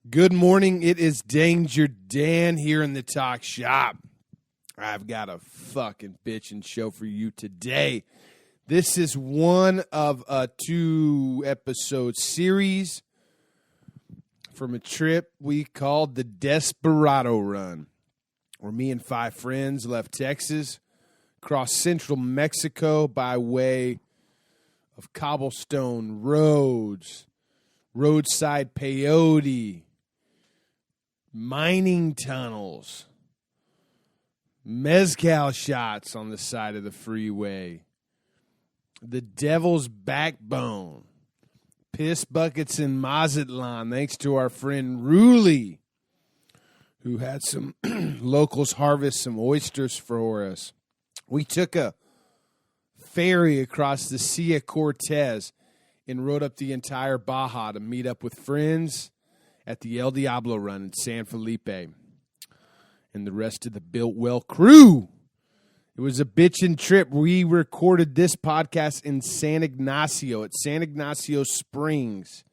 Good morning. It is Danger Dan here in the talk shop. I've got a fucking bitchin' show for you today. This is one of a 2-episode series from a trip we called the Desperado Run, where me and 5 friends left Texas, crossed central Mexico by way of cobblestone roads, roadside peyote, mining tunnels, mezcal shots on the side of the freeway, the Devil's Backbone, piss buckets in Mazatlán, thanks to our friend Ruli, who had some locals harvest some oysters for us. We took a ferry across the Sea Cortez and rode up the entire Baja to meet up with friends at the El Diablo Run in San Felipe and the rest of the Built Well crew. It was a bitchin' trip. We recorded this podcast in San Ignacio at San Ignacio Springs,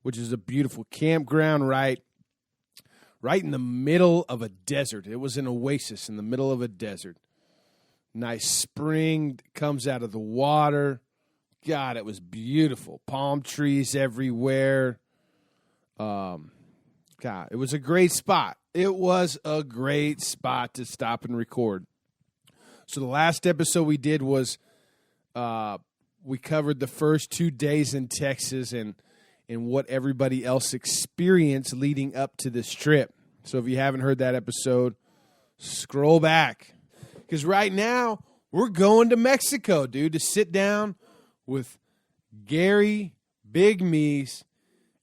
which is a beautiful campground right in the middle of a desert. It was an oasis in the middle of a desert. Nice spring comes out of the water. God, it was beautiful. Palm trees everywhere. God, it was a great spot. It was a great spot to stop and record. So the last episode we did was we covered the first 2 days in Texas and what everybody else experienced leading up to this trip. So if you haven't heard that episode, scroll back. Because right now, we're going to Mexico, dude, to sit down with Gary, Big Meese,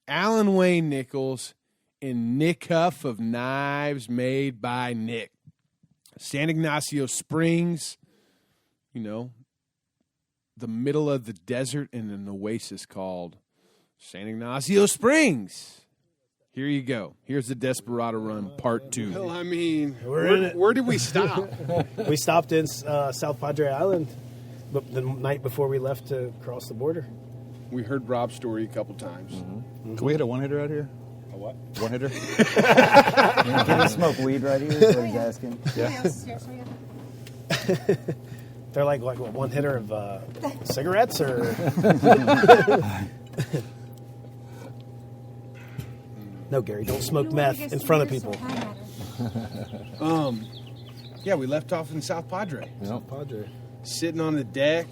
Alan Wayne Nichols, and Nick Huff of Knives Made by Nick. San Ignacio Springs, you know, the middle of the desert in an oasis called San Ignacio Springs. Here you go. Here's the Desperado Run, Part 2. Well, I mean, Where did we stop? We stopped in South Padre Island the night before we left to cross the border. We heard Rob's story a couple times. Mm-hmm. Can we hit a one-hitter out here? A what? One-hitter? Can we smoke weed right here? Is what he's asking. Yeah. They're like what, one hitter of cigarettes or? No, Gary, don't smoke meth in front of people. Yeah, we left off in South Padre. South Padre. Sitting on the deck,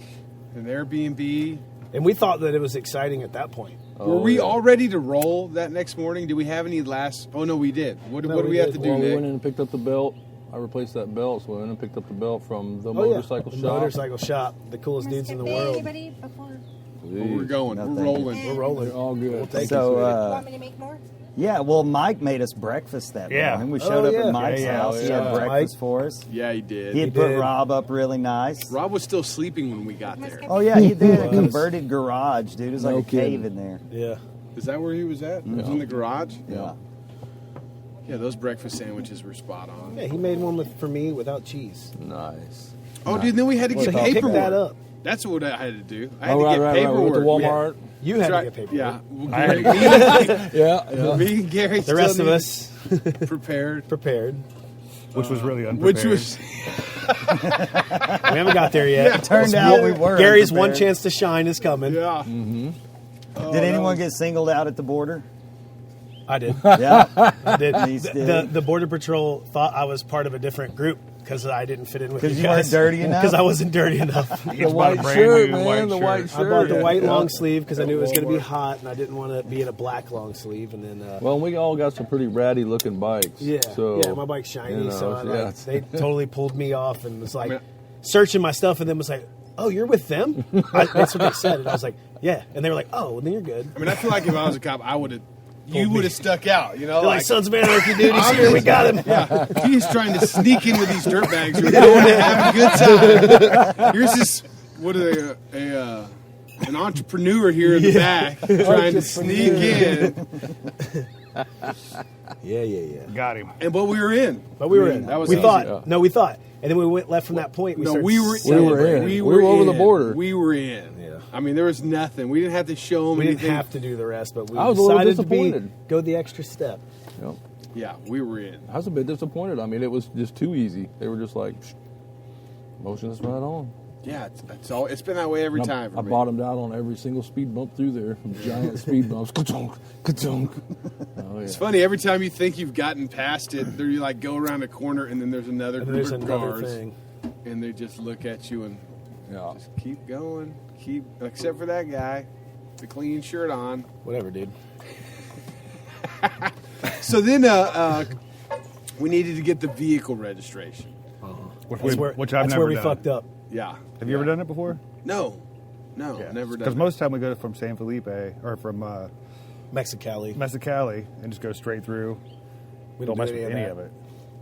an Airbnb. And we thought that it was exciting at that point. Were we all ready to roll that next morning? Did we have any last... Oh, no, we did. What do we have to do, Well, we Nick? went in and picked up the belt. I replaced that belt, so we went and picked up the belt from the motorcycle The shop. motorcycle shop, the coolest dudes in the world. Anybody before? Well, we're going. No, we're thank rolling. We're rolling. All good. We'll take So, Want me to make more? yeah, well, Mike made us breakfast that Yeah. morning. We showed up yeah. at Mike's Yeah, house. He yeah. had breakfast for us. Yeah, he did. He had put did. Rob up really nice. Rob was still sleeping when we got there. Oh, yeah, he did. A converted garage, dude. It was like No a cave kidding. in there. Yeah. Is that where he was at? He was in the garage? Yeah. Yeah, those breakfast sandwiches were spot on. Yeah, he made one for me without cheese. Nice. Oh, dude, then we had to get So he picked paperwork. that up. That's what I had to do. I had Oh, to right, get right, right. paperwork. We went to Walmart. You had Try- to get paperwork. Yeah. Well, I had Gary, Yeah. me and Gary The rest still of need- us prepared. prepared. Which was really unprepared. Which was We haven't got there yet. Turned out we were Gary's one unprepared. chance to shine is coming. yeah. Did anyone get singled out at the border? I did. Yeah. I did. These did. The Border Patrol thought I was part of a different group because I didn't fit in with you Because guys. you weren't dirty enough? Because I wasn't dirty enough. The white shirt, man. The white I shirt. bought the white long sleeve because I knew it was going to be hot and I didn't want to be in a black long sleeve. And then, Well, we all got some pretty ratty looking bikes. yeah, So, yeah, my bike's shiny, you know, so I, yeah. they totally pulled me off and was like searching my stuff, and then was like, "Oh, you're with them?" That's what they said, and I was like, "Yeah," and they were like, "Oh, well, then you're good." I mean, I feel like if I was a cop, I would have. You would have stuck out, you know? They're like, "Sons of Anarchy, dude, he's here, we got him." Yeah, he's trying to sneak in with these dirtbags who are going to have a good time. Here's this, what are they, an entrepreneur here in the back trying to sneak in. Yeah. Got him. But we were in. But we were in. That was we easy. thought. Yeah. No, we thought. And then we went left from that point. No, started we were celebrating. in. We were over the border. We were in. Yeah. I mean, there was nothing. We didn't have to show them We anything. didn't have to do the rest, but we I was a little decided to disappointed. go the extra step. Yep. Yeah, we were in. I was a bit disappointed. I mean, it was just too easy. They were just like, motion is right on. Yeah, it's been that way every And time for I me. bottomed out on every single speed bump through there. Giant speed bumps. Ka-chunk, ka-chunk. Oh, yeah. It's funny, every time you think you've gotten past it, there you like go around a corner and then there's another And group there's of another cars. thing. And they just look at you and Yeah. just keep going. Except for that guy, the clean shirt on. Whatever, dude. So then we needed to get the vehicle registration. Which I've That's never where we done. fucked up. Yeah. Have you ever done it before? No, never done Because it. most of the time we go from San Felipe or from Mexicali. Mexicali and just go straight through. We Don't don't mess do with any any of of that. it.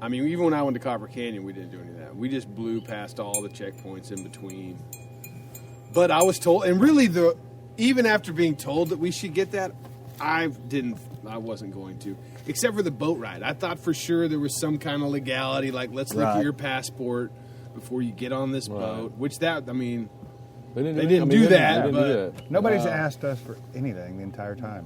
I mean, even when I went to Copper Canyon, we didn't do any of that. We just blew past all the checkpoints in between. But I was told, and really, even after being told that we should get that, I wasn't going to. Except for the boat ride. I thought for sure there was some kind of legality, like let's look at Right. your passport before you get on this boat. Which They didn't do that, but- Nobody's asked us for anything the entire time.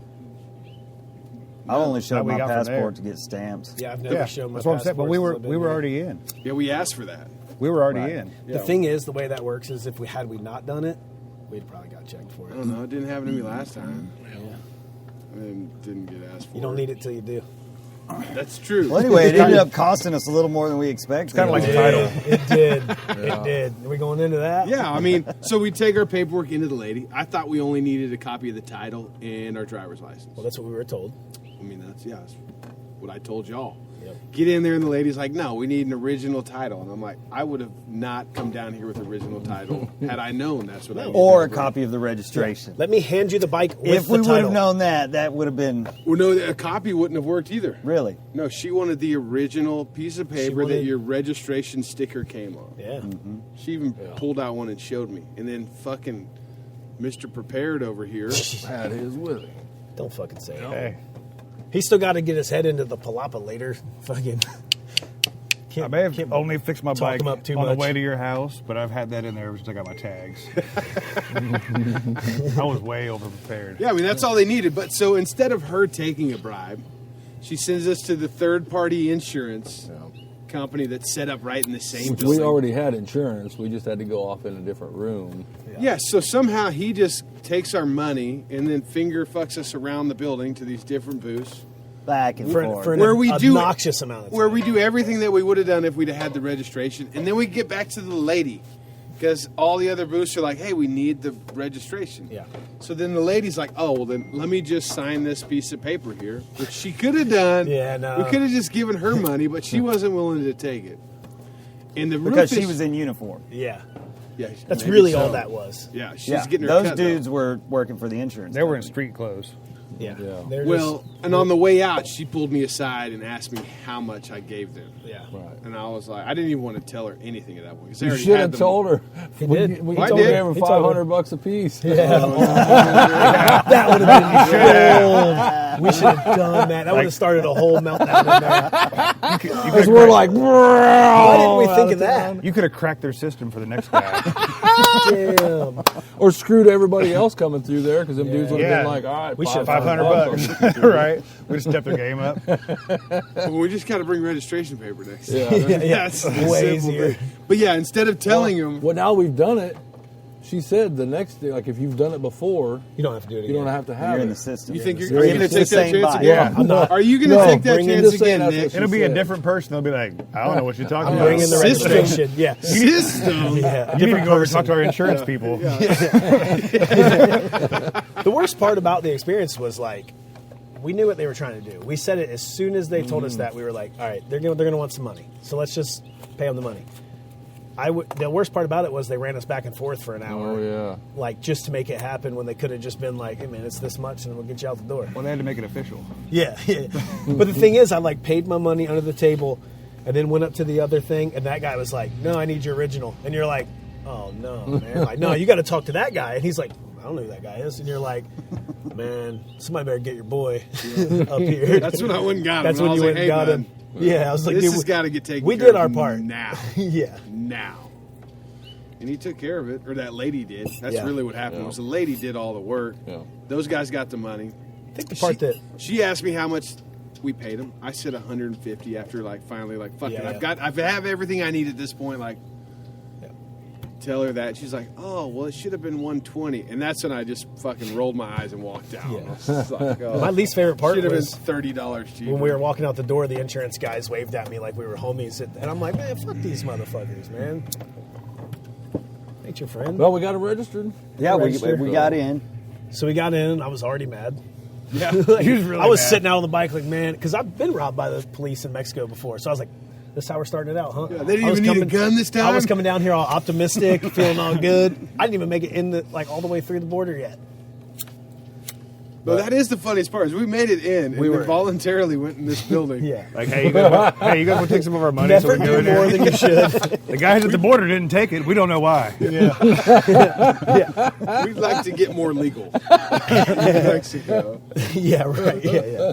I only showed That we my got from passport to there. get stamps. Yeah, I've never shown my that's what I'm saying. But passport we since were I've been we were here. already in. yeah, we asked for that. We were already Right. in. The thing is, the way that works is if we not done it, we'd probably got checked for I it. don't know. It didn't happen to me last time. And didn't get asked for. You don't need it till you do. That's true. Well, anyway, it ended up costing us a little more than we expected. It's kind of like the title. It did. It did. Are we going into that? Yeah, I mean, so we take our paperwork into the lady. I thought we only needed a copy of the title and our driver's license. Well, that's what we were told. I mean, that's what I told y'all. Yep. Get in there, and the lady's like, no, we need an original title. And I'm like, I would have not come down here with original title had I known that's what I needed. Or a copy of the registration. Let me hand you the bike with If the we would title. have known that would have been Well, no, a copy wouldn't have worked either. really. No, she wanted the original piece of paper that wanted- your registration sticker came on. Yeah. She even pulled out one and showed me. And then fucking Mr. Prepared over here. Had his with him. Don't fucking say it. Hey, He's still got to get his head into the palapa later. Fucking. I may have only fixed my talk bike him on up too the much. way to your house, but I've had that in there ever since I got my tags. I was way over prepared. Yeah, I mean, that's all they needed. But so instead of her taking a bribe, she sends us to the third-party insurance company that's set up right in the same Which building. we already had insurance. We just had to go off in a different room. Yeah, so somehow he just takes our money and then finger fucks us around the building to these different booths. Back and forth. For an Where we do obnoxious amount of time. Where we do everything that we would have done if we'd have had the registration. And then we get back to the lady. Because all the other booths are like, hey, we need the registration. Yeah. So then the lady's like, oh, well, then let me just sign this piece of paper here. Which she could have done. Yeah, no. We could have just given her money, but she wasn't willing to take it. And the Because roof she is- was in uniform. Yeah. Yeah, That's maybe really so. all that was. Yeah, she's Yeah, getting her those cut, dudes though. were working for the insurance. They were in company. street clothes. Yeah. Yeah. They're Well, and on the way out, she pulled me aside and asked me how much I gave them. just, yeah. Right. And I was like, I didn't even want to tell her anything at that point. 'cause they You already should had have them. told her. He we did. we I told did. her He told her. $500 a piece. That would have been gold. We should have done that. That would have started a whole meltdown in there. Because we're like, Why didn't we think of that? You could have cracked their system for the next guy. Damn. or screwed everybody else coming through there because them dudes would have Yeah. been like, all right, We should- $500, right? We just stepped their game up. Well, we just got to bring registration paper next time. Yeah. That's the Way simple easier. thing. But yeah, instead of telling them, Well, now we've done it. She said the next day, like if you've done it before, You don't have to do it you again. don't have to have You're in it. the system. you think you're You're going to in take the that same chance bike. again? Yeah. I'm not. Are you going to No, take that bring in chance the same, again, that's Nick? what she It'll be a said. different person. They'll be like, I don't know what you're talking I'm about. bringing the System. registration. Yeah. System. Yeah. You need to go over and talk to our insurance people. The worst part about the experience was like, we knew what they were trying to do. We said it as soon as they told us that. We were like, all right, they're gonna want some money, so let's just pay them the money. The worst part about it was they ran us back and forth for an hour, Oh, yeah. like just to make it happen when they could have just been like, hey man, it's this much and we'll get you out the door. Well, they had to make it official. Yeah. But the thing is, I like paid my money under the table, and then went up to the other thing, and that guy was like, no, I need your original, and you're like, oh no, man, like no, you got to talk to that guy, and he's like, I don't know who that guy is, and you're like, man, somebody better get your boy up here. That's when I went and got him. That's And when I was you like, went hey, and got bud, him. Yeah, I was like, this dude, has got to get taken we care did of our part now. Yeah. Now. And he took care of it, or that lady did. That's Yeah. really what happened. Was the lady did all the work. Yeah. Those guys got the money. I think the part that She asked me how much we paid him. I said 150 after finally fuck it. Yeah. I have everything I need at this point. Yeah. Tell her that. She's like, oh well, it should have been 120. And that's when I just fucking rolled my eyes and walked out. Yeah. I was just like, oh, my least favorite part should have been was $30 cheaper. when we were walking out the door. The insurance guys waved at me like we were homies, and I'm like, man, fuck these motherfuckers, man. Ain't your friend. Well, we got it registered. Yeah, we Registered. got in. So we got in, and I was already mad. Yeah. Like, He was really I was mad. sitting out on the bike like, man, because I've been robbed by the police in Mexico before. So I was like, this is how we're starting it out, huh? Yeah, they didn't I was even need a gun this I was time? coming down here all optimistic, feeling all good. I didn't even make it in all the way through the border yet. But that is the funniest part. Is we made it in, and We we were- voluntarily went in this building. Yeah. Like, hey, you guys want to take some of our money so Never we can go do in more there? than you should. The guys at the border didn't take it. We don't know why. We'd like to get more legal in Mexico. Yeah, right. Yeah.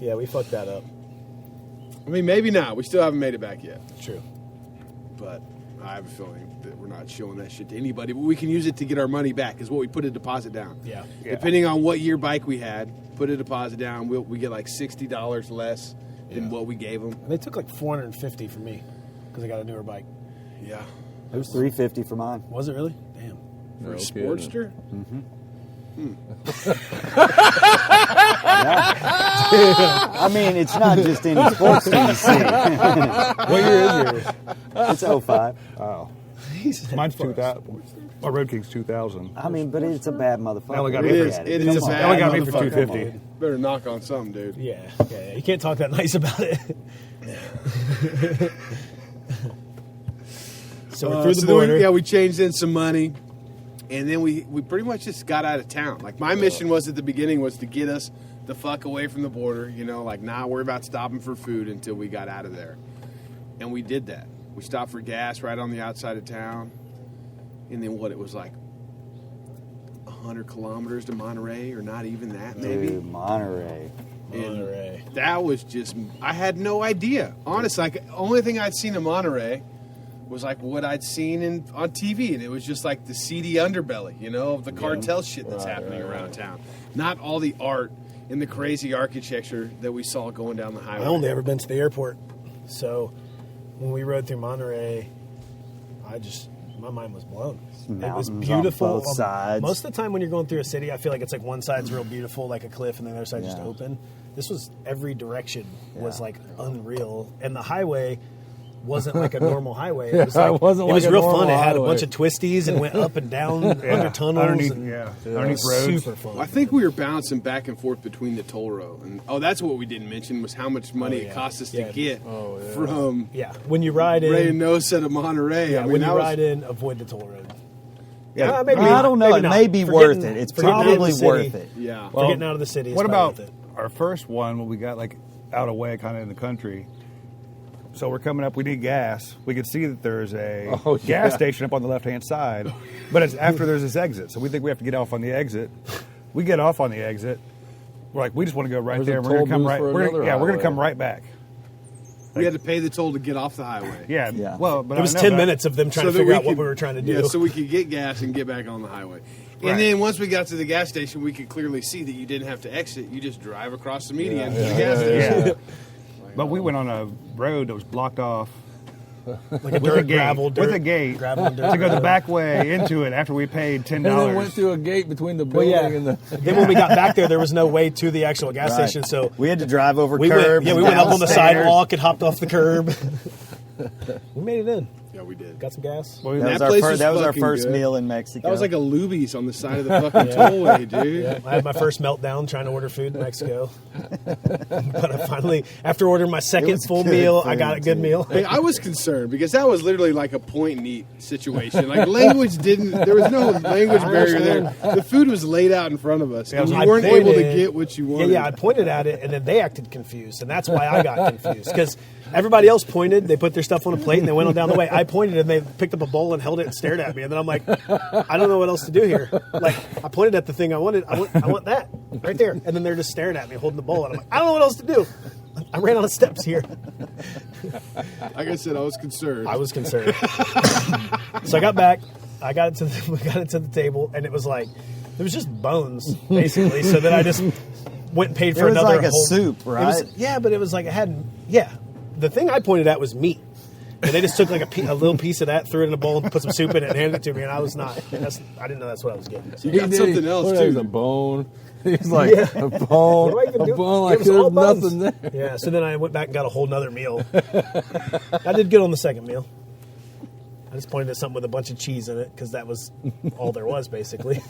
Yeah, we fucked that up. I mean, maybe not. We still haven't made it back yet. True. But I have a feeling that we're not showing that shit to anybody. But we can use it to get our money back, is what we put a deposit down. Yeah. Depending on what year bike we had, put a deposit down. We get like $60 less than what we gave them. And they took like $450 from me because I got a newer bike. Yeah. It was $350 for mine. Was it really? Damn. For a Okay, Sportster? I mean, it's not just any sports team you see. What year is yours? It's 05. Oh. Mine's 2000. My Road King's 2000. I mean, but it's a bad motherfucker. I only got Look me It is. at It Come is a on. bad They only got me for motherfucker. 250. Better knock on something, dude. Yeah. You can't talk that nice about it. So we're through the So then border. we changed in some money, and then we pretty much just got out of town. Like, my mission was at the beginning was to get us the fuck away from the border, not worry about stopping for food until we got out of there. And we did that. We stopped for gas right on the outside of town, and then it was like 100 kilometers to Monterrey, or not even that, maybe. Dude, Monterey. And Monterey. that was just, I had no idea. Honestly, only thing I'd seen in Monterey was like what I'd seen on TV, and it was just like the seedy underbelly, of the cartel shit that's happening around town. Not all the art and the crazy architecture that we saw going down the highway. I only ever been to the airport. So when we rode through Monterey, my mind was blown. It was Mountains on beautiful. both sides. Most of the time when you're going through a city, I feel like it's like one side's real beautiful, like a cliff, and the other side's just Yeah. open. This was every direction was Yeah. like unreal. And the highway wasn't like a normal highway. It was, like, It wasn't it was like a real fun. normal It had a highway. bunch of twisties and went up and down under tunnels. Underneath, and underneath it was roads. super fun. I think we were bouncing back and forth between the toll road. And that's what we didn't mention, was how much money it cost us to get from Yeah, when you ride in, Reynosa to Monterey. yeah, I mean, when you that was- ride in, avoid the toll road. Yeah. Maybe I not, don't know. maybe It not. may be Forgetting- worth it. It's forgetting out of probably the city- worth it. Yeah. Well, Forgetting out of the city. Is What probably about worth it. our first one when we got like out of way, kind of in the country? So we're coming up. We need gas. We could see that there's a gas station up on the left-hand side, but it's after there's this exit. So we think we have to get off on the exit. We get off on the exit. We're like, we just want to go right There's there. a We're going toll to come booth right. for We're another gonna, we're going highway. to come right back. We had to pay the toll to get off the highway. Yeah. Yeah. Well, but It was I know 10 that- minutes of them trying to that figure we out what could- we were trying to do. Yeah, so we could get gas and get back on the highway. Right. And then once we got to the gas station, we could clearly see that you didn't have to exit. You just drive across the median to the gas station. Yeah. But we went on a road that was blocked off like a with a dirt, gate, gravel, dirt, with a gate gravel and dirt to go the road. back way into it after we paid $10. And then went through a gate between the Well, building yeah. and the. Then when we got back there was no way to the actual gas Right. station, so We had to drive over we curbs. went up on the downstairs. sidewalk and hopped off the curb. We made it in. Yeah, we did. Got some gas. Well, That was That our place first, was that was our fucking first good. meal in Mexico. That was like a Luby's on the side of the fucking tollway, dude. Yeah, I had my first meltdown trying to order food in Mexico. But I finally, after ordering my second was full good meal, I food, got a good too. meal. Hey, I was concerned because that was literally like a point and eat situation. Like, language there was no language barrier there. The food was laid out in front of us, and you I weren't able to pointed- get what you Yeah, wanted. yeah, I pointed at it, and then they acted confused, and that's why I got confused. Because everybody else pointed, they put their stuff on a plate, and they went on down the way. I pointed, and they picked up a bowl and held it and stared at me, and then I'm like, I don't know what else to do here. Like, I pointed at the thing I wanted. I want that right there, and then they're just staring at me, holding the bowl, and I'm like, I don't know what else to do. I ran out of steps here. Like I said, I was concerned. I was concerned. So I got back. I got it to the table, and it was like it was just bones basically. So then I just went and paid for It was another like a whole soup, right? But it was like it had The thing I pointed at was meat. And they just took like a little piece of that, threw it in a bowl, put some soup in it, and handed it to me. And I was not. I didn't know that's what I was getting. So. You got something else What too. is a bone? He's like a bone. What do I even do? Like It was all there's bones. nothing there. Yeah. So then I went back and got a whole nother meal. I did good on the second meal. I just pointed at something with a bunch of cheese in it because that was all there was, basically.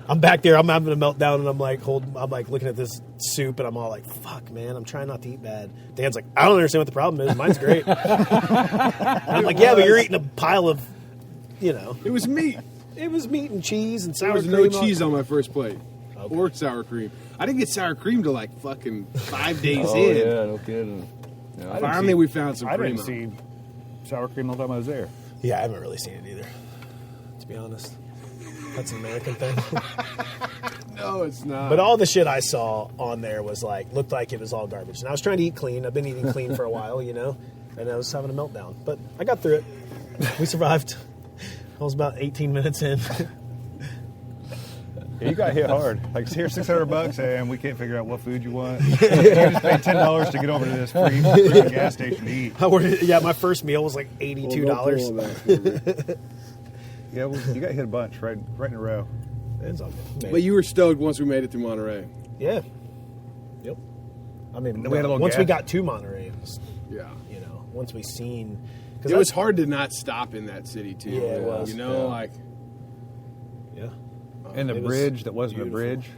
I'm back there. I'm having a meltdown, and I'm like looking at this soup, and I'm all like, "Fuck, man! I'm trying not to eat bad." Dan's like, "I don't understand what the problem is. Mine's great." I'm like, "Yeah, but you're eating a pile of, It was meat. It was meat and cheese and There sour was cream. no cheese on my first plate. Or sour cream. I didn't get sour cream till like fucking 5 days Oh in. yeah, no kidding. Yeah, Finally, we found some I cream. didn't see sour cream the whole time I was there. Yeah, I haven't really seen it either, to be honest. That's an American thing. No, it's not. But all the shit I saw on there was looked like it was all garbage. And I was trying to eat clean. I've been eating clean for a while, and I was having a meltdown. But I got through it. We survived. I was about 18 minutes in. Yeah, you got hit hard. Like, here's $600, and we can't figure out what food you want. You just paid $10 to get over to this free gas station to eat. My first meal was like $82. Yeah, well, you got hit a bunch right in a row. It's all good. But you were stoked once we made it to Monterrey. Yeah. Yep. I mean, we had a little once we gas. got to Monterrey, it was, Yeah. once we seen... It was hard to not stop in that city, too. Yeah, it was. Like... Yeah. And the It was bridge that wasn't beautiful. a bridge,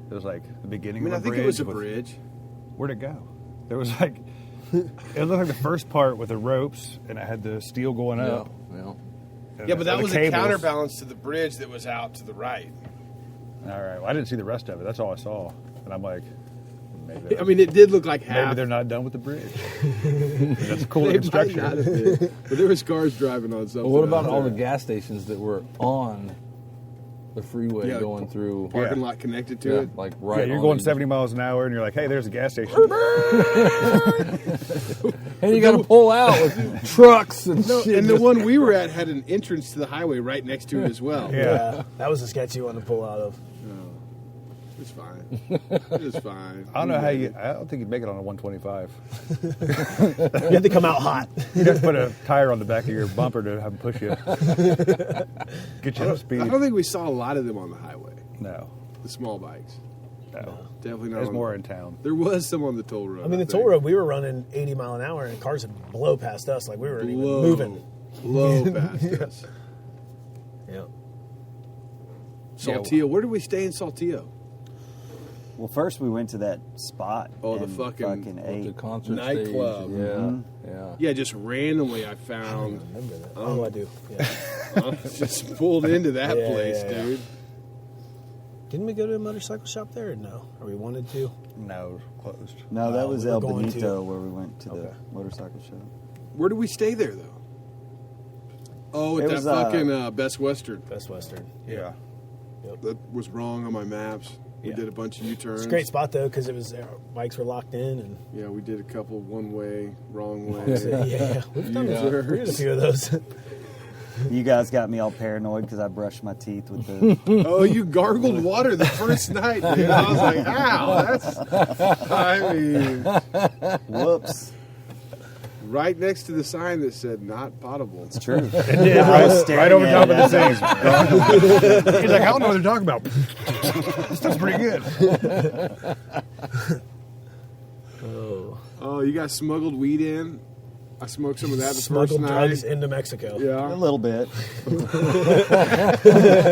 it was like the beginning I of a think bridge. it was a with- bridge. Where'd it go? There was like, it looked like the first part with the ropes, and it had the steel going yeah, up. yeah. and Yeah, but that the was a cables. counterbalance to the bridge that was out to the right. All right, well, I didn't see the rest of it. That's all I saw, and I'm like, maybe. I mean, it did look like maybe half. they're not done with the bridge. That's a cool They looking might structure. not have been. But there was cars driving on something. Well, what about out all the there. gas stations that were on the freeway Yeah, going through? parking Yeah. lot connected to Yeah, it? like Yeah, right. you're on going the- 70 miles an hour, and you're like, hey, there's a gas station. and you got to pull out with trucks and No, shit. and the one we were at had an entrance to the highway right next to it as well. Yeah. That was a sketchy one to pull out of. No, it's fine. It's fine. I don't know how you. I don't think you'd make it on a 125. You had to come out hot. You'd have to put a tire on the back of your bumper to have them push you. Get you up to speed. I don't think we saw a lot of them on the highway. No, The small bikes. no. Definitely not. There's on more the- in town. There was some on the toll road. I mean, the toll road, we were running 80 mile an hour, and cars would blow past us like we were even moving. Blow past us. Yeah. Saltillo. Where did we stay in Saltillo? Well, first we went to that spot. Oh, the and fucking- the ate. concert Nightclub. stage. Yeah, Mhm. yeah. Yeah, just randomly I found. Remember that? Oh, I do. Yeah. Just pulled into that Yeah, place, yeah, yeah. dude. Didn't we go to a motorcycle shop there or no? Or we wanted to? No, closed. No, that was we were El going Benito to. where we went to the Okay. motorcycle show. Where did we stay there though? Oh, at It that was, fucking Best Western. Best Western. Yeah. That was wrong on my maps. We Yeah. did a bunch of U-turns. It's a great spot though because it was bikes were locked in and Yeah, we did a couple one-way, wrong way. yeah, we've done U-turns. we did a few of those. You guys got me all paranoid because I brushed my teeth with the. Oh, you gargled water the first night, dude. I was like, ow, that's, I mean, Whoops. right next to the sign that said not potable. It's true. Yeah, I was staring right over at top it of the as thing. He's like, I don't know what they're talking about. This stuff's pretty good. Oh, you guys smuggled weed in? I smoked some of that the first Smuggled night. drugs into Mexico. A Yeah. little bit.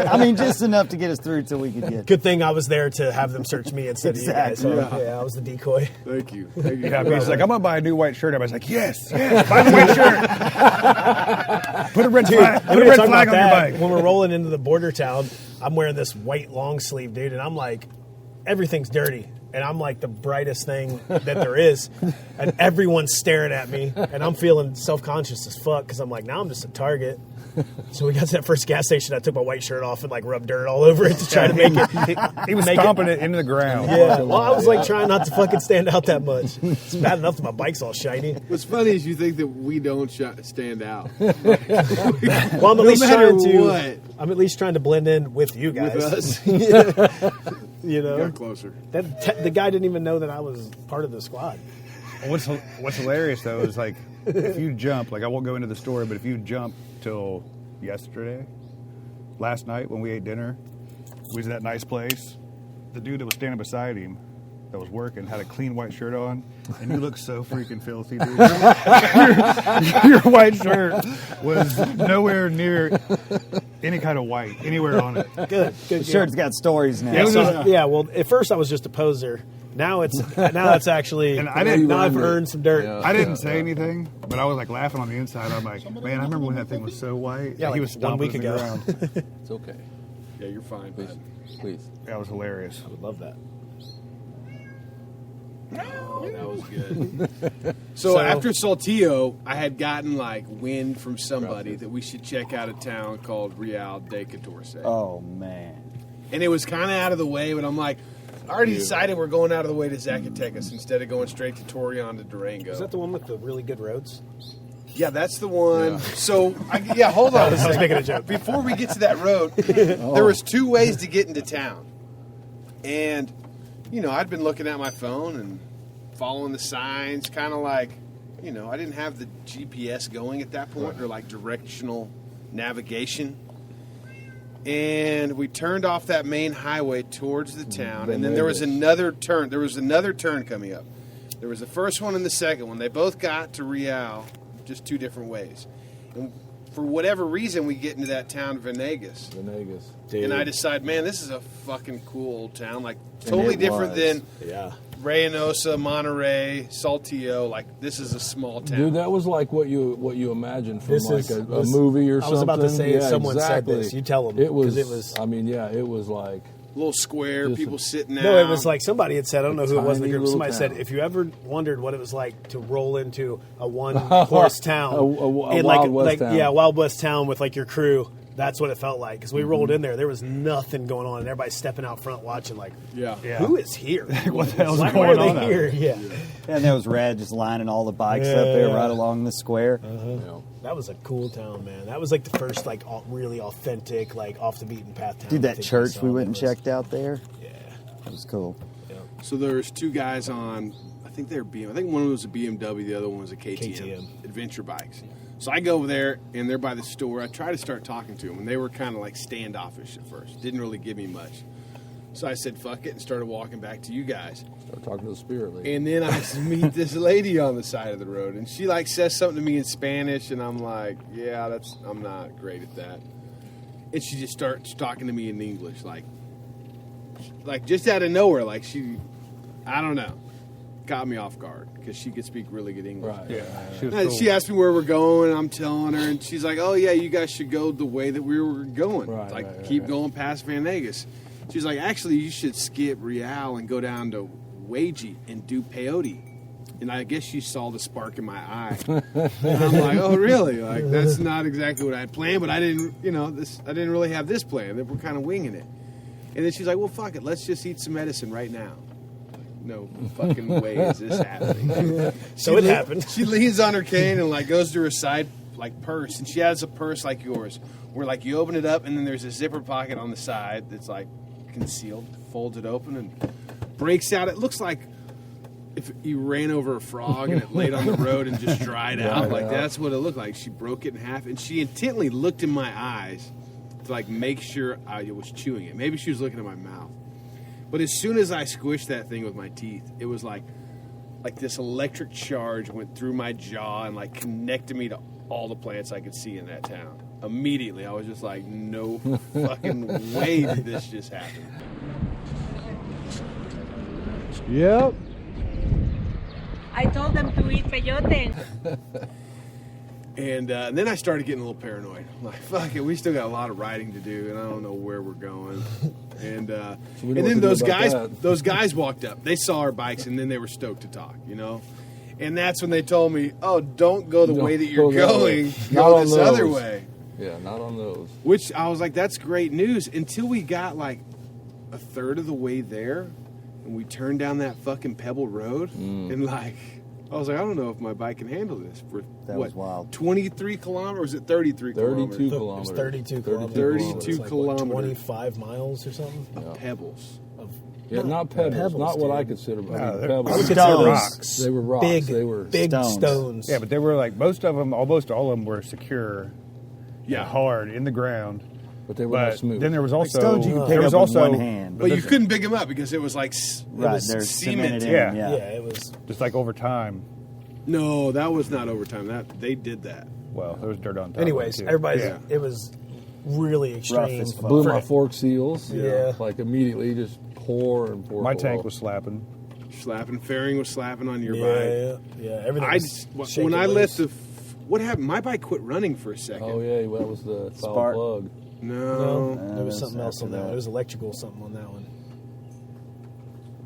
I mean, just enough to get us through till we could get. Good thing I was there to have them search me instead Exactly. of you guys. So, yeah, I was the decoy. Thank you. Thank you. Yeah, but he's like, I'm gonna buy a new white shirt. I was like, yes, buy the white shirt. Put a red flag. And Put we a were red talking flag about on your that bike. when we're rolling into the border town. I'm wearing this white long sleeve, dude, and I'm like, everything's dirty. And I'm like the brightest thing that there is. And everyone's staring at me. And I'm feeling self-conscious as fuck because I'm like, now I'm just a target. So we got to that first gas station. I took my white shirt off and like rubbed dirt all over it to try to make it. He was stomping it into the ground. Yeah. Well, I was like trying not to fucking stand out that much. It's bad enough that my bike's all shiny. What's funny is you think that we don't stand out. Well, I'm at No least matter trying to. what. I'm at least trying to blend in with you guys. With us. You know, Got closer. the guy didn't even know that I was part of the squad. What's hilarious though is like if you jump, like I won't go into the story, but if you jump till last night when we ate dinner, we was at that nice place. The dude that was standing beside him that was working had a clean white shirt on, and you look so freaking filthy, dude. Your white shirt was nowhere near any kind of white anywhere on it. Good. The shirt's got stories now. Yeah, well, at first I was just a poser. Now it's actually. And I didn't- Now I've earned some dirt. Yeah. I didn't say anything, but I was like laughing on the inside. I'm like, man, I remember when that thing was so white. Yeah, he like was 1 stomping week in the ago. ground. It's okay. Yeah, you're fine, Please. bud. Please. That was hilarious. I would love that. Oh, that was good. So after Saltillo, I had gotten like wind from somebody that we should check out a town called Real de Catorce. Oh man. And it was kind of out of the way, but I'm like, I already decided we're going out of the way to Zacatecas instead of going straight to Torreon to Durango. Is that the one with the really good roads? Yeah, that's the one. So, hold on a I was second. making a joke. Before we get to that road, there was 2 ways to get into town. And, I'd been looking at my phone and following the signs, kind of like, I didn't have the GPS going at that point, or like directional navigation. And we turned off that main highway towards the town, and then there was another turn. There was another turn coming up. There was the first one and the second one. They both got to Real, just 2 different ways. And for whatever reason, we get into that town, Venegas. And I decide, man, this is a fucking cool old town. Like, totally different than Yeah. Reynosa, Monterrey, Saltillo. Like, this is a small town. Dude, that was like what you imagined from This like is- a this- movie or I something. was about to say, yeah, someone exactly. said this. You tell them. It was. 'cause it was. I mean, yeah, it was like. Little square, Just people sitting out. No, it was like somebody had said, I don't know who it was in the tiny group. little Somebody said, town. if you ever wondered what it was like to roll into a one-horse town, A in Wild West town. Yeah, Wild West town with like your crew, that's what it felt like. Because we rolled in there was nothing going on, and everybody's stepping out front watching like, Yeah. who is here? What the hell's Why going are on they out here? Yeah. And there was Red just lining all the bikes up there Yeah. right along the square. You know, That was a cool town, man. That was like the first like really authentic, like off the beaten path town. Dude, I that think church saw. we went and It was- checked out there, Yeah. that was cool. So there's 2 guys on, I think they're I think one was a BMW, the other one was a KTM. Adventure bikes. So I go over there, and they're by the store. I try to start talking to them, and they were kind of like standoffish at first. Didn't really give me much. So I said, fuck it, and started walking back to you guys. start talking to the spirit lady. And then I meet this lady on the side of the road, and she like says something to me in Spanish, and I'm like, yeah, I'm not great at that. And she just starts talking to me in English, like just out of nowhere, like I don't know, caught me off guard because she could speak really good English. Right. Yeah, she was And cool. she asked me where we're going, and I'm telling her, and she's like, "Oh yeah, you guys should go the way that we were going. Right, like right, keep right. going past Venegas." She's like, "Actually, you should skip Real and go down to Wagey and do peyote." And I guess she saw the spark in my eye. And I'm like, "Oh really? Like that's not exactly what I had planned, but I didn't, I didn't really have this plan. We're kind of winging it." And then she's like, "Well, fuck it, let's just eat some medicine right now." No fucking way is this happening. So it happened. She leans on her cane and like goes to her side like purse, and she has a purse like yours, where like you open it up and then there's a zipper pocket on the side that's like concealed. Folds it open and breaks out. It looks like if you ran over a frog and it laid on the road and just dried out. Like that's what it looked like. She broke it in half, and she intently looked in my eyes to like make sure I was chewing it. Maybe she was looking at my mouth. But as soon as I squished that thing with my teeth, it was like this electric charge went through my jaw and like connected me to all the plants I could see in that town. Immediately, I was just like, no fucking way did this just happen. Yep. I told them to eat peyote. And then I started getting a little paranoid. I'm like, fuck it, we still got a lot of riding to do, and I don't know where we're going. And we know and what then to do those about guys, that. those guys walked up. They saw our bikes, and then they were stoked to talk, And that's when they told me, "Oh, don't go the Don't way that you're go that going. way. Not Go on this other those." way." Yeah, not on those. Which I was like, that's great news until we got like a third of the way there and we turned down that fucking pebble road and like, I was like, I don't know if my bike can handle this for That was wild. 23 kilometers, or is it 33 kilometers? 32 It was kilometers. 32 kilometers. 32 It's like, kilometers. 25 miles or something. Of pebbles. Yeah, not pebbles. Not what I dude. consider. No, I mean, they're- pebbles. I would consider Stones. those Rocks. They were rocks. Big, They were big stones. stones. Yeah, but they were like most of them, almost all of them were secure, Yeah. hard in the ground. but they were not But smooth. then there was also stones you can pick there was up also with one hand. But you couldn't pick them up because it was like Right, was they're cement. cemented in. Yeah. Yeah. Yeah, it was. just like over time. No, that was not overtime. That they did that. Well, there was dirt on top. Anyways, of it too. everybody's. Yeah. It was really extreme. as fuck. Blew For- my fork seals. Yeah. Like immediately just pour and pour. My full tank off. was slapping. Slapping, fairing was slapping on your bike. Yeah, yeah. Everything. I was just, shaking when I loose. let what happened? My bike quit running for a second. Oh yeah, well, that was the foul Spark. plug. No, there was that's something else after on that. that. One. It was electrical something on that one.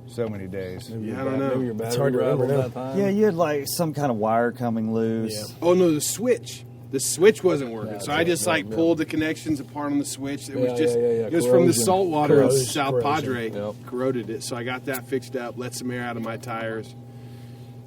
So many days. Yeah, I don't know. Maybe your It's battery hard to remember rattled now. that time. Yeah, you had like some kind of wire coming loose. Yeah. Oh no, the switch. The switch wasn't working, so I right, just like yeah. pulled the connections apart on the switch. It Yeah, was just yeah. it was from the Corrosion. salt water of Corrosion. South Padre Yep. corroded it. So I got that fixed up, let some air out of my tires.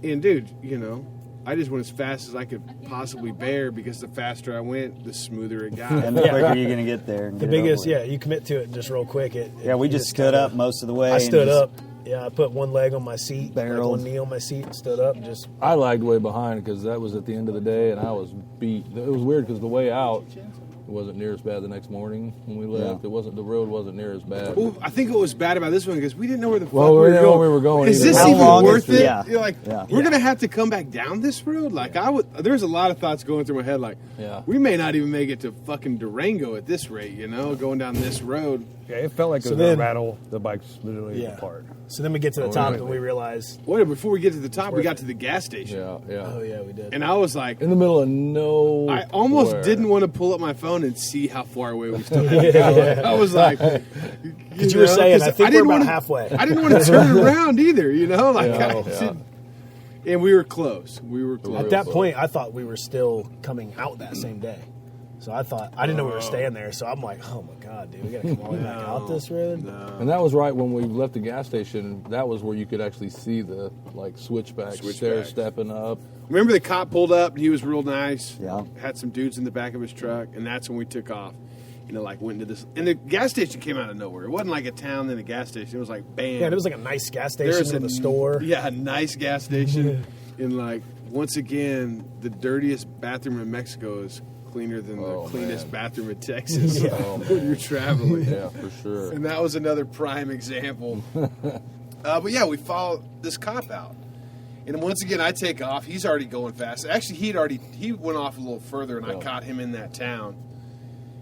And dude, you know, I just went as fast as I could possibly bear because the faster I went, the smoother it got. And the quicker you're going to get there. And The get it over biggest, with. yeah, you commit to it just real quick. Yeah, we you just stood kinda- up most of the way. I and stood just- up. Yeah, I put one leg on my seat, Barreled. like one knee on my seat, and stood up. Just I lagged way behind because that was at the end of the day, and I was beat. It was weird because the way out, it wasn't near as bad the next morning when we left. Yeah. It wasn't. The road wasn't near as bad. Well, I think what was bad about this one because we didn't know where the fuck Well, we we were didn't know going. where we were going Is either. this How even long worth is it? it? Yeah. You're like, Yeah. we're gonna have to come back down this road. Like there's a lot of thoughts going through my head. Like, Yeah. we may not even make it to fucking Durango at this rate. You know, going down this road. Yeah, it felt like So it was then- a rattle. The bike's literally yeah. apart. So then we get to the Oh, top right. and we realize, Wait, before we get to the top, we worth got it. to the gas station, Yeah, yeah. oh yeah, we did. and I was like, In the middle of no. I almost didn't want to pull up my phone and see how far away we still had to go. I was like, Because you were saying, I think we're about halfway. I didn't want to turn around either, you know, like Yeah, I yeah. didn't- and we were close. We were close. At that point, I thought we were still coming out that same day. So I didn't know we were staying there. So I'm like, oh my God, dude, we got to come all the way back out this road. And that was right when we left the gas station. That was where you could actually see the switchback Switchbacks. stairs stepping up. Remember the cop pulled up and he was real nice. Yeah. Had some dudes in the back of his truck, and that's when we took off. You know, like went into this, and the gas station came out of nowhere. It wasn't like a town, then a gas station. It was like bam. Yeah, it was like a nice gas station There's with a store. Yeah, a nice gas station. And like once again, the dirtiest bathroom in Mexico is cleaner than the cleanest bathroom in Texas when you're traveling. Yeah, for sure. And that was another prime example. But yeah, we followed this cop out. And once again, I take off. He's already going fast. Actually, he went off a little further, and I caught him in that town.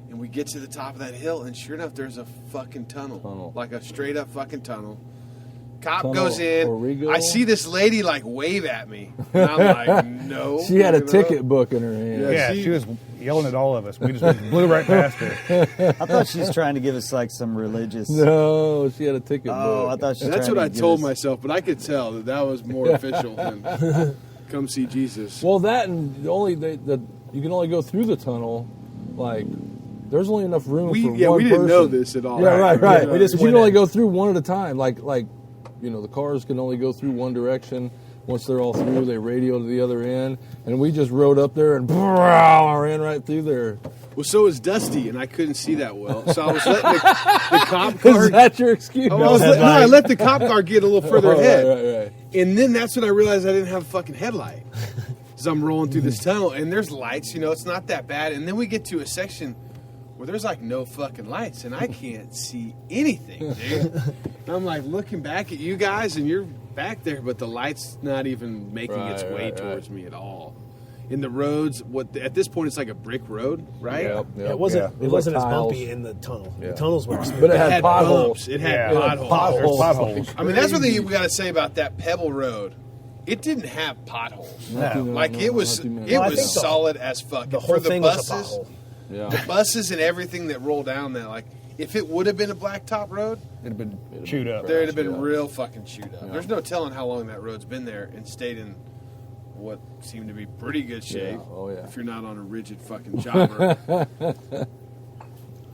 And we get to the top of that hill, and sure enough, there's a fucking tunnel. Like a straight up fucking tunnel. Cop Tunnel goes in. Origo? I see this lady like wave at me. And I'm like, no. She had a you know? ticket book in her hand. Yeah. Yeah, she- she was yelling at all of us. We just blew right past her. I thought she was trying to give us like some religious. No, she had a ticket Oh, book. I thought she was And that's trying what I to give told us- myself, but I could tell that was more official than come see Jesus. Well, that and you can only go through the tunnel. Like, there's only enough room for one we didn't person. know this at all. Yeah, right. We just But you went can only in. go through one at a time. Like the cars can only go through one direction. Once they're all through, they radio to the other end, and we just rode up there and ran right through there. Well, so was Dusty, and I couldn't see that well. So I was letting the cop car. Is that your excuse? I let the cop car get a little further ahead. Right. And then that's when I realized I didn't have a fucking headlight. As I'm rolling through this tunnel, and there's lights, it's not that bad. And then we get to a section where there's like no fucking lights, and I can't see anything, dude. And I'm like looking back at you guys, and you're back there, but the light's not even making its way towards me at all. In the roads, at this point it's like a brick road, right? Yep. Yeah, it wasn't. Yeah. It wasn't as tiles. bumpy in the tunnel. Yeah. The tunnels were smooth. But it It had had potholes. bumps. It had Yeah. potholes. Potholes. I mean, that's one thing we got to say about that Pebble Road. It didn't have potholes. Like it was Well, I think solid as fuck. the whole For the thing buses, was a pothole. Yeah. buses and everything that roll down that. Like if it would have been a blacktop road, It'd been chewed up. there'd have been yeah. real fucking chewed up. There's no telling how long that road's been there and stayed in what seemed to be pretty good shape. Yeah. Oh, yeah. If you're not on a rigid fucking chopper.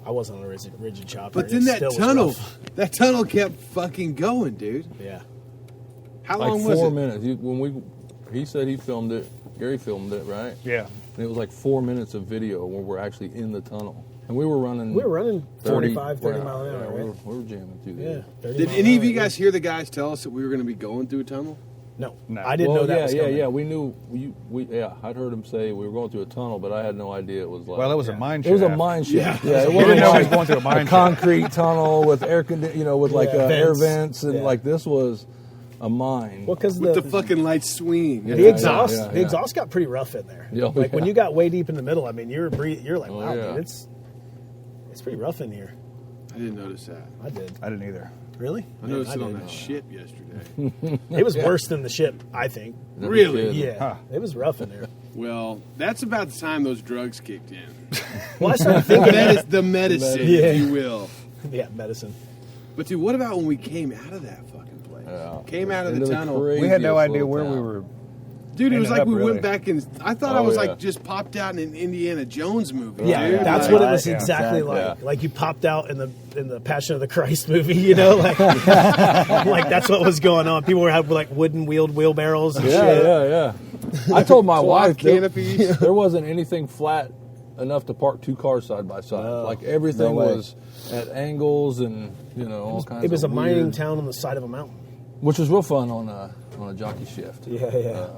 I wasn't on a rigid chopper. But then It that still was tunnel, rough. that tunnel kept fucking going, dude. Yeah. How Like long was 4 it? minutes. He said he filmed it. Gary filmed it, right? Yeah. And it was like 4 minutes of video when we're actually in the tunnel. And we were running. We were running 30 45, 30 mile an hour, we right? were jamming through Yeah. there. 30 Did mile any an of you hour, guys hear the guys tell us that we were going to be going through a tunnel? No. No. I didn't know that was coming. Yeah. We knew. I'd heard him say we were going through a tunnel, but I had no idea it was like. Well, it was a mine shaft. It was a mine shaft. Yeah. Yeah, it We wasn't didn't know he was like going through a mine shaft. concrete tunnel with air with like air vents. vents, and Yeah. like this was a mine. Well, because With the fucking lights swinging. the exhaust, yeah, the yeah. exhaust got pretty rough in there. Yeah, like when yeah. you got way deep in the middle, I mean, you're like, Oh, wow, yeah. dude, it's pretty rough in here. I didn't notice that. I did. I didn't either. Really? I noticed it on didn't that know. ship yesterday. It was worse than the ship, I think. Really? Yeah, Huh. it was rough in there. Well, that's about the time those drugs kicked in. Well, I started thinking The medicine, Yeah. if you will. yeah, medicine. But dude, what about when we came out of that fucking place? Yeah. Came out of Into the tunnel. We had no craziest idea little where town. we were. Dude, it was ended like up we really. went back and I thought I Oh, was yeah. like just popped out in an Indiana Jones movie. Yeah, dude. that's Like, what it was Yeah, exactly exactly. like. Yeah. Like you popped out in the Passion of the Christ movie, you know, like like that's what was going on. People were having like wooden wheelbarrows and shit. Yeah. I told my wife canopies. there wasn't anything flat enough to park two cars side by side. No. Like everything No way. was at angles and all kinds. It was a of mining weird- town on the side of a mountain. which was real fun on a jockey shift. Yeah.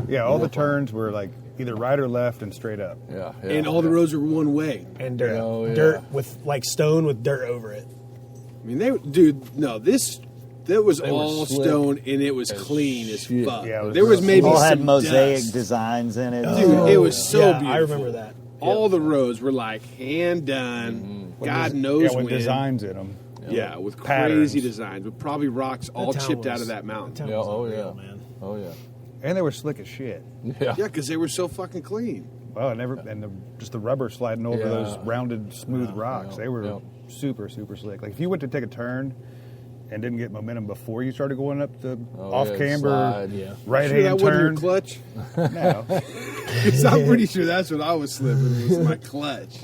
Yeah, all the turns were like either right or left and straight up. Yeah. And all the roads were one way. And dirt, Oh, yeah. dirt with like stone with dirt over it. I mean, that was They were all slick stone and it was as clean as shit. fuck. Yeah, it was there was gross. maybe All some had mosaic dust. designs in it. Dude, it was so Yeah, beautiful. I remember that. All the roads were like hand done. God knows Yeah, with when. designs in them. Yeah, with Patterns. crazy designs, with probably rocks all That town chipped out was- of that mountain. That town Yeah, was oh, unreal, yeah. man. Oh yeah. And they were slick as shit. Yeah. Yeah, because they were so fucking clean. Well, just the rubber sliding over Yeah. those rounded, smooth rocks. yeah, They were yeah. super, super slick. Like if you went to take a turn and didn't get momentum before you started going up the off yeah, camber slide. Yeah. right Sure, that hand wasn't your turn. clutch. No. Because I'm pretty sure that's what I was slipping. Was my clutch.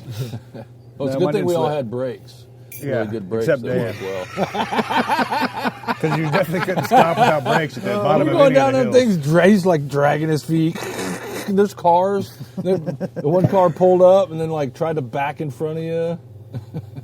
Well, it's a No, good thing mine we all didn't had brakes. Yeah, Really good brakes. except that Dan. worked well. Because you definitely couldn't stop without brakes at the bottom We're of going any down of the them hills. things. He's like dragging his feet. There's cars. The one car pulled up and then like tried to back in front of you.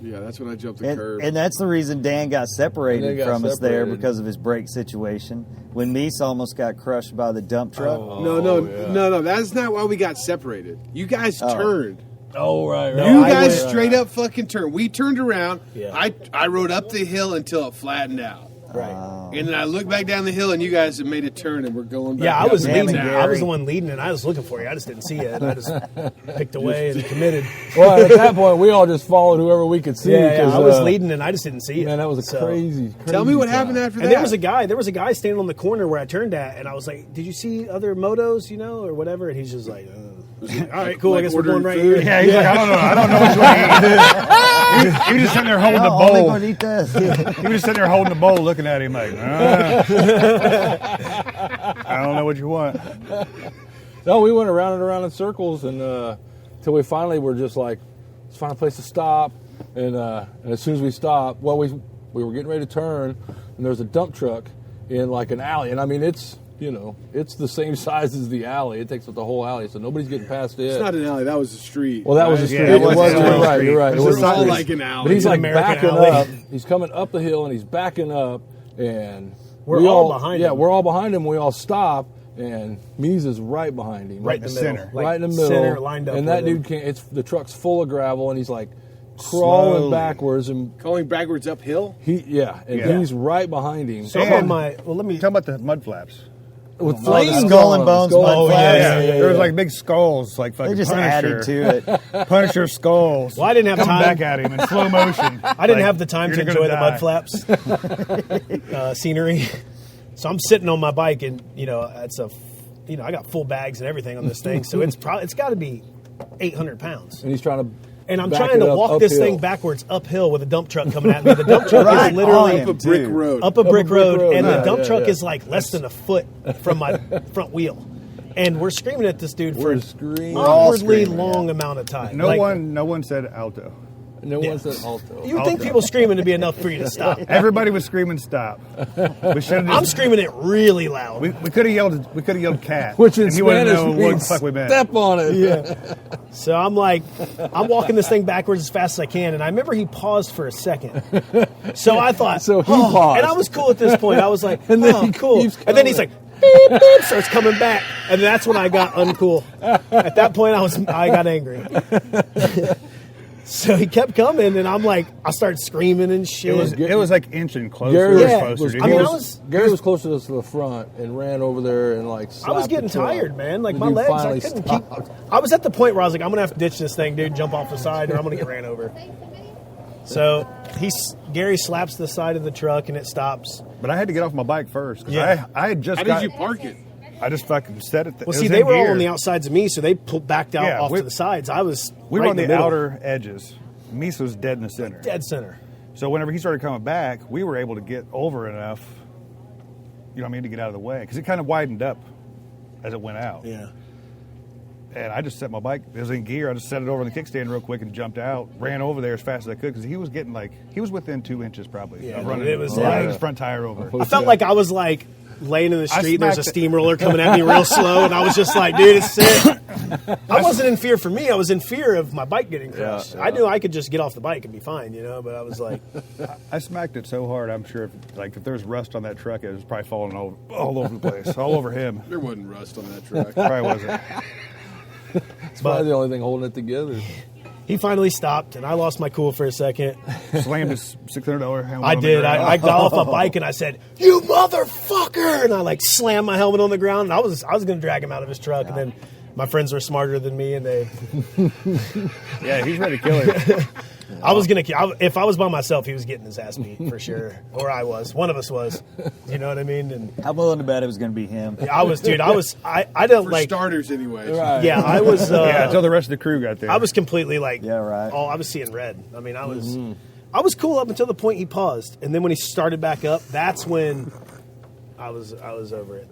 Yeah, that's when I jumped the curb. And that's the reason Dan got And separated they got from us there separated. because of his brake situation. When Meese almost got crushed by the dump truck. No. That's not why we got separated. You guys turned. Oh right. You I guys went- straight up fucking turned. We turned around. Yeah. I rode up the hill until it flattened out. Right. And then I looked back down the hill, and you guys had made a turn, and we're going back. Yeah, I up was and leading. down. I was the one leading, and I was looking for you. I just didn't see it. And I just picked away and committed. Well, at that point, we all just followed whoever we could see. Yeah, 'cause, I was leading, and I just didn't see it. Man, that was a So- crazy. Tell me what time. happened after that. And there was a guy standing on the corner where I turned at, and I was like, "Did you see other motos, or whatever?" And he's just like, "All right, cool. I Like guess we're going right ordering here." Yeah, he's like, I don't know which one he was just sitting there holding the No, only bowl. gonna eat this. He was just sitting there holding the bowl, looking at him like, I don't know what you want. No, we went around and around in circles, and till we finally were just like, let's find a place to stop. And as soon as we stopped, well, we were getting ready to turn, and there was a dump truck in like an alley, and I mean it's the same size as the alley. It takes up the whole alley, so nobody's getting past it. It's not an alley. That was a street. Well, that was a right? street. Yeah, it it was was. a You're right. street. You're right. It It was It's a all street. like an alley. But he's like American backing alley. up. He's coming up the hill and he's backing up, and We're we all behind Yeah, him. we're all behind him. We all stop, and Mies is right behind him, Right in the middle, center. like right in the middle, center, lined up. and that with him. dude can't. It's the truck's full of gravel, and he's like crawling Slowly. backwards, and Going backwards uphill. yeah, Yeah. he's right behind him. So I'm on my. Well, let me. Talking about the mud flaps. with the flames skull on and them. bones Skull- mud Oh, flaps. yeah, yeah, There was yeah. like big skulls, like fucking They just Punisher. added to it. Punisher skulls. Well, I didn't have coming time. back at him in slow motion. I didn't have the time to you're enjoy gonna the mud flaps scenery. So I'm sitting on my bike, and it's a, I got full bags and everything on this thing. So it's got to be 800 pounds. and he's trying to. And I'm back trying it to up walk this uphill. thing backwards uphill with a dump truck coming at me. The dump truck Right is literally on Up a him, brick too. road. up a brick road, and the Yeah, dump yeah, truck yeah. is like less than a foot from my front wheel. And we're screaming at this dude for We're an screaming. awkwardly screaming, long amount of time. No Like, one said alto. No one said alto. You would think people screaming to be enough for you to stop. Everybody was screaming stop. We should I'm screaming it really loud. We could have yelled cat. Which in and he wouldn't Spanish know what means the fuck we meant. step on it. Yeah. So I'm walking this thing backwards as fast as I can, and I remember he paused for a second. So I thought, So he paused. and I was cool at this point. I was like, And then oh, he cool. keeps And then he's like, beep, beep, starts coming back, and that's when I got uncool. At that point, I got angry. So he kept coming, and I'm like, I started screaming and shit. It was like inching closer Gary and Yeah. closer. was, dude. I mean, Gary was closer to us to the front and ran over there and like. I was slapped getting the truck. tired, man. Like The my dude legs, I finally couldn't stopped. keep. I was at the point where I was like, I'm gonna have to ditch this thing, dude. Jump off the side, or I'm gonna get ran over. So Gary slaps the side of the truck, and it stops. But I had to get off my bike first. 'Cause Yeah. I had just How got, did you park it? I just fucking set it. Well, see, they were all on the outsides of me, so they backed out Yeah, off we- to the sides. I was We right were in on the middle, outer edges. Meese was dead in the center. dead center. So whenever he started coming back, we were able to get over enough, you know what I mean, to get out of the way. Because it kind of widened up as it went out. Yeah. And I just set my bike, it was in gear, I just set it over on the kickstand real quick and jumped out, ran over there as fast as I could, because he was getting he was within 2 inches probably. Yeah, of running, it was running like- his front tire over. I felt like I was like laying in the I street. There's a smacked it. steamroller coming at me real slow, and I was just like, dude, it's sick. I wasn't in fear for me. I was in fear of my bike getting crushed. Yeah. I knew I could just get off the bike and be fine, but I was like, I smacked it so hard, I'm sure if there's rust on that truck, it was probably falling all over the place, all over him. There wasn't rust on that truck. Probably wasn't. It's probably the only thing holding it together. he finally stopped, and I lost my cool for a second. Slammed his $600 helmet I on the did. ground. I got off my bike and I said, "You motherfucker!" And I slammed my helmet on the ground. And I was going to drag him out of his truck, and then my friends were smarter than me, and they. Yeah, he's ready to kill him. I was gonna. If I was by myself, he was getting his ass beat for sure, or I was. One of us was. You know what I mean? And I'm willing to bet it was going to be him. I was, dude. I don't For like. starters, anyways. Right. Yeah, I was. Yeah, until the rest of the crew got there. I was completely Yeah, right. I was seeing red. I mean, I was cool up until the point he paused, and then when he started back up, that's when I was over it.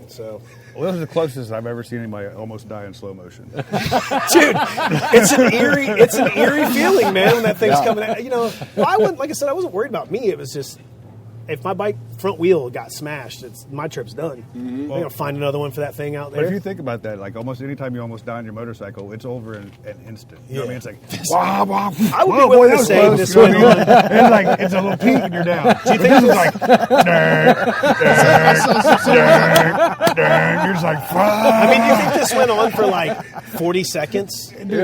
So, Well, this is the closest I've ever seen anybody almost die in slow motion. dude, it's an eerie feeling, man, when that thing's coming out. I wasn't, like I said, I wasn't worried about me. It was just, if my bike front wheel got smashed, my trip's done. I'm gonna find another one for that thing out But if there. you think about that, almost any time you almost die on your motorcycle, it's over in an instant. You know what I mean? It's like, I wow, would be willing to say this went on. It's like, it's a little peak and you're down. Do you think this is like, you're just like, fuck. I mean, do you think this went on for 40 seconds? Dude, it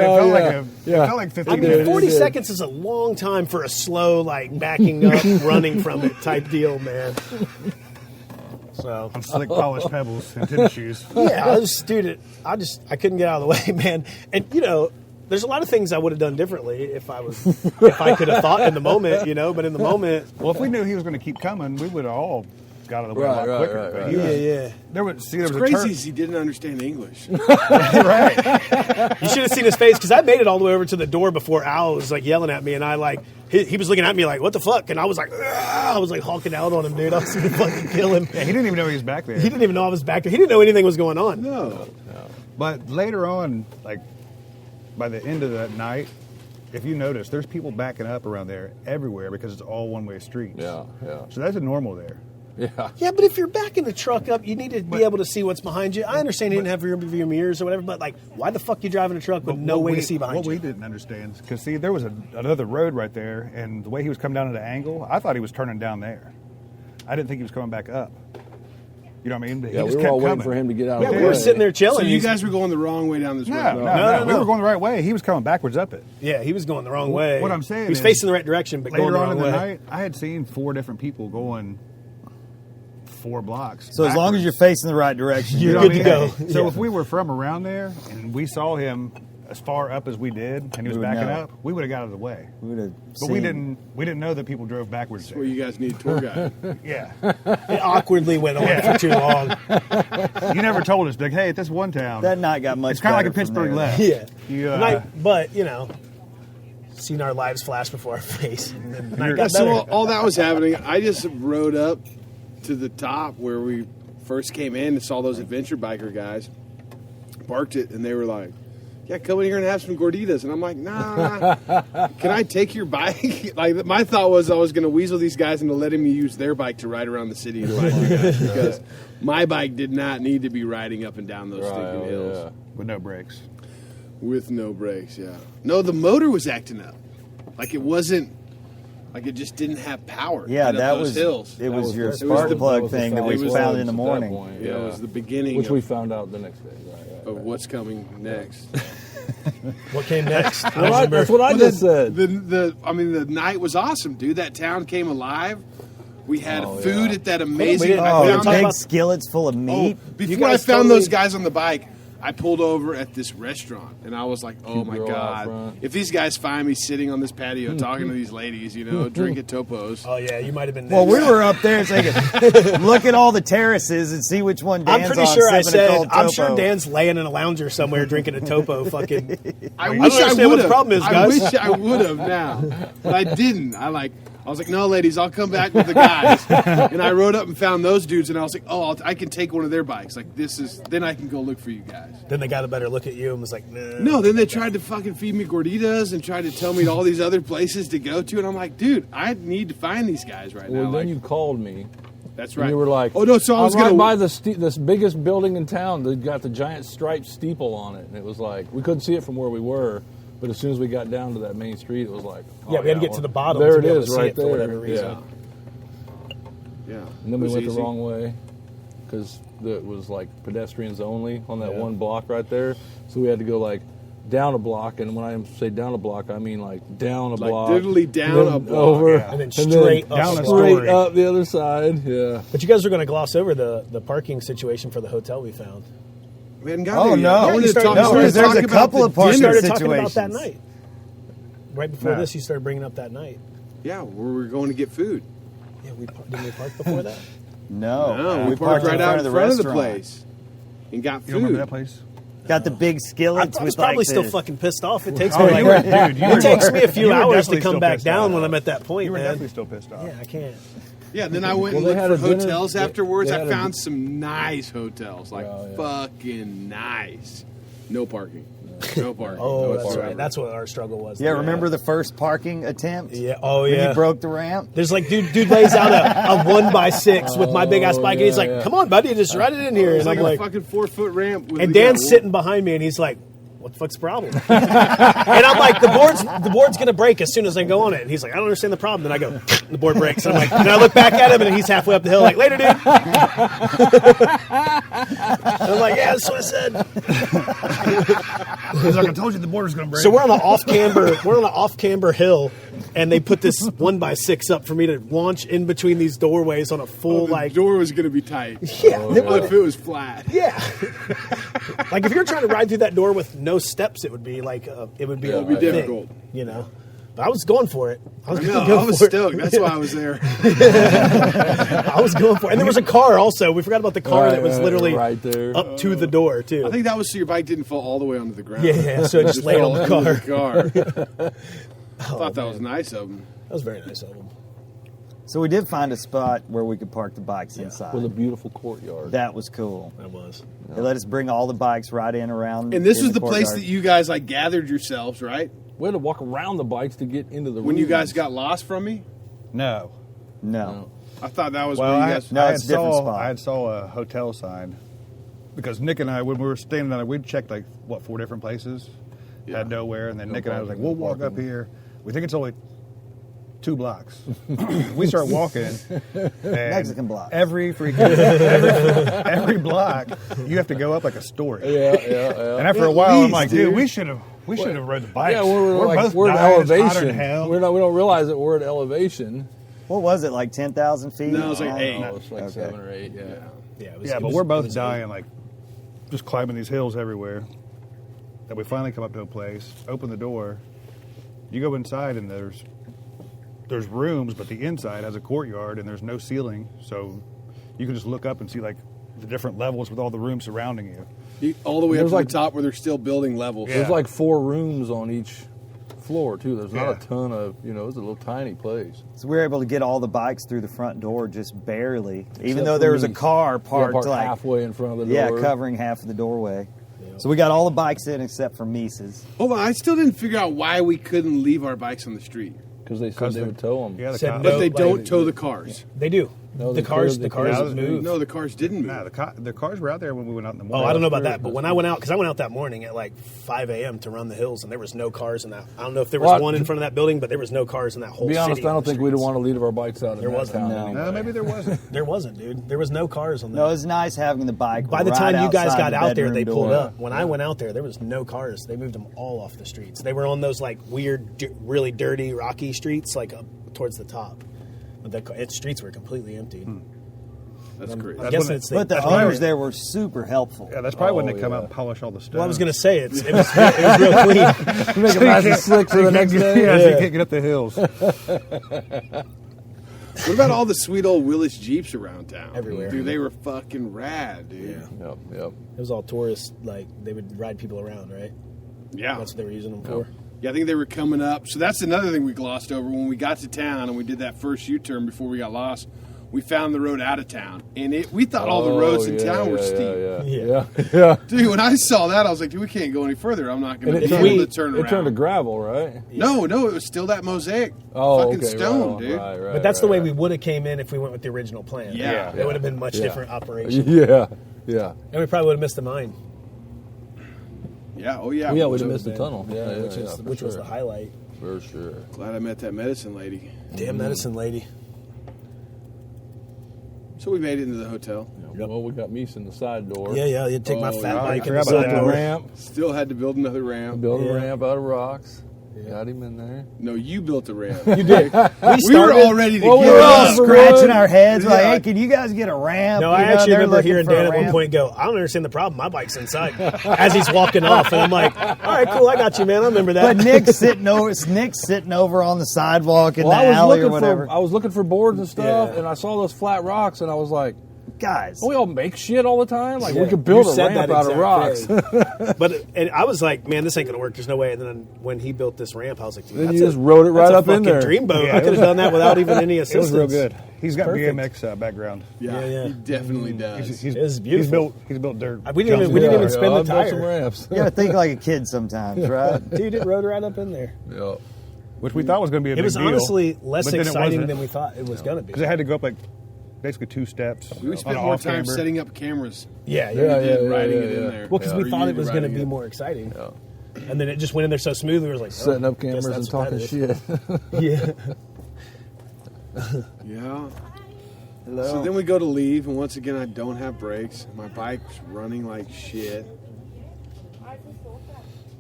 felt like 15 I mean, minutes. 40 seconds is a long time for a slow, backing up, running from it type deal, man. So, On slick polished pebbles and tennis shoes. yeah, I couldn't get out of the way, man. And, there's a lot of things I would have done differently if I could have thought in the moment, but in the moment. Well, if we knew he was going to keep coming, we would have all got out of the way a lot Right, quicker. right, But right, he was- Yeah. There was It's a crazy turn. he didn't understand English. Right. You should have seen his face, because I made it all the way over to the door before Al was yelling at me, and he was looking at me like, what the fuck? And I was like, "Ugh." I was honking out on him, dude. I was going to fucking kill him. Yeah, he didn't even know he was back there. He didn't even know I was back there. He didn't know anything was going on. No. But later on, by the end of that night, if you notice, there's people backing up around there everywhere because it's all one-way streets. Yeah, yeah. So that's a normal there. Yeah. Yeah, but if you're backing the truck up, you need to be able to see what's behind you. I understand you didn't have rear view mirrors or whatever, but why the fuck you driving a truck with no way to see behind what you? we didn't understand, because see, there was another road right there, and the way he was coming down at an angle, I thought he was turning down there. I didn't think he was coming back up. You know what I mean? He Yeah, just we were kept all waiting coming. for him to get out Yeah, of the we way. were sitting there chilling. So you He's- guys were going the wrong way down this No, road. no, we no. were going the right way. He was coming backwards up it. Yeah, he was going the wrong way. What I'm saying he was is, facing the right direction, but going Later the on wrong in the way. night, I had seen 4 different people going 4 blocks. So as long as you're facing the right direction, You're You know good what I to mean? go. So Yeah. if we were from around there and we saw him as far up as we did, and he was We would backing know. up, we would have got out of the way. we would have But we didn't know that people drove backwards That's where there. you guys need a tour guide. Yeah. It awkwardly went on for too long. You never told us, hey, at this one town, That night got much it's kind of like a better from Pittsburgh there. left. Yeah. You, And but, seen our lives flash before our face. And then the night got So better. all that was happening. I just rode up to the top where we first came in and saw those adventure biker guys. parked it, and they were like, yeah, come in here and have some gorditas. And I'm like, nah, can I take your bike? Like, my thought was I was going to weasel these guys into letting me use their bike to ride around the city and ride you guys, because my bike did not need to be riding up and down those stinking hills. Yeah. With no brakes. With no brakes, yeah. No, the motor was acting up. Like, it wasn't, like, it just didn't have power. Yeah, to get up that those was hills. it was your was spark the- plug was the thing that we foul found in the plugs at that morning. point, Yeah, it was the beginning Which of, we found out the next day. Right. of what's coming next. What came next? That's what I just said. The night was awesome, dude. That town came alive. We had Oh, food yeah. at that amazing. Oh, Oh, we the were talking big about- skillets full of meat. Before You I guys found totally- those guys on the bike, I pulled over at this restaurant, and I was like, "Oh Cute my girl out god! front. If these guys find me sitting on this patio talking to these ladies, drinking topos." Oh yeah, you might have been. Well, next. we were up there thinking, look at all the terraces and see which one Dan's I'm pretty on sure I sipping a said. cold I'm topo. sure Dan's laying in a lounger somewhere drinking a topo. Fucking. I don't wish I understand what would the have. problem is, I guys. wish I would have now, but I didn't. I was like, no, ladies, I'll come back with the guys. And I rode up and found those dudes, and I was like, oh, I can take one of their bikes. Like, then I can go look for you guys. Then they got a better look at you and was like, nah. No, then they tried to fucking feed me gorditas and tried to tell me all these other places to go to, and I'm like, dude, I need to find these guys right Well, now. then Like, you called me. that's And right. you were like, oh no, so I was I'm gonna right by this biggest building in town that got the giant striped steeple on it, and it was like we couldn't see it from where we were, but as soon as we got down to that main street, it was like, Yeah, we had to get to the bottom There to it be able is, to see right it for there. whatever reason. Yeah. Yeah. And then we It was went the easy. wrong way because it was like pedestrians only on that one block right there. So we had to go like down a block, and when I say down a block, I mean like down a Like, block, literally down and then a block, over, yeah. And then straight up down the a story. straight up the other side. Yeah. But you guys are going to gloss over the parking situation for the hotel we found. We hadn't got Oh, there yet. no. I Yeah, wanted you to started- talk- no, I wanted to there's talk a about couple the of parts You dinner. started talking about that situations. night. Right before No. this, you started bringing up that night. Yeah, where we were going to get food. Yeah, didn't we park before that? No, No, we parked right out in front of the restaurant. place and got You don't remember food. that place? Got the big I skillets was with probably like still the, fucking pissed off. It takes Oh, me you were- like dude, you it were- takes me a few you were hours to definitely come still back pissed down off. when I'm at that point, You were man. definitely still pissed off. Yeah, I can't. Yeah, and then I went and Well, they looked for had a dinner- hotels they- afterwards. they I had a- found some nice hotels, like Oh, yeah. fucking nice. No parking. No parking. Oh, no that's whatsoever. right. That's what our struggle was. Yeah, remember the first parking attempt? Yeah. Oh, When yeah. you broke the ramp? There's like dude lays out a 1x6 with my big ass bike, and he's like, yeah. "Come on, buddy, just ride it in here." It's And like I'm a like, fucking 4-foot ramp. With and we Dan's got sitting behind me, and he's like, "What the fuck's the problem?" And I'm like, "The board's gonna break as soon as I go on it." And he's like, "I don't understand the problem." Then I go, "The board breaks." And I'm like, and I look back at him, and he's halfway up the hill, like, "Later, dude." And I'm like, "Yeah, that's what I said." He's like, I told you the border's going to break. So we're on the off camber hill, and they put this 1x6 up for me to launch in between these doorways on a full the like door was going to be tight. yeah. What if it was flat? Yeah. Like if you're trying to ride through that door with no steps, it would be like it would be It would be a thing, difficult. you know. But I was going for it. I was No, gonna go I was for it. stoked. That's why I was there. I was going for it. And there was a car also. We forgot about the car Right, that was literally right there. up to the door too. I think that was so your bike didn't fall all the way onto the ground. Yeah, so it just laid on the fell under car. the car. I thought that was nice of them. That was very nice of them. So we did find a spot where we could park the bikes inside. with a beautiful courtyard. That was cool. That was. They let us bring all the bikes right in around. And this in was the place courtyard. that you guys like gathered yourselves, right? We had to walk around the bikes to get into the When you rooms. guys got lost from me, No. No. I thought that was Well, where I, you guys. No, it's a different spot. I had saw a hotel sign because Nick and I, when we were standing there, we'd checked like, 4 different places. Yeah. Had nowhere. And then No Nick and I was like, parking, we'll walk up parking. here. We think it's only 2 blocks. We start walking. And Mexican block. Every freaking, every block, you have to go up like a story. Yeah. And after a At while, I'm least, like, dude. dude, we should have rode the bikes. Yeah, we're both at dying, it's hotter elevation. than hell. We don't realize that we're at elevation. What was it, like 10,000 feet? No, it was like 8. No, it's like Okay. 7 or 8. Yeah. Yeah, it was, Yeah, it but was- we're it both was- dying, like just climbing these hills everywhere. Then we finally come up to a place, open the door. You go inside, and there's rooms, but the inside has a courtyard, and there's no ceiling, so you can just look up and see like the different levels with all the rooms surrounding you. All the way up There's to like- the top where they're still building levels. Yeah. There's like 4 rooms on each floor too. There's not Yeah. a ton of, it's a little tiny place. So we were able to get all the bikes through the front door just barely, even Except though for there was a me. car Yeah, parked like halfway in front of the yeah, door. covering half of the doorway. So we got all the bikes in except for Mises. Hold on, I still didn't figure out why we couldn't leave our bikes on the street. Because they said they would tow them. Yeah, the Said cops. But they like- don't tow the cars. They do. No, the they cars could- they could. move. No, the cars didn't move. Nah, the cars were out there when we went out in the Oh, morning. I don't know about that, but when I went out, because I went out that morning at like 5 a.m. to run the hills, and there was no cars in that. I don't know if there was Well, one in front of that building, but there was no cars in that whole To be honest, city I on don't the think we'd streets. want to leave our bikes out in There that wasn't. town No. anyway. Maybe there wasn't. There wasn't, dude. There was no cars on No, that. it's nice having the bike. By the right time you guys outside got the out there, bedroom they pulled door. up. When I went out there was no cars. They moved them all off the streets. They were on those like weird, really dirty, rocky streets, like up towards the top. But the streets were completely empty. That's great. I That's guess when it's But the that's owners probably- there were super helpful. Yeah, that's probably when Oh, they come yeah. out and polish all the stuff. Well, I was going to say it was real clean. Make it nice and slick for the next day. Yeah, so you can't get up the hills. What about all the sweet old Willis Jeeps around town? Everywhere. Dude, they were fucking rad, dude. Yep, yep. It was all tourists. Like they would ride people around, right? Yeah. That's what they were using them for. Yeah, I think they were coming up. So that's another thing we glossed over. When we got to town and we did that first U-turn before we got lost, we found the road out of town. And we thought all the roads in town were steep. Yeah. Dude, when I saw that, I was like, dude, we can't go any further. I'm not going And to it be turned, able to turn around. it turned to gravel, right? No, it was still that mosaic. Oh, fucking okay, stone, right, dude. Right, But that's the way right. we would have came in if we went with the original plan. Yeah. It would have been much Yeah. different operation. Yeah, yeah. And we probably would have missed the mine. Yeah, oh yeah. Well, yeah, we'd Which have would missed the been- tunnel. Yeah, which is for which was sure. the highlight. For sure. Glad I met that medicine lady. Damn medicine lady. So we made it into the hotel. Yeah, well, we got Mies in the side door. Yeah, you'd take my Oh, fat yeah, bike I and the forgot side about The that. door. ramp. Still had to build another ramp. Build a Yeah. ramp out of rocks. Got him in there. No, you built a ramp. You did. We were all ready to Well, get we were all up. scratching our heads like, Yeah. hey, can you guys get a ramp? No, You I know, actually they're remember looking hearing for a Dan at one ramp. point go, I don't understand the problem. My bike's inside. As he's walking off. And I'm like, all right, cool. I got you, man. I remember that. But Nick's sitting over on the sidewalk in Well, the alley or looking whatever. I was looking for boards and stuff, Yeah. and I saw those flat rocks, and I was like, Guys, "Oh, we all make shit all the time. Like we Yeah. could build You a said ramp that out of exact rocks." thing. But and I was like, man, this ain't gonna work. There's no way. And then when he built this ramp, I was like, dude, Then that's you just rode it that's right a up in fucking there. Dreamboat. Yeah, I it could have was- done that without even any It assistance. was real good. He's got Perfect. BMX background. Yeah, Yeah. he definitely does. It was beautiful. He's built dirt. We didn't even Yeah, spin the I've built some tire. ramps. you gotta think like a kid sometimes, right? Dude, it rode right up in there. Yeah. Which we thought was going to be a It big was deal. honestly less but then it exciting wasn't. than we thought it was gonna be. Because it had to go up like basically 2 steps. We on spent an more off time camber. setting up cameras. Yeah, than yeah. we Yeah, did yeah, riding yeah, it in yeah. there. Well, because we Or thought you it was going to riding be it. more exciting, Yeah. and then it just went in there so smooth. We were like, Setting up guess cameras and that's talking repetitive. shit. Yeah. Yeah. Hello. So then we go to leave, and once again, I don't have brakes. My bike's running like shit.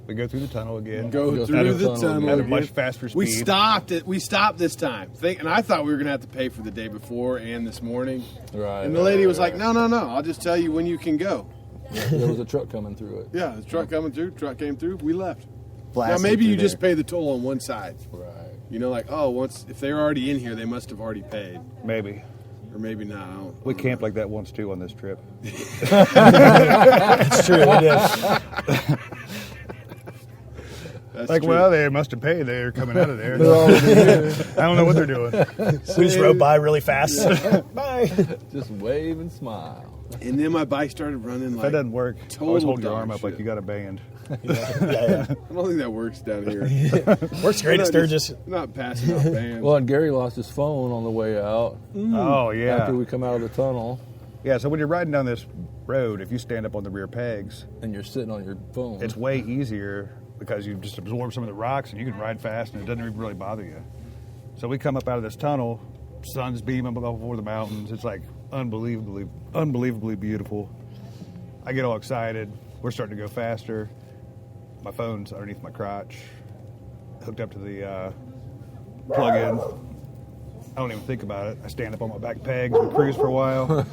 We go through the tunnel again. Go Go through through the the tunnel tunnel. at a again. much faster speed. We stopped it. We stopped this time, and I thought we were gonna have to pay for the day before and this morning. Right. And the lady right, was like, right. "No, no, no. I'll just tell you when you can go." There was a truck coming through it. Yeah, the truck coming through. Truck came through. We left. Now Blasted maybe you through just there. pay the toll on one side. Right. You know, like if they're already in here, they must have already paid, Maybe. or maybe not. I don't We know. camped like that once too on this trip. It's true. We did. That's Like, true. well, they must have paid. They're coming out of there. They're all in here. I don't know what they're doing. We just rode by really fast. Bye. Just wave and smile. And then my bike started running If like that doesn't work, total always hold your dog arm up like shit. you got a band. Yeah. I don't think that works down here. Works great at Sturgis. I'm not passing out bands. Well, and Gary lost his phone on the way out Oh, yeah. after we come out of the tunnel, Yeah, so when you're riding down this road, if you stand up on the rear pegs, and you're sitting on your phone. it's way easier because you just absorb some of the rocks and you can ride fast and it doesn't even really bother you. So we come up out of this tunnel, sun's beaming up over the mountains. It's like unbelievably beautiful. I get all excited. We're starting to go faster. My phone's underneath my crotch, hooked up to the plug-in. I don't even think about it. I stand up on my back pegs. We cruise for a while.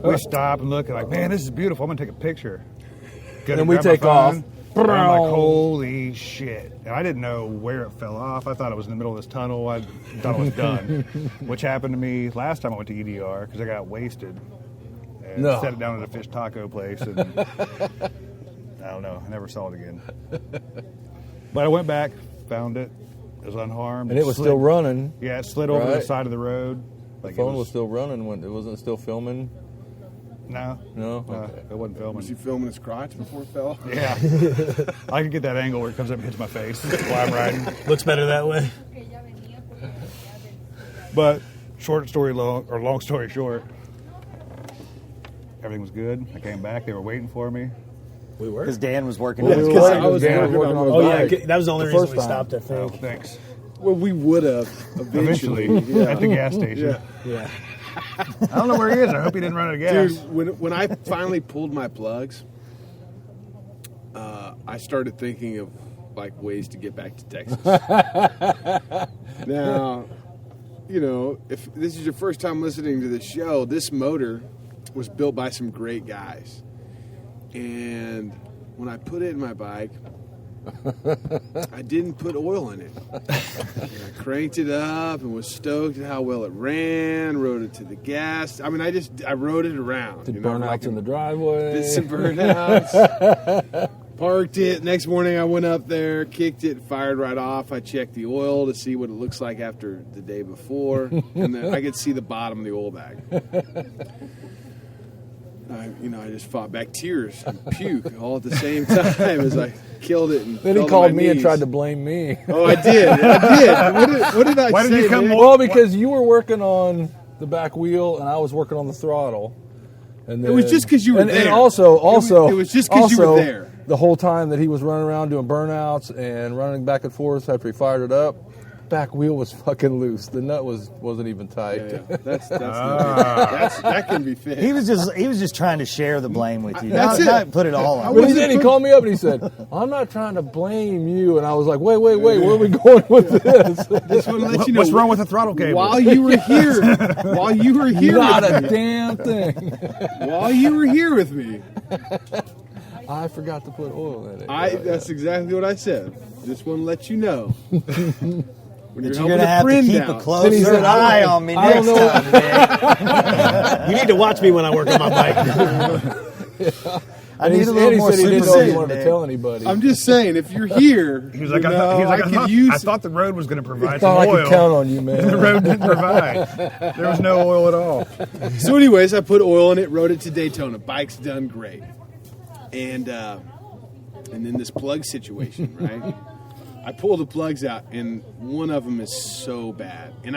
We stop and look and like, man, this is beautiful. I'm gonna take a picture. Go to And we grab my take off. phone, and I'm like, holy shit. And I didn't know where it fell off. I thought it was in the middle of this tunnel. I thought it was done, which happened to me last time I went to EDR because I got wasted and No. set it down at a fish taco place. And I don't know. I never saw it again. But I went back, found it. It was unharmed. and it was slid- still running. Yeah, it slid over the Right. side of the road. The Like phone was still running when it wasn't still filming. No. No? Okay. I wasn't filming. Was he filming his crotch before it fell? Yeah. I can get that angle where it comes up and hits my face while I'm riding. Looks better that way. But long story short, everything was good. I came back. They were waiting for me. We were. Because Dan was working. Yeah, on it. because I was working on Oh, bike. yeah. That was the only The reason first we time. stopped, I Oh, think. thanks. Well, we would have eventually. At the gas station. Yeah. I don't know where he is. I hope he didn't run out of gas. Dude, when I finally pulled my plugs, I started thinking of like ways to get back to Texas. Now, you know, if this is your first time listening to the show, this motor was built by some great guys. And when I put it in my bike, I didn't put oil in it. And I cranked it up and was stoked at how well it ran, rode it to the gas. I mean, I rode it around. Did you know, burnouts like in the driveway. did some burnouts. Parked it. Next morning I went up there, kicked it, fired right off. I checked the oil to see what it looks like after the day before. And then I could see the bottom of the oil bag. I just fought back tears and puke all at the same time as I killed it. And Then he fell to called my me and knees. tried to blame me. Oh, I did. What did I Why say? did you come man? more? Well, because you were working on the back wheel and I was working on the throttle. And then, It was just 'cause you were and there. also, It was just 'cause you were also, there. The whole time that he was running around doing burnouts and running back and forth after he fired it up, back wheel was fucking loose. The nut wasn't even tight. Yeah. That can be fixed. He was just trying to share the blame with you. That's not it. put it all on. But he called me up and he said, "I'm not trying to blame you." And I was like, "Wait, where are we going with this?" Just want to let you know What's wrong with the throttle cable? While you were here, Not with a me, damn thing. while you were here with me, I forgot to put oil in it. that's exactly what I said. Just want to let you know. When That you're you're helping gonna a have to friend keep out. a closer said, eye on me I don't next know. time, man. You need to watch me when I work on my bike. I And need he a little more said he didn't know if he supervision, wanted to man. tell anybody. I'm just saying, if you're here, He was like, you know, I thought the road was going to provide I some thought I oil. could count on you, The man. road didn't provide. There was no oil at all. So, anyways, I put oil in it, rode it to Daytona. Bike's done great, and then this plug situation, right? I pull the plugs out, and one of them is so bad. And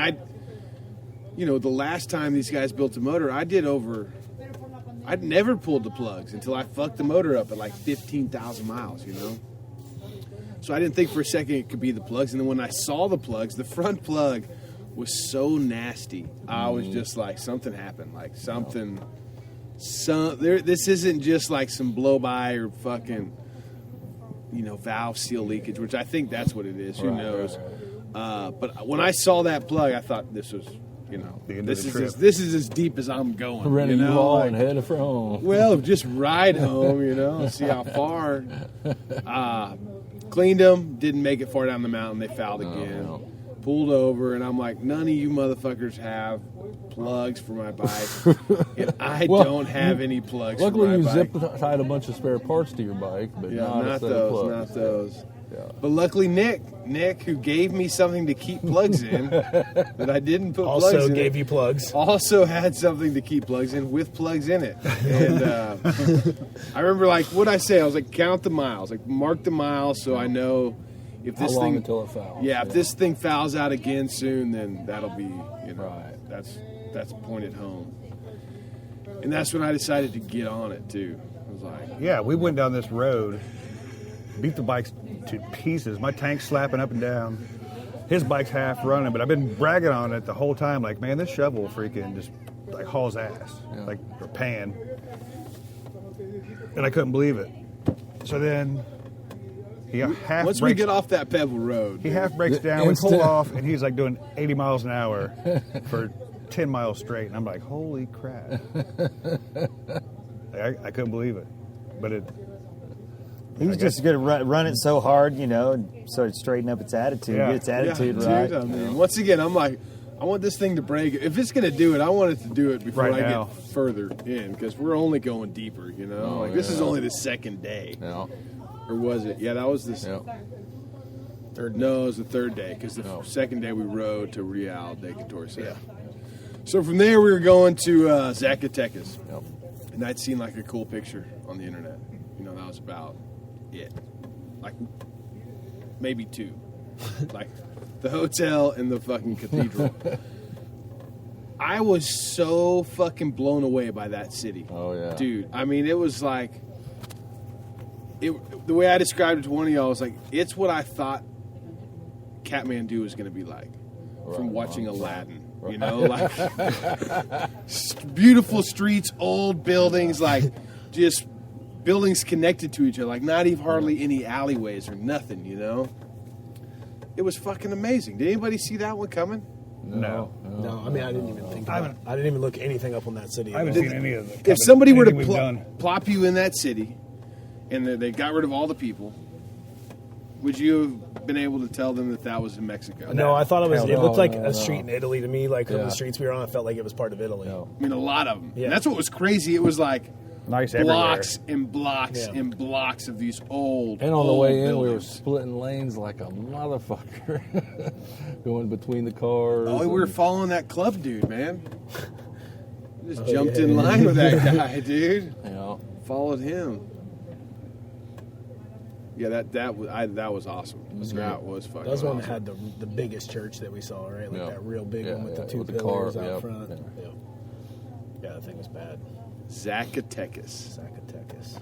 the last time these guys built a motor, I'd never pulled the plugs until I fucked the motor up at like 15,000 miles, you know? So I didn't think for a second it could be the plugs. And then when I saw the plugs, the front plug was so nasty. I was just like, something happened. Like this isn't just like some blow by or fucking, valve seal leakage, which I think that's what it is. Who knows? But when I saw that plug, I thought this was, The end of this the is trip. this is as deep as I'm going. Renting you you know? all Like, and headed for home. well, just ride home, see how far. Cleaned them, didn't make it far down the mountain. They fouled again. no. Pulled over, and I'm like, none of you motherfuckers have plugs for my bike, and I Well, don't have any plugs Luckily, for you my zip bike. tied a bunch of spare parts to your bike, but Yeah, not a not set of plugs. those, not those. Yeah. But luckily, Nick, who gave me something to keep plugs in that I didn't put plugs Also in, gave you plugs. also had something to keep plugs in with plugs in it. And I remember, like, what'd I say? I was like, count the miles, like, mark the miles so I know if How this long thing. until it fouls? Yeah, if this thing fouls out again soon, then that'll be, Right. that's pointed home. And that's when I decided to get on it too. I was like, Yeah, we went down this road, beat the bikes to pieces. My tank's slapping up and down. His bike's half running, but I've been bragging on it the whole time. Like, man, this shovel freaking just like hauls ass, like or pan. And I couldn't believe it. So then he half once we breaks, get off that Pebble Road, he half breaks down. We pull off, and he's like doing 80 miles an hour for 10 miles straight. And I'm like, holy crap! I couldn't believe it, but it. He was just going to run it so hard, and sort of straighten up its attitude, Yeah. get its attitude dude, right. I mean, once again, I'm like, I want this thing to break. If it's going to do it, I want it to do it before Right I now. get further in, because we're only going deeper, This is only the second day. Yeah. Or was it? Yeah, that was the Yeah. third. No, it was the third day, because the second day we rode to Real de Catorce. Yeah. So from there, we were going to Zacatecas. Yep. And I'd seen like a cool picture on the internet. You know, that was about it. Like maybe 2. Like the hotel and the fucking cathedral. I was so fucking blown away by that city. Oh, yeah. Dude, I mean, it was like, the way I described it to one of y'all was like, it's what I thought Kathmandu was going to be like from watching Aladdin. You know, like beautiful streets, old buildings, like just buildings connected to each other, like not even hardly any alleyways or nothing, you know? It was fucking amazing. Did anybody see that one coming? No, I mean, I didn't even think about it. I didn't even look anything up on that city. I haven't seen any of the. If somebody were to anything we've done. plop you in that city and they got rid of all the people, would you have been able to tell them that was in Mexico? No, I thought it was. Hell It no. looked like No, a street in Italy to me. Like Yeah. on the streets we were on, I felt like it was part of Italy. No. I mean, a lot of them. Yeah. And that's what was crazy. It was like Nice blocks and blocks Yeah. and blocks of these old And on the old way in, we were buildings. splitting lanes like a motherfucker, going between the cars. Oh, we were and- following that club dude, man. Just jumped in line with that guy, dude. You know, Followed him. Yeah, that was awesome. That was fucking. That was one that awesome. had the biggest church that we saw, right? Like Yeah. that real big Yeah, one with yeah, the 2 with the pillars car, out yeah, front. yeah. Yeah, that thing was bad. Zacatecas. Zacatecas.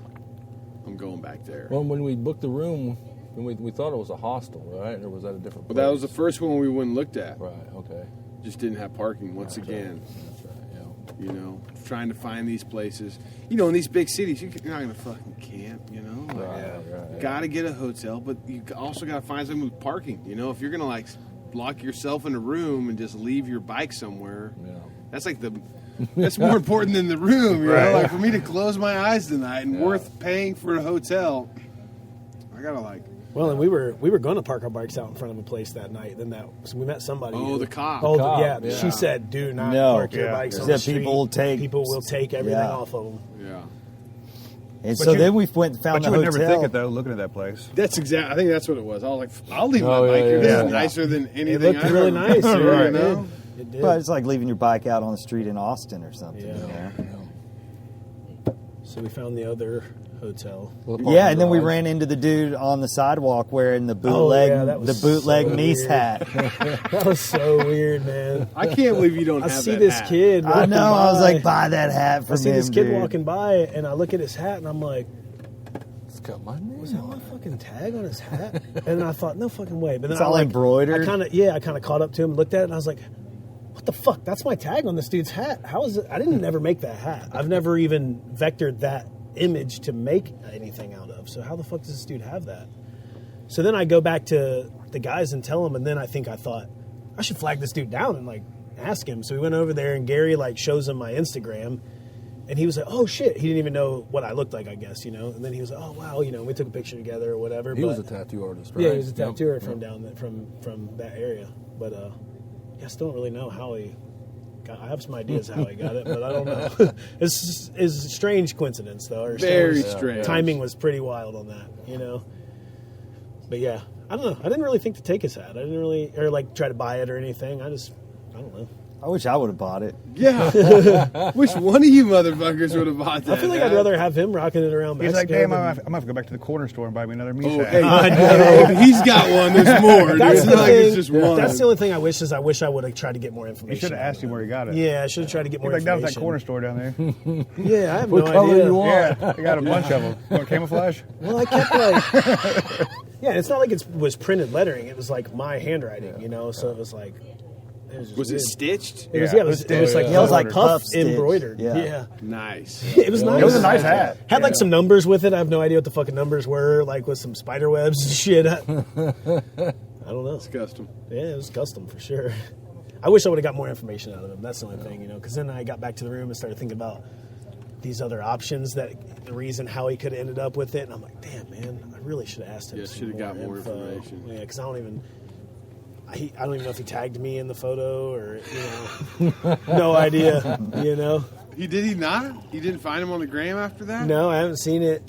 I'm going back there. well, when we booked the room, we thought it was a hostel, right? Or was that a different? Well, that was the place? first one we went and looked at. Right. Okay. Just didn't have parking once again. That's right. Yeah. You know, trying to find these places. You know, in these big cities, you're not going to fucking camp, you know? Like, Right. got to get a hotel, but you also got to find something with parking. You know, if you're going to, like, lock yourself in a room and just leave your bike somewhere, Yeah. that's like that's more important than the room, you know? Right. Like, for me to close my eyes tonight and worth paying for a hotel, I got to, like, Well, and we were going to park our bikes out in front of a place that night. Then so we met somebody. Oh, the cop. Oh, Cop, yeah. yeah. She said, "Do not No. park your Yeah. bikes on Yeah, the street. people will take- everything Yeah. off of them." yeah. And But so you- then we went and found But the you would hotel. never think it though, looking at that place. That's exactly. I think that's what it was. I was like, I'll leave my Oh, yeah, bike here. yeah, This yeah. is nicer than anything. It looked I've really ever- nice. Right, Yeah, you know? It did. But it's like leaving your bike out on the street in Austin or something. Yeah. You know? So we found the other hotel. Yeah, and then we ran into the dude on the sidewalk wearing the bootleg, that was the bootleg so niece weird. hat. That was so weird, man. I can't believe you don't I have see that this hat. kid. I walking know. I was by. like, buy that hat I from see him, this kid dude. walking by, and I look at his hat, and I'm like, It's got my name. "Was that my fucking tag on his hat?" And I thought, "No fucking way!" But then It's I all like, embroidered. I kind of caught up to him, looked at it, and I was like, "What the fuck? That's my tag on this dude's hat. How is it? I didn't ever make that hat. I've never even vectored that image to make anything out of. So how the fuck does this dude have that?" So then I go back to the guys and tell them, and then I thought I should flag this dude down and like ask him. So we went over there, and Gary like shows him my Instagram, and he was like, "Oh shit!" He didn't even know what I looked like, I guess, you know. And then he was like, "Oh wow," you know. We took a picture together or whatever. He but, was a tattoo artist, right? yeah, he was a Yep. tattooer from down that from that area. But I still don't really know how he. I have some ideas how he got it, but I don't know. It's a strange coincidence, though. Or Very strange- strange. Timing was pretty wild on that, you know. But yeah, I don't know. I didn't really think to take his hat. I didn't really, or like try to buy it or anything. I don't know. I wish I would have bought it. Yeah. Which one of you motherfuckers would have bought that? I feel like I'd hat? rather have him rocking it around He's like, Mexico. damn, than- I'm gonna have to go back to the corner store and buy me another niece Oh, hat. hey, I know. if he's got one. There's more. Dude. That's It's the not like thing. it's just one. That's the only thing I wish is I would have tried to get more information. You should have out asked of him where he got it. Yeah, I should have tried to get more He's like, that was information. that corner store down there. Yeah, I have What no color idea. you want? Yeah, I got a bunch of them. Want camouflage? Well, I kept like, yeah, it's not like it was printed lettering. It was like my handwriting, you know. So it was like, just Was it weird. stitched? It was, Yeah, yeah, it was like Yeah, it was like puff puff stitch. embroidered. Yeah. Yeah. Nice. It was nice. It was a nice hat. Had like some numbers with it. I have no idea what the fucking numbers were. Like with some spider webs and shit. I don't know. It's custom. Yeah, it was custom for sure. I wish I would have got more information out of him. That's the only thing, you know. Because then I got back to the room and started thinking about these other options, that the reason how he could have ended up with it. And I'm like, damn, man, I really should have asked him. Yeah, some should have got more info. information. Yeah, because I don't even know if he tagged me in the photo or, you know, no idea, you know. Did he not? You didn't find him on the gram after that? No, I haven't seen it.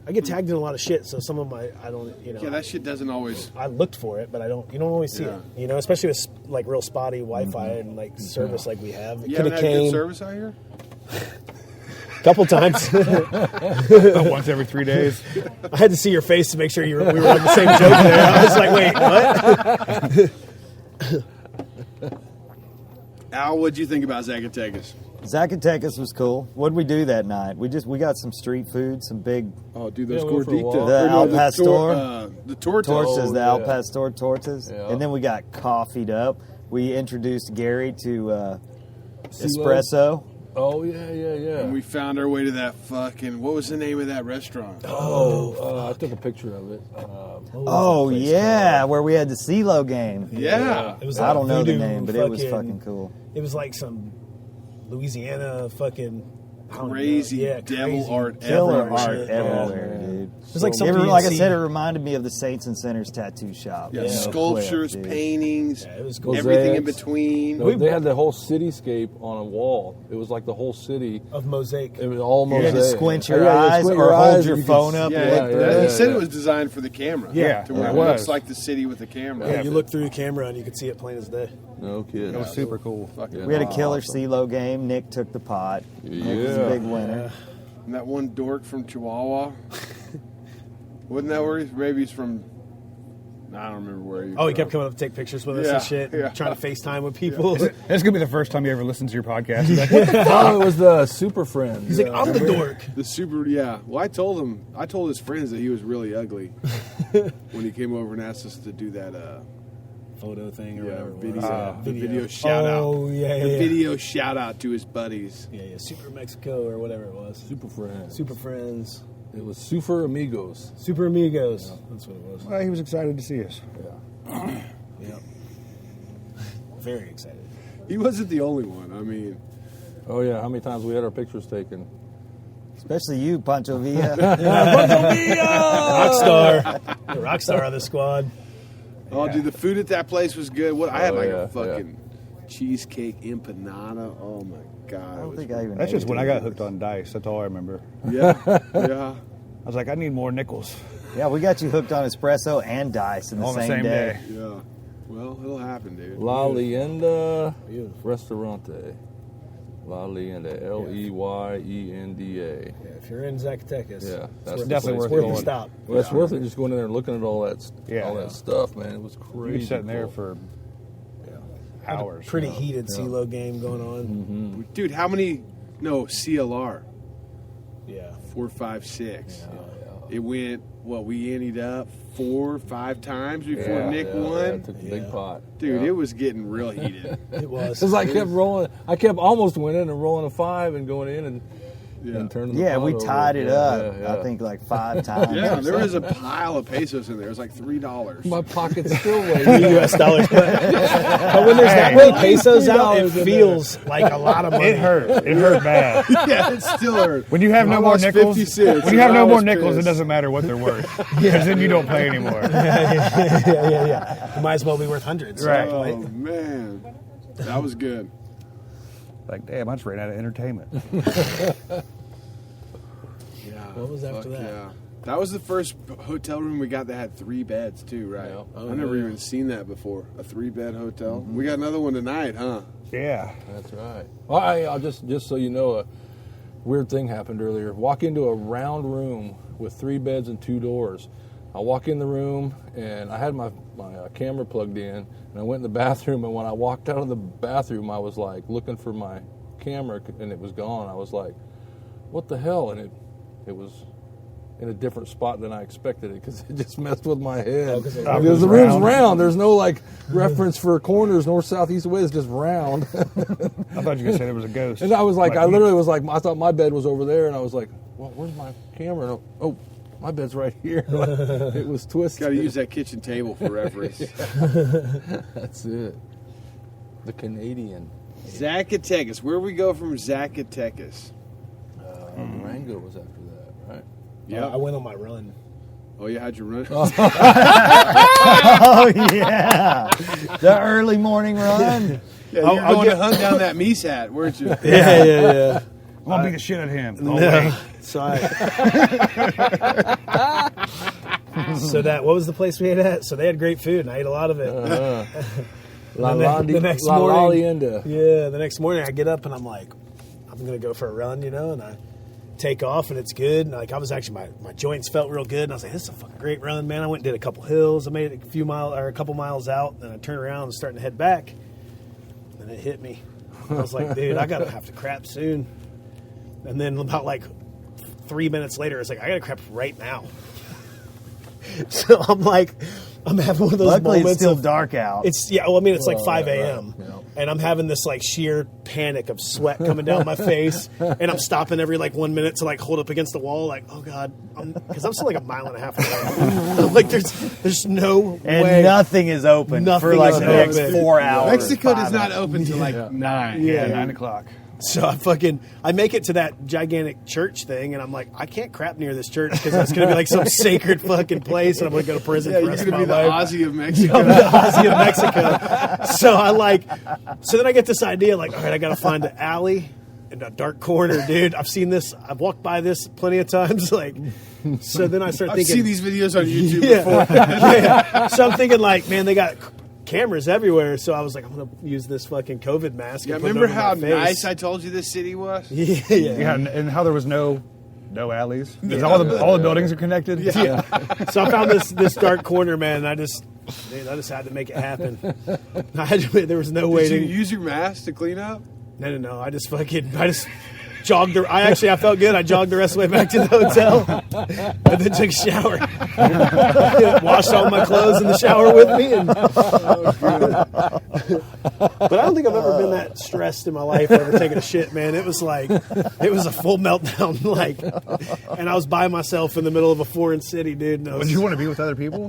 I get tagged in a lot of shit, so some of my, I don't, you know. Yeah, that shit doesn't always. I looked for it, but you don't always see Yeah. it, you know, especially with like real spotty Wi-Fi and like service like we have. It You could haven't have had good came. service out here? couple times. Once every 3 days. I had to see your face to make sure we were on the same joke there. I was like, wait, what? Al, what'd you think about Zacatecas? Zacatecas was cool. What'd we do that night? We got some street food, some big Oh, dude, those Yeah, we went for a walk. gorditas. The Al Pastor. The tortas. tortas, the yeah. Al Pastor tortas, Yeah. and then we got coffeed up. We introduced Gary to CeeLo? espresso. Oh yeah. And we found our way to that fucking, what was the name of that restaurant? I took a picture of it. Oh yeah, where we had the CeeLo game. Yeah. It was I like don't know the voodoo name, but it was fucking cool. It was like some Louisiana fucking I don't know. Crazy Yeah, devil crazy art Killer everywhere. art shit. everywhere, man. dude. It was like something Like I you'd said, see- it reminded me of the Saints and Sinners tattoo shop. Yeah, You know, sculptures, Cliff, dude. paintings, Yeah, it was cool. everything in Mosaics. between. No, they had the whole cityscape on a wall. It was like the whole city. of mosaic. It was all You mosaic. had to squint your Yeah, you eyes squint or hold eyes your and you phone could up. see- Yeah, and look through he it. said it was designed for the camera. Yeah, to where it it was. looks like the city with the camera. Yeah, you look through the camera and you could see it plain as day. No kidding. It was super cool. Fucking We had a killer Awesome. CeeLo game. Nick took the pot. Nick was a Yeah. big winner. And that one dork from Chihuahua. Wasn't that where maybe he's from? I don't remember where he's Oh, he from. kept coming up to take pictures with us Yeah, and shit, yeah. trying to FaceTime with people. That's gonna be the first time you ever listen to your podcast. You're like, what the Oh, it was the Super Friends. He's like, I'm the dork. The super, yeah. Well, I told his friends that he was really ugly when he came over and asked us to do that Photo thing or yeah, whatever. it video, was. the video shout out. Oh, yeah, The yeah. video shout out to his buddies. Yeah, Super Mexico or whatever it was. Super Friends. Super Friends. It was Super Amigos. Super Amigos. That's what it was. Well, he was excited to see us. Yeah. Very excited. He wasn't the only one. I mean, Oh yeah, how many times we had our pictures taken? Especially you, Pancho Villa. Rockstar. The rockstar of the squad. oh, dude, the food at that place was good. What I had Oh, like yeah, a fucking cheesecake empanada. Oh my god, I it don't was think I even. That's just ate when I it. got hooked on dice. That's all I remember. yeah, yeah. I was like, I need more nickels. Yeah, we got you hooked on espresso and dice in the On the same same day. day. Yeah. Well, it'll happen, dude. La Leyenda Beautiful. Restaurante. La Leyenda. Leyenda. Yeah, if you're in Zacatecas, Yeah, it's that's worth, definitely it's worth worth going. the stop. Well, it's worth it just going in there and looking at all that, Yeah. all that stuff, man. It was You're crazy. sitting there cool. for Had a hours. pretty heated CeeLo game going on. Dude, how many? No, CLR. Yeah. 4, 5, 6. It went. What we ended up 4 or 5 times before Nick won. Took a big pot. Dude, Yeah. it was getting real heated. It was. Because I kept rolling. I kept almost winning and rolling a 5 and going in and turning the Yeah, pot we over. tied it Yeah, up. yeah. I think like 5 times. Yeah, there was a pile of pesos in there. It was like $3. My pocket's still way. US dollars. But when there's that many pesos out, it $3 in feels like a lot of money. It hurt. It hurt bad. Yeah, it still hurt. When you have no I more lost nickels, 50 cents, when you and have I no more was nickels, it pissed. doesn't matter what they're worth. Because then you don't play anymore. yeah. You might as well be worth hundreds. Right. Oh man, that was good. Like, damn, I just ran out of entertainment. Yeah. What was after fuck that? Yeah. That was the first hotel room we got that had 3 beds too, right? Yeah. Oh, I never yeah. even seen that before. A 3-bed hotel. We got another one tonight, huh? Yeah. That's right. Well, I'll just so you know, a weird thing happened earlier. Walk into a round room with 3 beds and 2 doors. I walk in the room and I had my camera plugged in, and I went in the bathroom. And when I walked out of the bathroom, I was like looking for my camera, and it was gone. I was like, "What the hell?" And it was in a different spot than I expected it, because it just messed with my head. because Because the room's round. There's no like reference for corners, north, south, east, west. It's just round. I thought you were going to say there was a ghost. And I was like, I literally was like, I thought my bed was over there, and I was like, well, where's my camera? And oh, my bed's right here. It was twisted. Got to use that kitchen table for reference. That's it. The Canadian. Zacatecas. Where we go from Zacatecas? Durango was after that, right? Yeah. I went on my run. Oh, you had your run. Oh yeah, the early morning run. Yeah, you were going to hunt down that Mies hat, weren't you? Yeah. I'm going to beat the shit out of him. Oh, No. wait. So what was the place we ate at? So they had great food, and I ate a lot of it. The next morning- Leyenda. Yeah, the next morning I get up and I'm like, I'm gonna go for a run, and I take off, and it's good. And like I was actually, my joints felt real good, and I was like, this is a fucking great run, man. I went and did a couple hills. I made it a couple miles out, and I turned around and starting to head back, and it hit me. I was like, dude, I gotta have to crap soon. And then about like 3 minutes later, it's like, I gotta crap right now. So I'm having one of those Luckily, moments. it's still dark out. It's like 5 a.m. Right. Yeah. And I'm having this like sheer panic of sweat coming down my face, and I'm stopping every like 1 minute to like hold up against the wall, like, oh god, because I'm still like a mile and a half away. Like there's no and way. nothing is open Nothing for like is the next open. 4 hours. Mexico does 5 not hours. open till like 9. Yeah. 9 o'clock. So I make it to that gigantic church thing, and I'm like, I can't crap near this church because that's going to be like some sacred fucking place, and I'm going to go to prison Yeah, for the you're rest going of to my be the life. Aussie of Mexico. I'm the Aussie of Mexico. So then I get this idea, like, all right, I got to find an alley in a dark corner, dude. I've seen this. I've walked by this plenty of times. Like, so then I start I've thinking, seen these videos on YouTube yeah, before. yeah. So I'm thinking, like, man, they got cameras everywhere. So I was like, I'm going to use this fucking COVID mask. Yeah, and put it remember over how my face. nice I told you this city was? Yeah. Yeah, and how there was no alleys. Because all the buildings are connected. Yeah. So I found this dark corner, man. And I just had to make it happen. There was no way Did you to use your mask to clean up? No. I just jogged. I felt good. I jogged the rest of the way back to the hotel, and then took a shower. Washed all my clothes in the shower with me. But I don't think I've ever been that stressed in my life over taking a shit, man. It was a full meltdown, and I was by myself in the middle of a foreign city, dude. And Would you want to be with other people?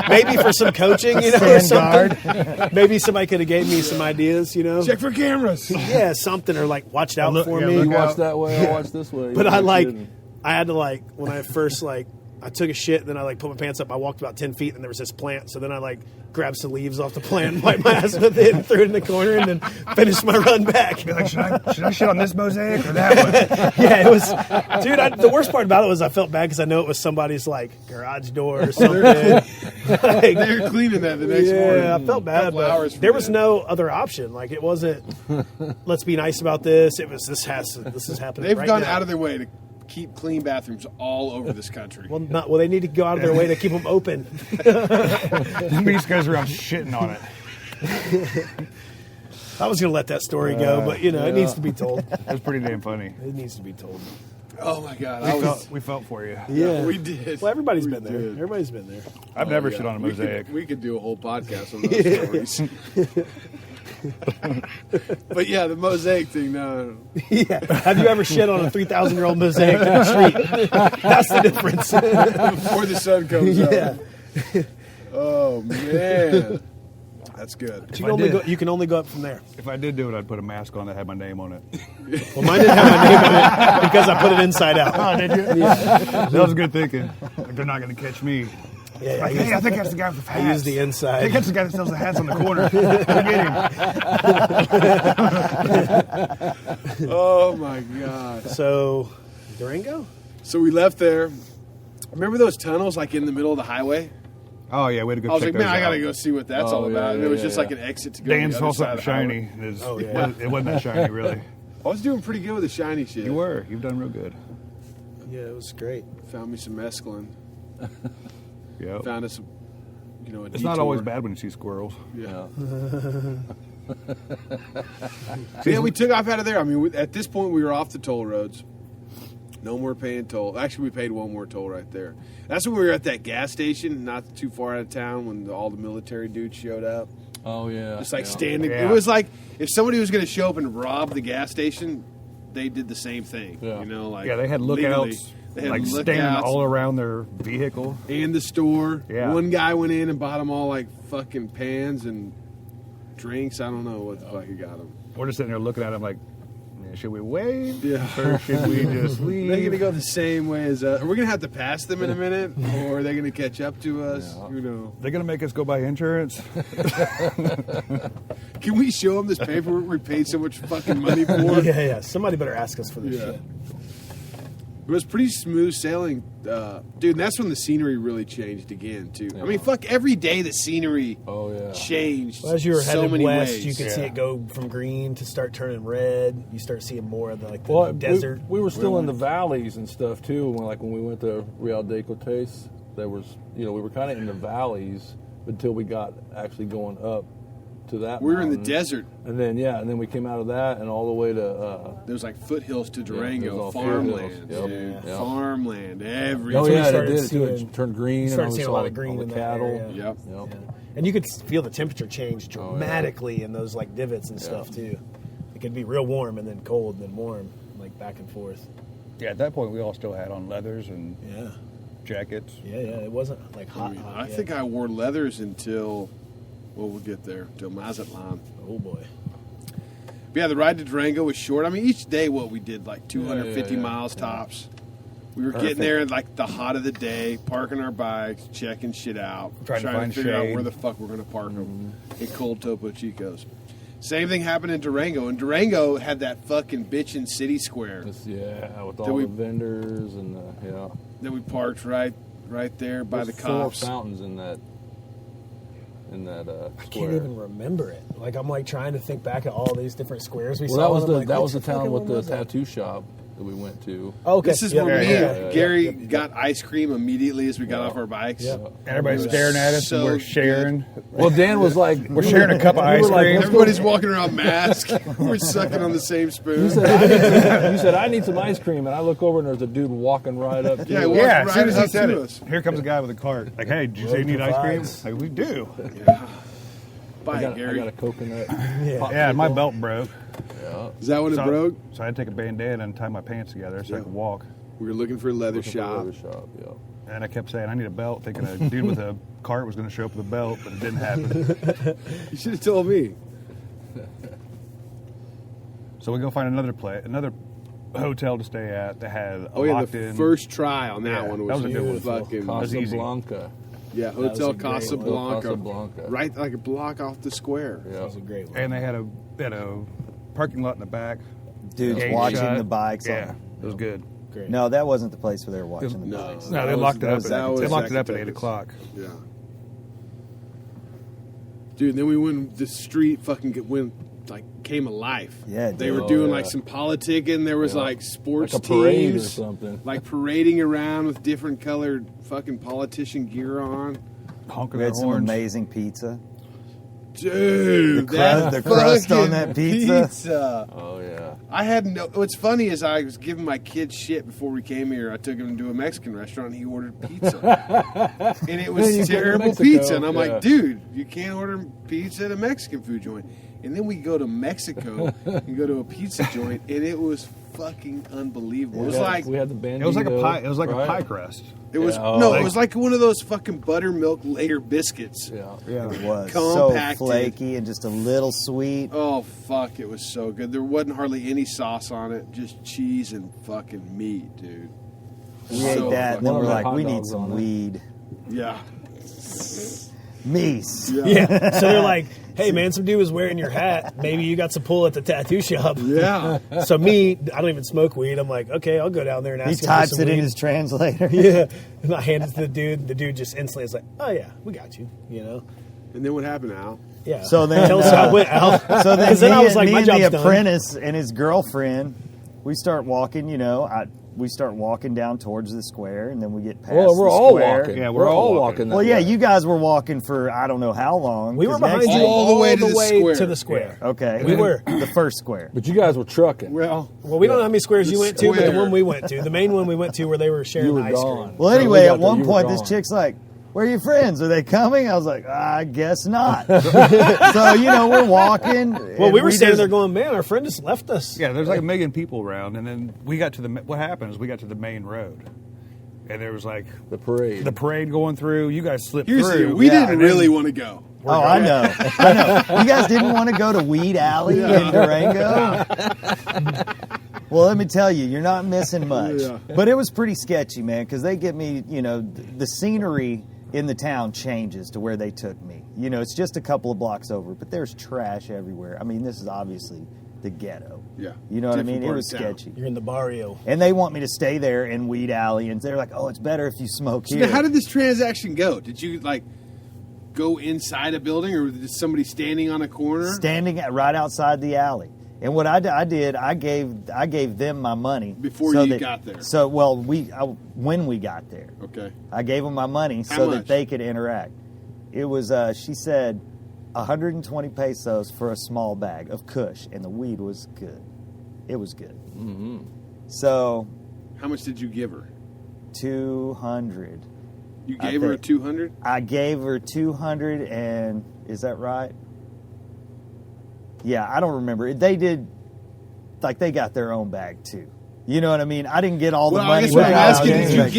maybe for some coaching, or something. Maybe somebody could have gave me some ideas, Check for cameras. Yeah, something, or like watched out for yeah, me. look You watch out. that way, I watch this way. But Yeah, I kidding. had to when I first I took a shit, then I put my pants up. I walked about 10 feet, and there was this plant. So then I grabbed some leaves off the plant, wiped my ass with it, and threw it in the corner, and then finished my run back. Be like, should I shit on this mosaic or that one? Yeah, it was, dude. The worst part about it was I felt bad because I know it was somebody's garage door or something. They were cleaning that the next morning. Yeah, I felt bad, Couple hours but from there was that. no other option. It wasn't. Let's be nice about this. It was this is happening. They've right gone now. out of their way to keep clean bathrooms all over this country. Well, they need to go out of their way to keep them open. These guys around shitting on it. I was going to let that story go, but it needs to be told. That's pretty damn funny. It needs to be told. Oh my God, We felt for you. Yeah, we did. Well, everybody's We been there. did. Everybody's been there. I've never shit on a We mosaic. we could do a whole podcast on those stories. But yeah, the mosaic thing. No. Yeah. Have you ever shit on a 3,000-year-old mosaic in the street? That's the difference. Before the sun comes Yeah. up. Oh man, that's good. You can only go up from there. If I did do it, I'd put a mask on that had my name on it. Well, mine didn't have my name on it because I put it inside out. Oh, did you? Yeah. That was good thinking. They're not going to catch me. Yeah, Like, hey, I think that's the guy with the hats. I used the I inside. think that's the guy that sells the hats on the corner. Get him. Oh my God. So, Durango? So we left there. Remember those tunnels in the middle of the highway? Oh, yeah, we had to go I was check like, man, those I gotta out. go see what that's Oh, all yeah, about. And yeah, it was yeah, just yeah. like an exit to go. Dan to the saw other side something of the highway. shiny. yeah. It wasn't that shiny, really. I was doing pretty good with the shiny shit. You were. You've done real good. Yeah, it was great. Found me some mescaline. Yep. Found us, a It's not always bad when you see squirrels. Yeah. So yeah, we took off out of there. I mean, at this point, we were off the toll roads. No more paying toll. Actually, we paid one more toll right there. That's when we were at that gas station, not too far out of town, when all the military dudes showed up. Oh yeah. Just like yeah. standing. Yeah. It was like if somebody was going to show up and rob the gas station, they did the same thing. Yeah. Yeah, they had legally. lookouts, They had like standing lookouts all around their vehicle. and the store. Yeah. One guy went in and bought them all fucking pans and drinks. I don't know what the fuck he got them. We're just sitting there looking at them like, man, should we wait? Yeah. Or should we just leave? They're gonna go the same way as us. Are we gonna have to pass them in a minute, or are they gonna catch up to us? Yeah. You know. They're going to make us go buy insurance. Can we show them this paperwork we paid so much fucking money for? Yeah. Somebody better ask us for this Yeah. shit. It was pretty smooth sailing, dude. And that's when the scenery really changed again, too. I mean, fuck, every day the scenery changed. Well, as you were so headed many west, ways. you could see it go from green to start turning red. You start seeing more of the desert. We were still in the valleys and stuff too. When we went to Real de Catorce, there was we were kind of in the valleys until we got actually going up to that. We were in the mountain. desert, and then we came out of that and all the way to. There was like foothills to there's Durango, all farmland, foothills. Yep. farmland, everything. Oh yeah, started it did too. seeing- It turned green. You and started all seeing a saw lot of green all in the that cattle. area. Yep. Yeah. And you could feel the temperature change dramatically in those like divots and stuff too. It could be real warm and then cold and then warm, like back and forth. Yeah, at that point we all still had on leathers and jackets. Yeah, it wasn't like hot. I think I wore leathers until, we'll get there, till Mazatlán. Oh boy. But yeah, the ride to Durango was short. I mean, each day we did like 250 miles tops. We were getting there in like the hot of the day, parking our bikes, checking shit out, Trying to find figure out shade. where the fuck we're going to park them in cold Topo Chicos. Same thing happened in Durango. And Durango had that fucking bitchin' city square With all the vendors and that we parked right there by There's the 4 cops. fountains in that I square. can't even remember it. Like I'm like trying to think back at all these different squares we Well, saw. that was and I'm the like, that was which the town fucking with one the was that? tattoo shop that we went to. Oh, okay. This is where me and yeah. Gary got ice cream immediately as we got off our bikes. Yeah. Everybody's staring at us, So and we're sharing. Well, Dan was like, We're sharing a cup of ice cream. Everybody's walking around masked. We're sucking on the same spoon. You said, I need some ice cream, and I look over and there's a dude walking right up to Yeah, us. well, Yeah, as right soon as he up said to it, us. here comes a guy with a cart. Like, hey, did you say you need ice cream? Like, we do. Bye, I got Gary. a coconut. Yeah, my belt broke. Is that when it broke? So I had to take a bandana and tie my pants together so I could walk. We were looking for a leather Looking for a shop. leather shop, yeah. And I kept saying, I need a belt, thinking a dude with a cart was going to show up with a belt, but it didn't happen. You should have told me. So we go find another hotel to stay at that had a Oh yeah, locked the in. first try on that Yeah, one was, that was a good one. fucking was easy. Casablanca. yeah. was Hotel a great one. Casablanca, Casablanca. right like a block off the square. Yeah. That was a great one. And they had a parking lot in the back. Dudes Gate watching shut. the bikes. Yeah, it was good. Great. No, that wasn't the place where they were watching the No. bikes. No, they That locked it up. was- that was They locked it up at Zacatecas. 8 o'clock. Yeah. Dude, and then we went, the street came alive. Yeah, it They did. were doing like some politicking. There was like sports Like a parade teams. or something. Like parading around with different colored fucking politician gear on. Honking We their had some horns. amazing pizza. Dude, The crust on fucking that pizza. Oh, yeah. I had no. What's funny is I was giving my kids shit before we came here. I took him to a Mexican restaurant and he ordered pizza, and it You was go to terrible Mexico, pizza. And I'm yeah. like, dude, you can't order pizza at a Mexican food joint. And then we go to Mexico and go to a pizza joint, and it was fucking unbelievable. It was like we had the bandito. It was like a pie. It was like right? a pie crust. it was Yeah, no, it was like one of those fucking buttermilk layer biscuits. Yeah. Yeah. It was Compacted. so flaky and just a little sweet. Oh fuck, it was so good. There wasn't hardly any sauce on it, just cheese and fucking meat, dude. We So ate that, and then One we're of the like, hot we need dogs some on it. weed. Yeah. Meese. Yeah. So they're like, hey man, some dude was wearing your hat. Maybe you got some pull at the tattoo shop. Yeah. So me, I don't even smoke weed. I'm like, okay, I'll go down there and ask He him for types some it in weed. his translator. Yeah. And I hand it to the dude. The dude just instantly is like, oh yeah, we got you. You know. And then what happened, Al? Yeah. So then, Tell us how it went, Al. So then, 'Cause then me, I was like, me my and job's the done. apprentice and his girlfriend, we start walking. We start walking down towards the square, and then we get past Well, we're the all square. walking. Yeah, we're all walking. Well, that yeah, way. you guys were walking for I don't know how long. We were 'cause behind next you thing- all the way to the square. to the square. Okay, We were. the first square. But you guys were trucking. Well, Well, we don't know how many squares you went to, but the square. one we went to, the main one we went to where they were sharing You were ice gone. cream. Well, So anyway, we got at there, one you were point, this gone. chick's like, "Where are your friends? Are they coming?" I was like, "I guess not." So we're walking. Well, we were standing there going, man, our friend just left us. Yeah, there's like a million people around, and then we got to what happened is we got to the main road, and there was like The parade. the parade going through. You guys slipped here's the through. deal. We Yeah, didn't and then- really want to go. Oh, I know. You guys didn't want to go to Weed Alley in Durango? Well, let me tell you, you're not missing much. Yeah. But it was pretty sketchy, man, because they get me, the scenery in the town changes to where they took me. It's just a couple of blocks over, but there's trash everywhere. I mean, this the ghetto. Yeah. You know what I Different mean? It part was of town. sketchy. You're in the barrio. And they want me to stay there in Weed Alley, and they're like, "Oh, it's better if you smoke So here." how did this transaction go? Did you like go inside a building, or was somebody standing on a corner? Standing right outside the alley. And what I did, I gave them my money Before so you that- got there. So when we got there, Okay. I gave them my money How so much? that they could interact. It was she said 120 pesos for a small bag of Kush, and the weed was good. It was good. Mm-hmm. So How much did you give her? 200. You I gave her a think- 200? I gave her 200, and is that right? Yeah, I don't remember. They did, like they got their own bag too. You know what I mean? I didn't get all the Well, I money. guess what I'm back. asking,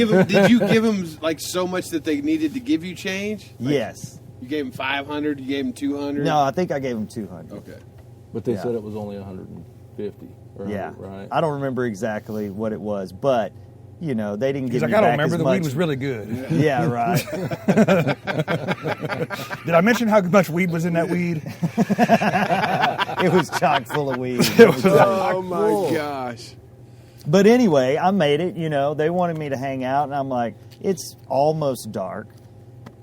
Yeah. did you give them like so much that they needed to give you change? Like, Yes. You gave them 500. You gave them 200. No, I think I gave them 200. Okay. But they Yeah. said it was only 150. Or Yeah, 100, right? I don't remember exactly what it was, but you know they didn't He's give like, me I don't back remember. as The much. weed was really good. Yeah, right. Did I mention how much weed was in that weed? It was chock full of weed. Oh my gosh. But anyway, I made it. You know, they wanted me to hang out, and I'm like, it's almost dark.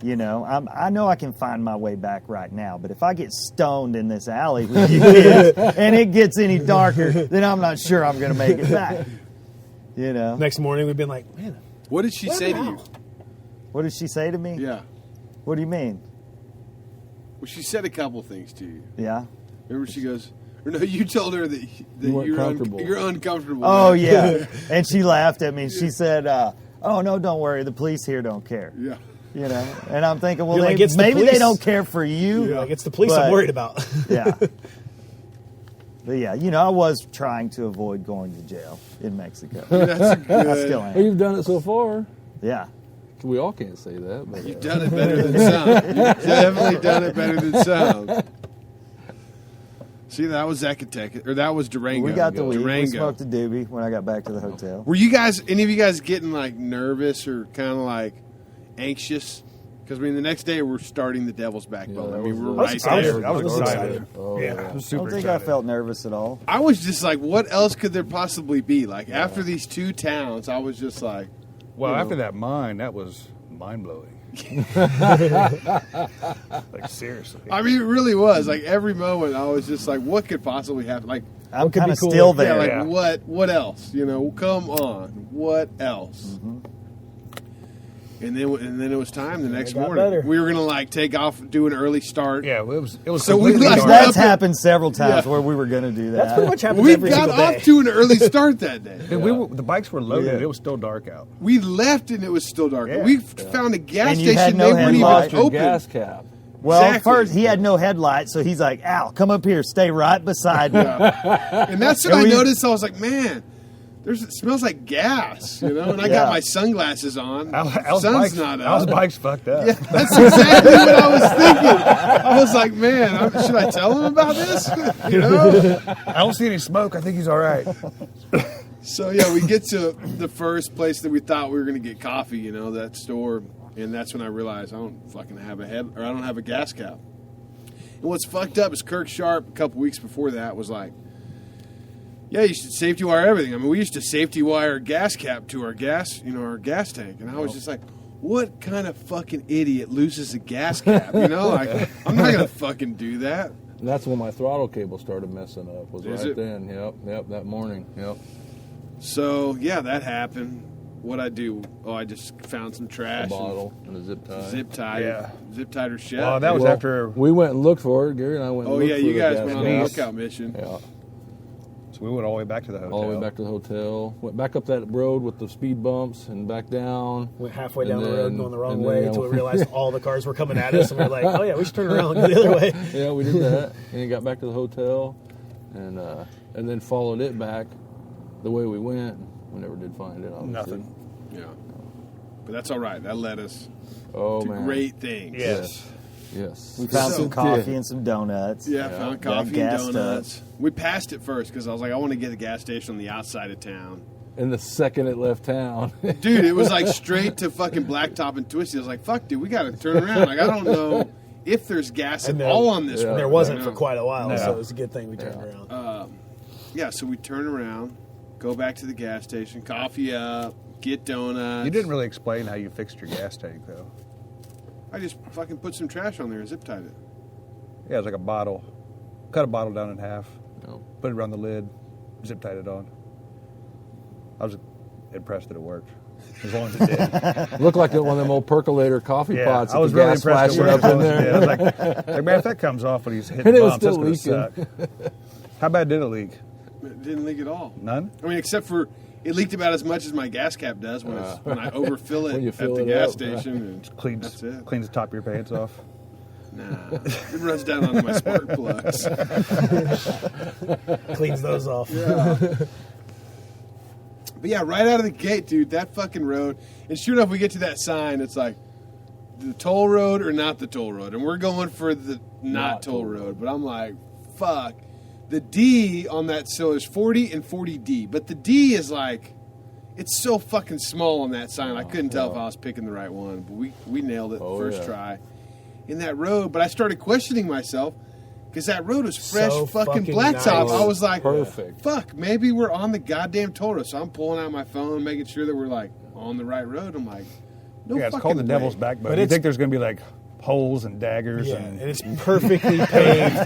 You know, I know I can find my way back right now, but if I get stoned in this alley with you kids and it gets any darker, then I'm not sure I'm going to make it back. You know, Next morning, we've been like, man, What did she say to you? what did she say to me? Yeah. What do you mean? Well, she said a couple things to you. Yeah. Remember, she goes, or no, you told her that You weren't you're, comfortable. you're uncomfortable. Oh man. yeah, and she laughed at me. She said, "Oh no, don't worry. The police here don't care." Yeah. You know, and I'm thinking, well, You're like, they, it's the maybe they police. don't care for you. like it's the police but- I'm worried about. Yeah. But yeah, you know, I was trying to avoid going to jail in Mexico. That's I good. still Well, am. you've done it so far. Yeah. We all can't say that. But, You've done it better than some. You've definitely done it better than some. See, that was Zacatecas, or that was Durango. We got the weed. We Durango. smoked a doobie when I got back to the hotel. Were you guys, any of you guys getting like nervous or kind of like anxious? Because I mean, the next day we're starting the Devil's Backbone. Yeah, I mean, that we're was right the- I there. was, I was I was excited. excited. Oh, yeah, yeah. I was I super don't think excited. I felt nervous at all. I was just like, what else could there possibly be? Like after these two towns, I was just like, Well, you know. after that mine, that was mind blowing. Like seriously. I mean, it really was. Like every moment, I was just like, what could possibly happen? Like, I'm could kind be of cooler? still yeah, there. like what else? You know, come on, what else? Mm-hmm. And then it was time the next got morning. better. We were gonna like take off, do an early start. Yeah, it was So we completely left dark. That's happened several times Yeah. where we were going to do that. That's pretty much happens We every got single day. off to an early start that day. And the bikes were loaded. Yeah. It was still dark out. We left and it was still dark. Yeah. We found a gas And you had station. no They weren't even headlights. Your open. gas cap. Well, Exactly. first he had no headlights, so he's like, "Al, come up here, stay right beside me." And that's what And I we- noticed. I was like, man, it smells like gas, you know. And I got Yeah. my sunglasses on. Al's Sun's bike's, not Al's out. bike's fucked up. Yeah, that's exactly what I was thinking. I was like, man, should I tell him about this? You know? I don't see any smoke. I think he's all right. So yeah, we get to the first place that we thought we were going to get coffee, you know, that store, and that's when I realized I don't fucking have a head, or I don't have a gas cap. And what's fucked up is Kirk Sharp a couple weeks before that was like, yeah, you should safety wire everything. I mean, we used to safety wire gas cap to our gas, you know, our gas tank, and I was just like, what kind of fucking idiot loses a gas cap? You know, like I'm not gonna fucking do that. And that's when my throttle cable started messing up. Was Is right it? then. Yep, that morning. Yep. So yeah, that happened. What I do? Oh, I just found some trash. A bottle and a zip tie. Zip tie. Yeah. Zip tied her shut. Well, that was Well, after. we went and looked for it. Gary and I went. Oh and looked yeah, for you the guys gas went on a gas. lookout mission. Yeah, So we went all the way back to the hotel. all the way back to the hotel. Went back up that road with the speed bumps and back down. Went halfway And down the road then- going the wrong and way then- until we realized all the cars were coming at us, and we were like, oh yeah, we should turn around and go the other way. Yeah, we did that, and then got back to the hotel, and then followed it back the way we went. We never did find it. Obviously. Nothing. Yeah, but that's all right. That led us Oh to man. great things. Yes. Yes. We found So some coffee did. and some donuts. Yeah, found Got coffee and gassed up. donuts. We passed it first because I was like, I want to get a gas station on the outside of town. And the second it left town, Dude, it was like straight to fucking Blacktop and Twisty. I was like, fuck, dude, we got to turn around. Like, I don't know if there's gas at And there- all on this Yeah. road. There wasn't I for know. quite a while, No. so it was a good thing we turned around. yeah, so we turn around, go back to the gas station, coffee up, get donuts. You didn't really explain how you fixed your gas tank, though. I just fucking put some trash on there and zip tied it. Yeah, it was like a bottle. Cut a bottle down in half. No. Put it around the lid. Zip tied it on. I was impressed that it worked. As long as it did. Looked like one of them old percolator coffee Yeah, pots. I was with the really gas impressed flashing with up in it. there. I was like, man, if that comes off when he's hitting And it was bumps, that's still going to leaking. suck. How bad did it leak? It didn't leak at all. None? I mean, except for it leaked about as much as my gas cap does when I overfill it When you at fill the it gas up, station. And Cleans, that's it. cleans the top of your pants off. Nah, it runs down onto my spark plugs. Cleans those off. But yeah, right out of the gate, dude, that fucking road. And sure enough, we get to that sign. It's like the toll road or not the toll road, and we're going for the not toll road. But I'm like, fuck. The D on that, so there's 40 and 40D, but the D is like, it's so fucking small on that sign. I couldn't tell if I was picking the right one, but we nailed it first try in that road. But I started questioning myself because that road was fresh So fucking fucking blacktop. nice. I was like, Perfect. fuck, maybe we're on the goddamn toll road. So I'm pulling out my phone, making sure that we're like on the right road. I'm like, no Yeah, it's fucking called the way. Devil's Backbone. But You it's- think there's going to be like holes and daggers. Yeah, And and it's perfectly paved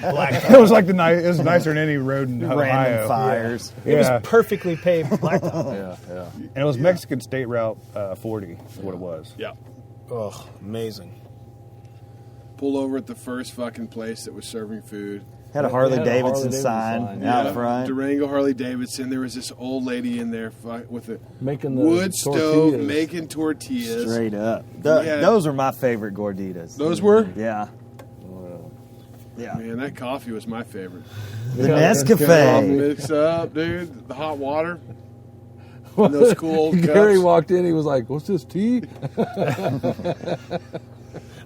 blacktop. it was like it was nicer than any road in Ohio. Random fires. It was perfectly paved blacktop. Yeah. And it was Mexican State Route 40 is what it was. Yeah. Oh, amazing. Pull over at the first fucking place that was serving food. Had a Harley They had a Harley Davidson Davidson sign sign, out Yeah, front. Durango Harley Davidson. There was this old lady in there with a Making the wood stove tortillas. making tortillas. Straight up. Yeah. Those are my favorite gorditas. Those were? Yeah. Yeah. Man, that coffee was my favorite. The Yeah, Nescafe. Mix up, dude. The hot water. And those cool old Gary cups. walked in. He was like, "What's this tea?"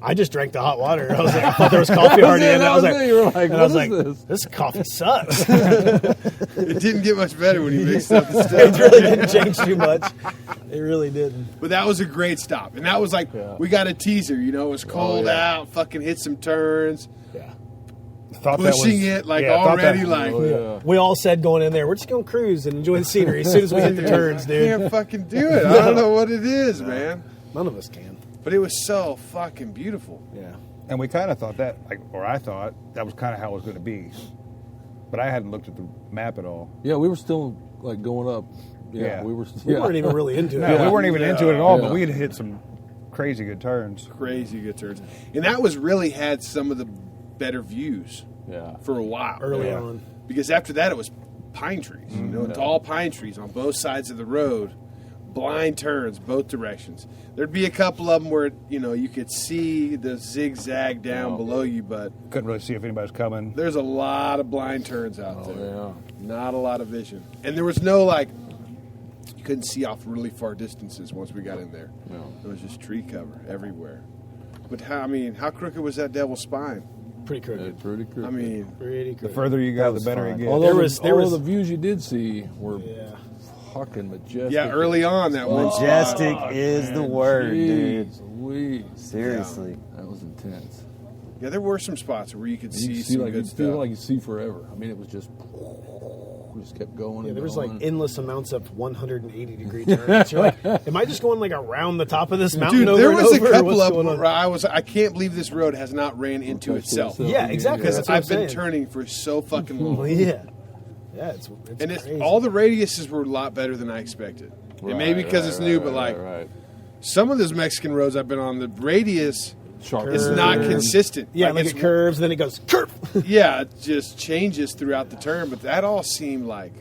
I just drank the hot water. I was like, I thought there was coffee already in it. I was like, You were like, and I "What was is like, this?" this coffee sucks. It didn't get much better when you mixed up the It stuff. really didn't change too much. It really didn't. But that was a great stop. And that was like, we got a teaser. You know, it was cold out, fucking hit some turns, Yeah. Thought that pushing was- it like yeah, thought already that- like, Yeah. We all said going in there, we're just going to cruise and enjoy the scenery as soon as we hit the turns, I dude. can't fucking do it. I don't know what it is, man. None of us can. But it was so fucking beautiful. Yeah. And we kind of thought that, or I thought that was kind of how it was going to be. But I hadn't looked at the map at all. Yeah, we were still like going up. Yeah. we were. We weren't even really into it. No, we weren't even into it at all, Yeah. but we had hit some crazy good turns. Crazy good turns. And that was really had some of the better views Yeah. for a while. Early Yeah. on. Because after that, it was pine trees. You know, tall pine trees on both sides of the road. Blind turns both directions. There'd be a couple of them where, you know, you could see the zigzag down below you, but Couldn't really see if anybody was coming. there's a lot of blind turns out there. Yeah. Not a lot of vision. And there was no, like, you couldn't see off really far distances once we got in there. No. There was just tree cover everywhere. But how crooked was that devil's spine? Pretty crooked. Yeah, pretty cool. I mean, Pretty The crooked. further you go, the was better fun. it gets. Although There was- the views you did see were Yeah. fucking majestic. yeah, early on that was. Majestic is the word, dude. Louise. Seriously. That was intense. Yeah, there were some spots where you could You see could some like good you feel stuff. like you see forever. I mean, it was just kept going. Yeah, and there was going. like endless amounts of 180 degree turns. You're like, am I just going like around the top of this mountain Dude, over there and was a over, or couple what's of going them on? where I can't believe this road has not ran into itself. Yeah, exactly. Because That's what I've been I'm saying. turning for so fucking long. Well, yeah. Yeah, it's And it's, crazy. all the radiuses were a lot better than I expected. It may be because it's new, but like right. some of those Mexican roads I've been on, the radius Sharp. is not Curve. consistent. Yeah, like it's, it curves, then it goes curve. Yeah, it just changes throughout the turn. But that all seemed like,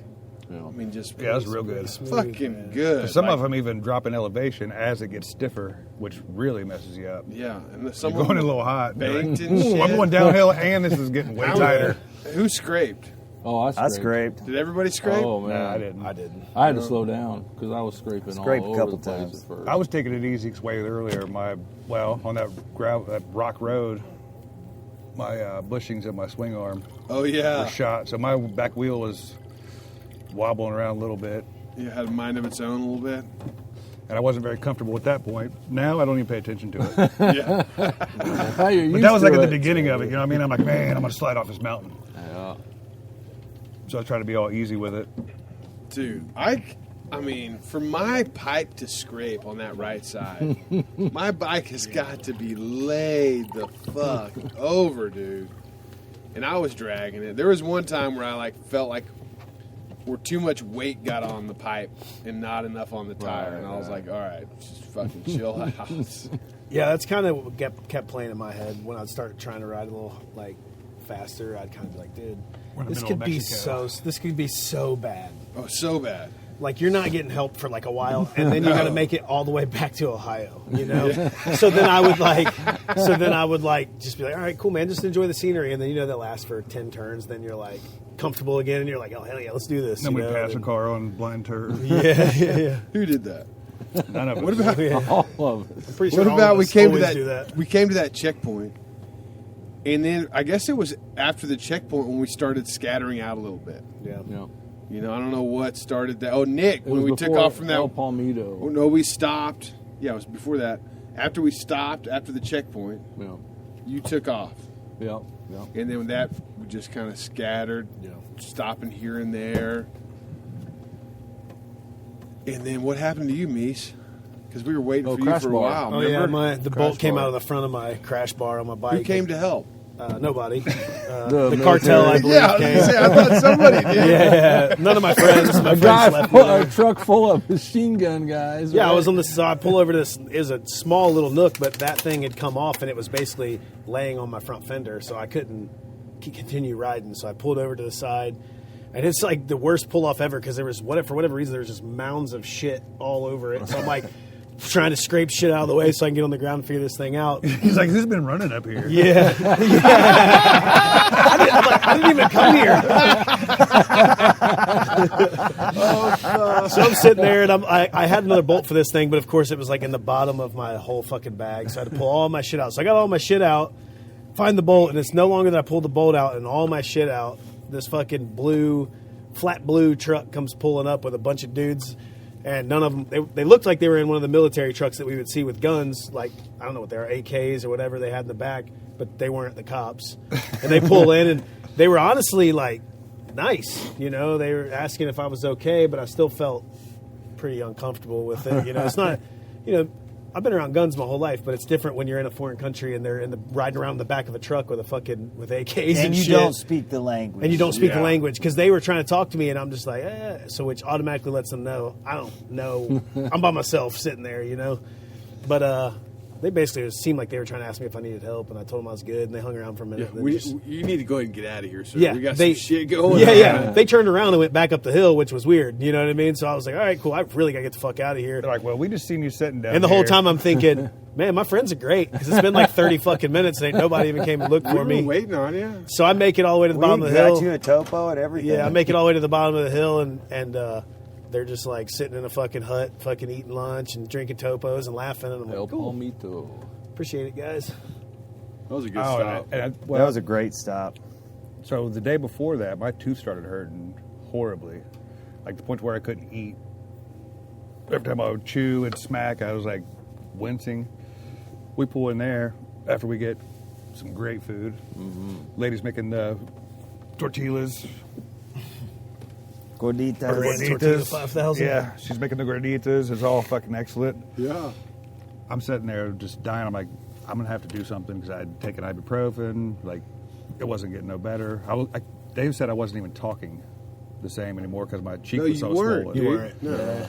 I mean, just Yeah, it was real good. fucking good. Some Like, of them even drop in elevation as it gets stiffer, which really messes you up. yeah, and You're some going a little hot. You're like, banked and "Ooh, I'm shit. going downhill, and this is getting way tighter. Who scraped? Oh, I scraped. Did everybody scrape? Oh man, Nah, I didn't. I didn't. I had to slow down because I was scraping Scraped all a over couple the place times. at first. I was taking it easy way earlier. On that rock road, my bushings and my swing arm Oh yeah, were shot, so my back wheel was wobbling around a little bit, you had a mind of its own a little bit. and I wasn't very comfortable at that point. Now I don't even pay attention to it. Yeah, You're But used that was like to at the it. beginning of it. You know what I mean? I'm like, man, I'm going to slide off this mountain. Yeah. So I try to be all easy with it. Dude, I mean, for my pipe to scrape on that right side, my bike has got to be laid the fuck over, dude. And I was dragging it. There was one time where I felt like where too much weight got on the pipe and not enough on the tire, and I was like, all right, just fucking chill out. Yeah, that's kind of what kept playing in my head when I'd start trying to ride a little faster. I'd kind of be like, dude, this could be so bad. Oh, so bad. Like, you're not getting help for a while, and then you got to make it all the way back to Ohio, you know? So then I would just be like, all right, cool, man, just enjoy the scenery. And then, that lasts for 10 turns. Then you're comfortable again, and you're like, oh, hell yeah, let's do this. Then we pass a car on blind turf. Yeah. Who did that? None of us. What about All of it. I'm pretty sure what about we came to do that? We came to that checkpoint, and then I guess it was after the checkpoint when we started scattering out a little bit. Yeah. I don't know what started that. Oh, Nick, It when was we took before off from that. El Palmito. Oh, no, we stopped. Yeah, it was before that. After we stopped, after the checkpoint, Yeah. you took off. Yeah. And then that, we just kind of scattered, stopping here and there. And then what happened to you, Mise? Because we were waiting for you crash for a bar. while. Oh, remember? yeah, the bolt came out of the front of my crash bar on my bike. Who came to help? Nobody. The military. cartel, I believe, Yeah, came. I thought somebody did. Yeah, none of my friends. My A friends guy, left me there. a truck full of machine gun guys. Yeah, right? I was on this. So I pull over to this. Is a small little nook, but that thing had come off, and it was basically laying on my front fender, so I couldn't continue riding. So I pulled over to the side, and it's like the worst pull off ever because there was for whatever reason there was just mounds of shit all over it. So I'm like trying to scrape shit out of the way so I can get on the ground and figure this thing out. He's like, who's been running up here? Yeah. I didn't even come here. So I'm sitting there, and I had another bolt for this thing, but of course it was in the bottom of my whole fucking bag, so I had to pull all my shit out. So I got all my shit out, find the bolt, and it's no longer that I pulled the bolt out and all my shit out. This fucking flat blue truck comes pulling up with a bunch of dudes. And none of them, they looked like they were in one of the military trucks that we would see with guns, I don't know what they are, AKs or whatever they had in the back, but they weren't the cops. And they pull in, and they were honestly, nice. They were asking if I was okay, but I still felt pretty uncomfortable with it. It's not, I've been around guns my whole life, but it's different when you're in a foreign country and they're riding around in the back of a truck with AKs and you shit. don't speak the language. And you don't speak the language because they were trying to talk to me, and I'm just like, so which automatically lets them know I don't know. I'm by myself sitting there, But they basically seemed like they were trying to ask me if I needed help, and I told them I was good, and they hung around for a minute. and then You need to go ahead and get out of here, sir. Yeah, we got some shit going on. Yeah. They turned around and went back up the hill, which was weird. You know what I mean? So I was like, all right, cool. I really got to get the fuck out of here. They're like, well, we just seen you sitting down And the whole here. time I'm thinking, man, my friends are great because it's been 30 fucking minutes and ain't nobody even came to look We for were me. waiting on you. So I make it all the way to the bottom We of the got hill. you a topo and everything. Yeah, I make it all the way to the bottom of the hill, and they're just sitting in a fucking hut, fucking eating lunch and drinking topos and laughing. And I'm El like, cool. Palmito. Appreciate it, guys. That was a good Oh, stop. and That was a great stop. so the day before that, my tooth started hurting horribly, the point where I couldn't eat. Every time I would chew and smack, I was wincing. We pull in there after we get some great food. Ladies making the tortillas. Gorditas. Tortilla 5000. Yeah, she's making the gorditas. It's all fucking excellent. Yeah. I'm sitting there just dying. I'm like, I'm gonna have to do something because I'd taken ibuprofen. It wasn't getting no better. Dave said I wasn't even talking the same anymore because my cheek No, was you so weren't. swollen. You weren't. No.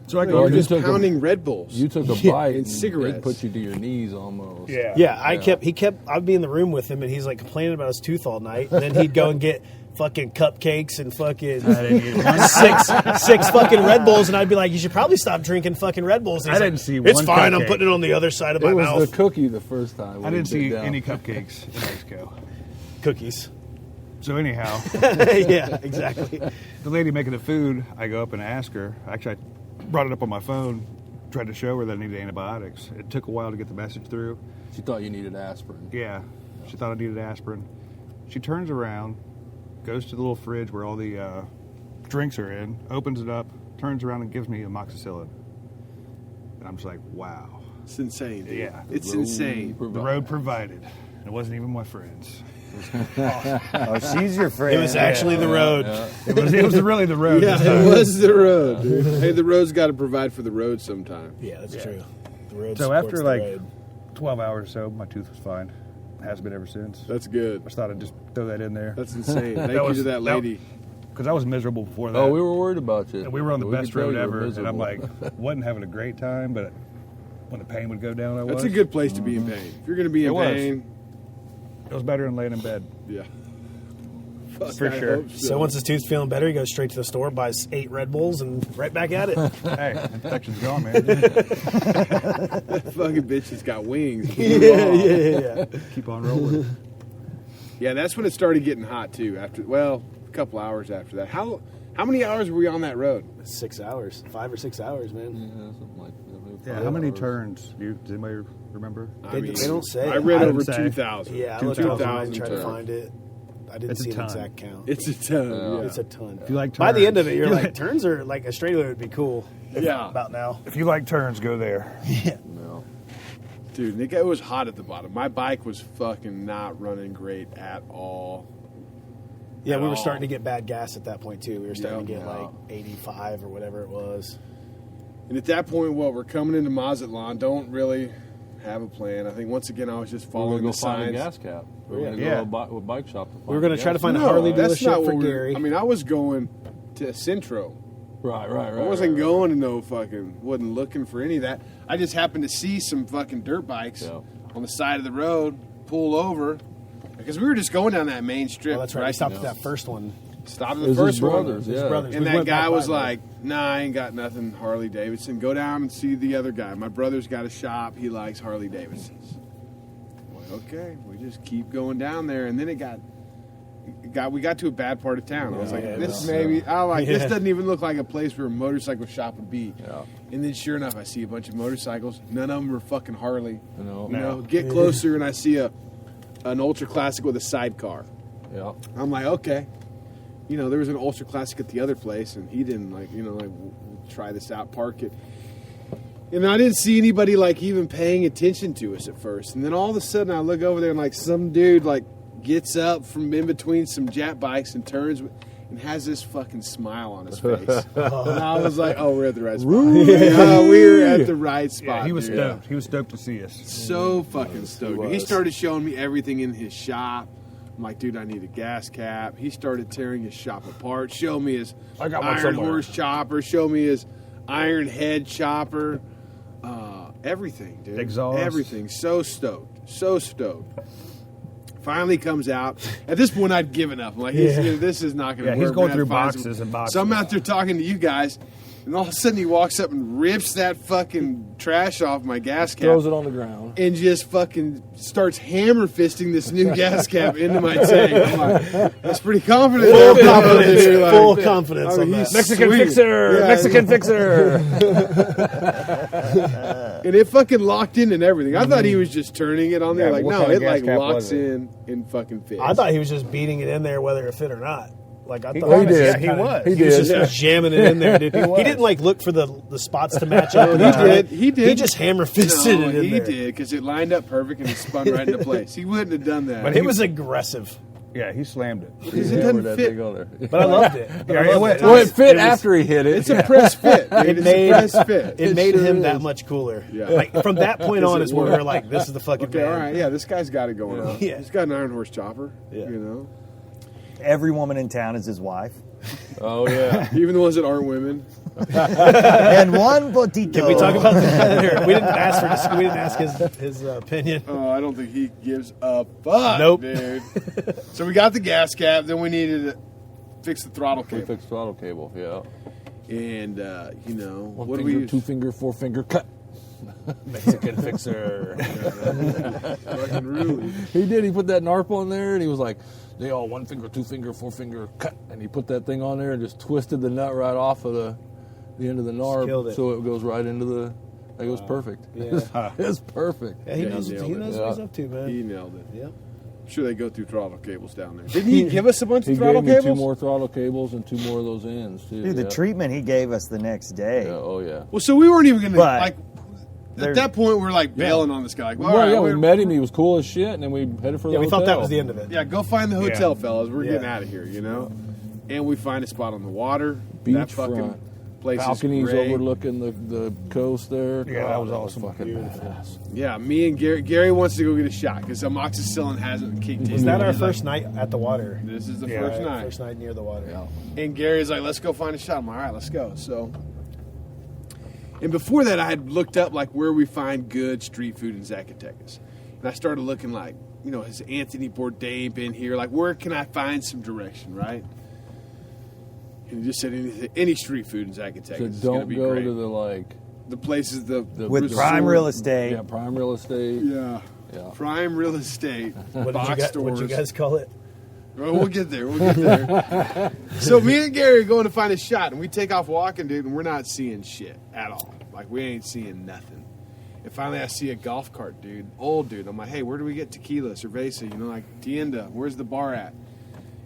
So I You go were you just took a- pounding Red Bulls. You took a Yeah, bite and and cigarettes. it put you to your knees almost. Yeah. Yeah, he kept. I'd be in the room with him, and he's complaining about his tooth all night, and then he'd go and get fucking cupcakes and fucking I didn't eat one. six fucking Red Bulls, and I'd be like, you should probably stop drinking fucking Red Bulls. And he's I didn't like, see it's one fine. I'm cupcake. putting it on the other side of my It was mouth. the cookie the first time. I we didn't see bit down. any cupcakes in Mexico. Cookies. So anyhow, Yeah, exactly. the lady making the food, I go up and ask her. Actually, I brought it up on my phone, tried to show her that I needed antibiotics. It took a while to get the message through. She thought you needed aspirin. Yeah, she thought I needed aspirin. She turns around, goes to the little fridge where all the drinks are in, opens it up, turns around and gives me amoxicillin. And I'm just like, wow. It's insane, dude. Yeah. It's insane. The road provided. It wasn't even my friends. Oh, she's your friend. It was actually the road. It was really the road. Yeah, this time. it was the road, dude. Hey, the road's got to provide for the road sometime. Yeah, that's true. The road So supports after the like road. 12 hours or so, my tooth was fine. Has been ever since. That's good. I just thought I'd just throw that in there. That's insane. Thank you to that lady. Because I was miserable before that. Oh, we were worried about you. And we were on the We best could tell road you were ever, and I'm miserable. like, wasn't having a great time, but when the pain would go down, I was. That's a good place to be in pain. If you're going to be in It was. pain, It was better than laying in bed. yeah. Fuck, For I sure. hope So once his tooth's feeling better, he goes straight to the store, buys 8 Red Bulls, and right back at it. Hey, infection's gone, man. that fucking bitch has got wings. yeah. Keep on rolling. Yeah, that's when it started getting hot too. After, well, a couple hours after that. How many hours were we on that road? 6 hours, 5 or 6 hours, man. Yeah, something like that. Yeah, how many turns? Does anybody remember? They don't say. I read I over didn't say. 2,000. Yeah, I looked online and tried to turns. find it. I didn't It's a see an ton. exact count. It's a ton. Yeah. It's a ton. If you like By the end of turns- it, you're like, turns are like a straightaway would be cool. Yeah. About now. If you like turns, go there. No. Dude, it was hot at the bottom. My bike was fucking not running great at all. Yeah, we At were all. starting to get bad gas at that point too. We were starting to Yeah. get like 85 or whatever it was. And at that point, we're coming into Mazatlán. Don't really have a plan. I think once again, I was just We were following going the to go find a signs. gas cap. We were going to Yeah. go to a bike shop. We were going to try to find a No, Harley that's not dealership what for we were- Gary. I mean, I was going to Centro. Right. I wasn't going to no fucking, wasn't looking for any of that. I just happened to see some fucking dirt bikes Yeah. on the side of the road, pull over, because we were just going down that main strip. Oh, that's right. We stopped at that first one. Stopped at It the was first his one. brothers, His yeah. brothers. And We that went guy back was by there. like, nah, I ain't got nothing Harley Davidson. Go down and see the other guy. My brother's got a shop. He likes Harley Davidsons. I'm like, okay, we just keep going down there. And then we got to a bad part of town. I was like, this maybe, this doesn't even look like a place where a motorcycle shop would be. Yeah. And then sure enough, I see a bunch of motorcycles. None of them are fucking Harley. No. You know, get closer and I see an ultra classic with a sidecar. Yeah. I'm like, okay. You know, there was an ultra classic at the other place, and he didn't we'll try this out, park it. And I didn't see anybody like even paying attention to us at first. And then all of a sudden, I look over there and like some dude like gets up from in between some jet bikes and turns and has this fucking smile on his face. And I was like, oh, we're at the right spot. We were at the right spot. Yeah, he was dude. stoked. He was stoked to see us. So fucking stoked. He was. started showing me everything in his shop. I'm like, dude, I need a gas cap. He started tearing his shop apart. Show me his I got one iron somewhere. horse chopper. Show me his iron head chopper. Everything, dude. Exhaust. Everything. So stoked. So stoked. Finally comes out. At this point, I'd given up. I'm like, this is not going to Yeah, work. he's going We're through gonna have to find boxes and boxes. So I'm out there talking to you guys, and all of a sudden he walks up and rips that fucking trash off my gas cap. Throws it on the ground. And just fucking starts hammer fisting this new gas cap into my tank. I'm like, that's pretty confident. Full there, confidence. dude. Like, Full confidence on he's that. Mexican sweet. fixer! Yeah. Mexican fixer! And it fucking locked in and everything. I thought he was just turning it on there. Yeah, Like, what no, kind of it gas like cap locks was it? in and fucking fits. I thought he was just beating it in there whether it fit or not. Like I thought he did. just He kinda- was. He He was did. just jamming it in there, dude. He didn't like look for the spots to match up. He did. He just hammer fisted No, it in he there. did because it lined up perfect and it spun right into place. He wouldn't have done that. But It was aggressive, Yeah, he slammed it. Because He it hammered doesn't that fit. thing on there. but I loved it. But I Yeah, loved it it. Well, it fit was- after he hit it. It's a press fit. Dude. It It's made a press fit. it made sure him that is. much cooler. Yeah. Like from that point on it is where we worked. were like, this is the fucking Okay, man. all right. Yeah, this guy's got it going on. Yeah. He's got an iron horse chopper. Yeah. You know, Every woman in town is his wife. Oh, yeah. even the ones that aren't women. And one potito. Can we talk about that? Or we didn't ask his opinion. Oh, I don't think he gives a fuck. Nope. dude. So we got the gas cap. Then we needed to fix the throttle We cable. fixed throttle cable, yeah. And you know, One what do finger, we use? 2 finger, 4 finger, cut. Mexican fixer. Fucking really. He did. He put that NARP on there, and he was like, they all 1 finger, 2 finger, 4 finger, cut. And he put that thing on there and just twisted the nut right off of the end of the killed NARP, it. so it goes right into the. It was perfect. Yeah. It's perfect. Yeah, he Yeah, knows, he he nailed knows it. what he's up to, man. He nailed it. Yep. I'm sure they go through throttle cables down there. Didn't he give us a bunch He of throttle gave me cables? 2 more throttle cables and 2 more of those ends, too. Dude, the yeah. treatment he gave us the next day. Yeah, oh, yeah. Well, so we weren't even going to But- like. at that point, we're like bailing on this guy. Like, all right, we met him. He was cool as shit, and then we headed for the Yeah, we hotel. thought that was the end of it. Yeah, go find the hotel, Yeah. fellas. We're Yeah. getting out of here, you know? And we find a spot on the water. Beach that fucking front. place Balconies is great. overlooking the coast there. Yeah, that was awesome. Fucking badass. Yeah, me and Gary wants to go get a shot because amoxicillin hasn't kicked in. Was that our He's like, first night at the water? This is the Yeah. first night. First night near the water. And Gary's like, let's go find a shot. I'm like, all right, let's go. So, and before that, I had looked up like where we find good street food in Zacatecas. And I started looking like, you know, has Anthony Bourdain been here? Like, where can I find some direction, right? And he just said any street food in Zacatecas So is going to don't be go great. to the like The places, the With resort- prime real estate. yeah prime real estate. Yeah. Yeah. Prime real estate, What box did you stores. What'd you guys call it? Well, we'll get there. We'll get there. So me and Gary are going to find a shot, and we take off walking, dude, and we're not seeing shit at all. Like, we ain't seeing nothing. And finally, I see a golf cart, dude. Old dude. I'm like, hey, where do we get tequila, cerveza? You know, like, tienda. Where's the bar at?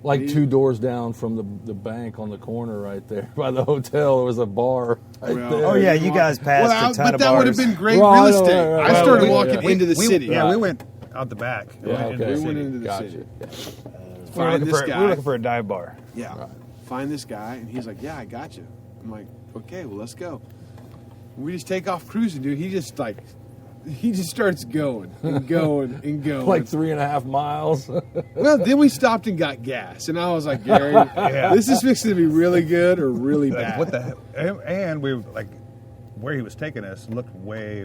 Like 2 doors down from the bank on the corner right there by the hotel. There was a bar right Well, there. Oh, yeah, you guys passed a ton but of that would bars. have been great Right, real estate. right, right, I right. started Well, walking yeah. into the city. Yeah, we went out the back. Yeah, Into okay. the We went city. into the Gotcha. city. Yeah. We were Find looking this for- guy. we were looking for a dive bar. Yeah. Find this guy, and he's like, yeah, I got you. I'm like, okay, well, let's go. We just take off cruising, dude. He just starts going and going and going. Like 3.5 miles. Well, then we stopped and got gas, and I was like, Gary, this is fixing to be really good or really Like, bad. what the hell? And we like where he was taking us looked way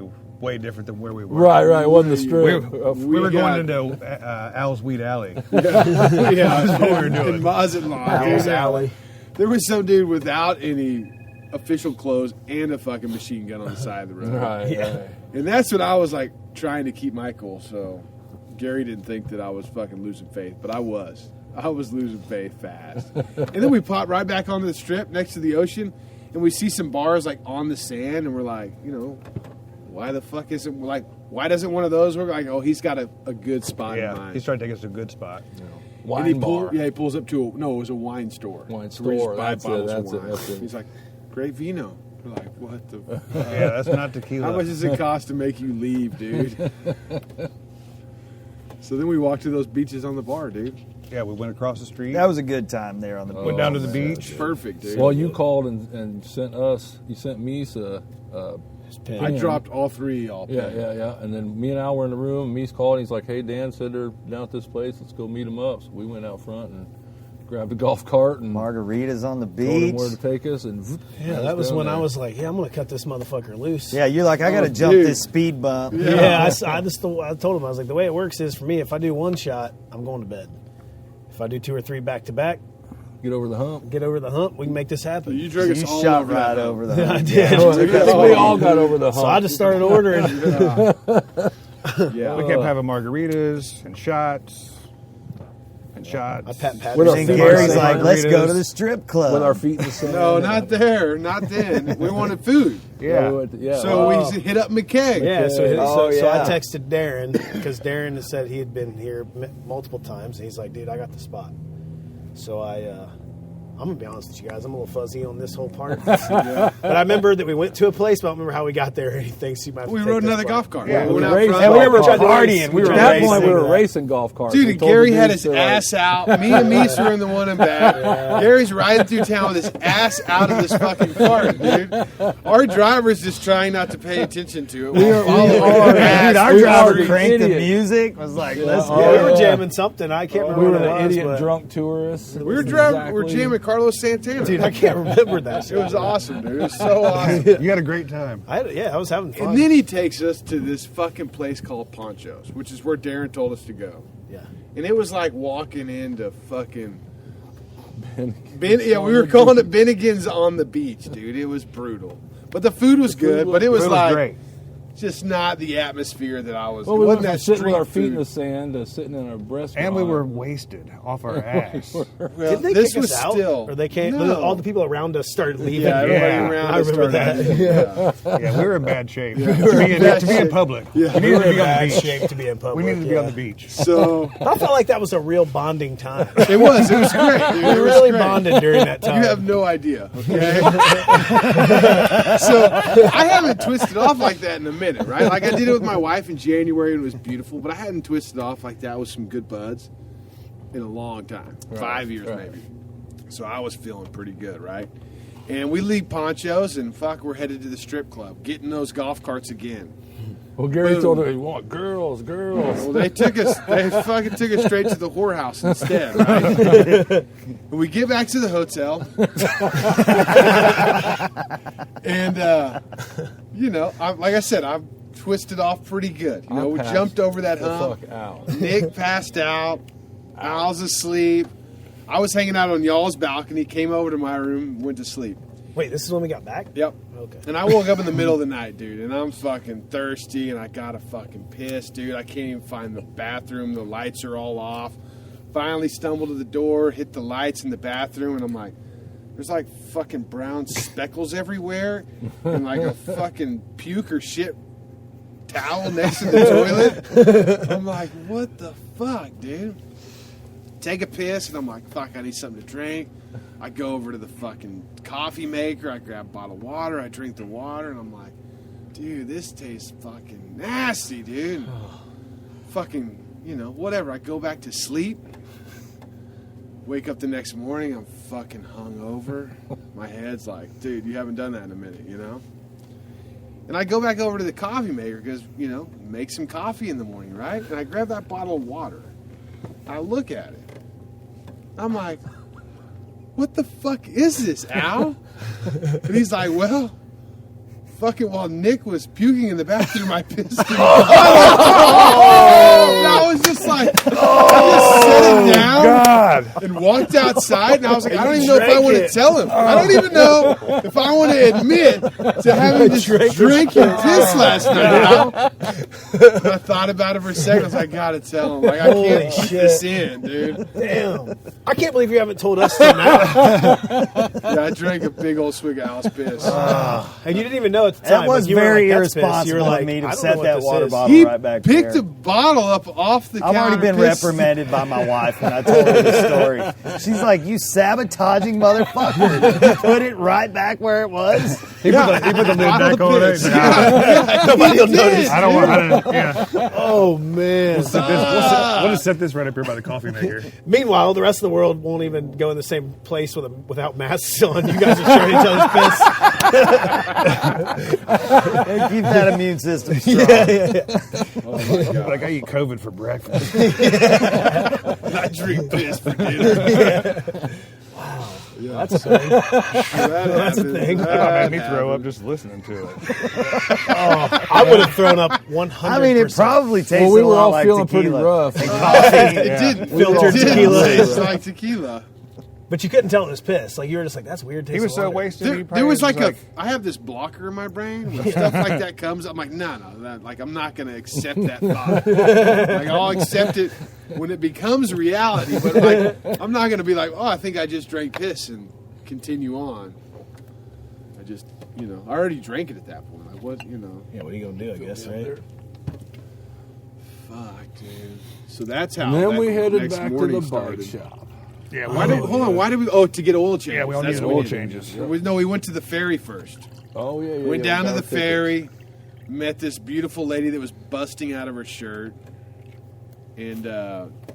different than where we were. right. It wasn't the strip. We were got- going into Al's Weed Alley. Yeah, That's what we were doing. in Mazatlan. Al's dude. Alley. There was some dude without any official clothes and a fucking machine gun on the side of the road. Right. And that's what I was like trying to keep my cool. So Gary didn't think that I was fucking losing faith, but I was. I was losing faith fast. And then we pop right back onto the strip next to the ocean, and we see some bars like on the sand, and we're like, you know, why the fuck isn't like why doesn't one of those work? Like, oh, he's got a good spot in Yeah, mind. he's trying to take us to a good spot. And he Wine pulled, bar. he pulls up to it was a wine store. Wine So we just store, buy that's it, bottles that's of it, wine. that's it. He's like, great vino. We're like, what the? Yeah, that's not tequila. How much does it cost to make you leave, dude? So then we walked to those beaches on the bar, dude. Yeah, we went across the street. That was a good time there on the went down to the beach. Perfect, dude. Well, you called and sent me I dropped all three y'all. Yeah. And then me and Al were in the room. Meese called. And he's like, "Hey, Dan said they're down at this place. Let's go meet them up." So we went out front and grabbed a golf cart and Margaritas on the told him beach. where to take us. And Yeah, that was when I was like, I'm going to cut this motherfucker loose. Yeah, you're like, I got to jump dude. this speed bump. Yeah, I told him, I was like, the way it works is for me, if I do one shot, I'm going to bed. If I do 2 or 3 back to back, get over the hump. get over the hump, we can make this happen. You drug us You all shot over right that. over the I hump. did. We all got over the hump. So I just started ordering. Yeah. We kept having margaritas and shots and shots. I pat Pat. With our And feet Gary's in the like, sand. let's go to the strip club. with our feet in the sand. No, not there. Not then. We wanted food. Yeah. Yeah. So we hit up McKeg. Yeah, so Oh, so I yeah. texted Darren because Darren had said he had been here multiple times. And he's like, dude, I got the spot. So I'm going to be honest with you guys. I'm a little fuzzy on this whole part. But I remember that we went to a place, but I don't remember how we got there or anything. So you might have to We take rode this another part. golf cart. Yeah, we went we out raced front. And we were tried to partying. race. We were At that point, we racing. were racing golf carts. We Dude, told Gary the had dudes his to, like, ass out. Me and Meese were in the one in back. Gary's riding through town with his ass out of this fucking cart, dude. Our driver's just trying not to pay attention to it. We're following Dude, ass. our we driver are cranked the idiots. music. Was like, let's Yeah, go. we were jamming something. I can't remember We were what it the was, idiot but- drunk tourists. We were driving. We're jamming Carlos Santana. Dude, I can't remember that It shit. was awesome, dude. It was so awesome. You had a great time. I was having fun. And then he takes us to this fucking place called Ponchos, which is where Darren told us to go. yeah. And it was like walking into fucking we were calling it Bennigan's on the beach, dude. It was brutal. But the food was good, but it was It was like great. just not the atmosphere that I was. Well, it we went wasn't from that sitting with street our feet in food. the sand to sitting in a restaurant. And we were wasted off our ass. Well, Did they this kick was us out? still Or they came? No. All the people around us started leaving. Yeah, everybody Yeah, around I us remember started- that. Yeah, we were in bad shape. To be in public. Yeah. We We needed were to in be on the bad beach. shape to be in public. We needed to be yeah. on the beach. So I felt like that was a real bonding time. it was great. Dude. We It was really great. bonded during that time. You have no idea. Okay. So I haven't twisted off like that in a minute. admit it, right? Like I did it with my wife in January and it was beautiful, but I hadn't twisted off like that with some good buds in a long time. 5 years maybe. So I was feeling pretty good, right? And we leave ponchos and we're headed to the strip club, getting those golf carts again. Well, Gary Boom. told her, you want girls. Well, they fucking took us straight to the whorehouse instead, right? And we get back to the hotel. And, like I said, I've twisted off pretty good. You know, we jumped over that hump. Fuck out. Nick passed out. Al's asleep. I was hanging out on y'all's balcony, came over to my room, went to sleep. Wait, this is when we got back? Yep. Okay. And I woke up in the middle of the night, dude, and I'm fucking thirsty, and I gotta fucking piss, dude. I can't even find the bathroom. The lights are all off. Finally stumbled to the door, hit the lights in the bathroom, and I'm like, there's like fucking brown speckles everywhere, and like a fucking puke or shit towel next to the toilet. I'm like, what the fuck, dude? Take a piss, and I'm like, fuck, I need something to drink. I go over to the fucking coffee maker. I grab a bottle of water. I drink the water, and I'm like, dude, this tastes fucking nasty, dude. Fucking, whatever. I go back to sleep. Wake up the next morning. I'm fucking hungover. My head's like, dude, you haven't done that in a minute, And I go back over to the coffee maker because, make some coffee in the morning, right? And I grab that bottle of water. I look at it. I'm like, what the fuck is this, Al? And he's like, well, fucking while Nick was puking in the bathroom, I pissed in the And I was just like, I just set it down and walked outside, and I was like, I don't even know if I want to tell him. I don't even know if I want to admit to having just drink and piss last night, Al. And I thought about it for a second. I was like, I gotta tell him. Like, I can't keep this in, dude. Damn. I can't believe you haven't told us till now. Yeah, I drank a big old swig of Al's piss. And you didn't even know at the time. That was Like, you were very like, "That's piss." irresponsible You were of like, me to "I don't know set what that this water is." bottle He right back picked there. a bottle up off the I've counter. already been pissed- reprimanded by my wife when I told her the story. She's like, you sabotaging motherfucker. You put it right back where it was. He put the lid back on it. Nobody will notice. I don't want to. Yeah. Oh, man. We'll just set this right up here by the coffee maker. Meanwhile, the rest of the world won't even go in the same place without masks on. You guys are sharing each other's piss. And keep that immune system strong. Like I eat COVID for breakfast. I drink piss for dinner. That's a thing. That's a thing. That made me throw up just listening to it. I would have thrown up 100%. I mean, it probably tasted Well, we a were lot all like feeling tequila. pretty rough. And coffee. It didn't. Filtered It didn't tequila. taste like tequila. But you couldn't tell it was piss. Like, you were just like, that's weird. He was so wasted. There was like I have this blocker in my brain when stuff like that comes. I'm like, no, I'm not going to accept that thought. Like, I'll accept it when it becomes reality, but like, I'm not going to be like, oh, I think I just drank piss and continue on. I just, I already drank it at that point. Like, what, Yeah, what are you going to do, I guess, right? Fuck, dude. So that's how. And then that we headed next back to morning the bike started. shop. Yeah, Why did we? Oh, to get oil changes. Yeah, we all That's needed what oil did. changes. We went to the ferry first. Oh, yeah. Went down to we the got our tickets. ferry, met this beautiful lady that was busting out of her shirt, and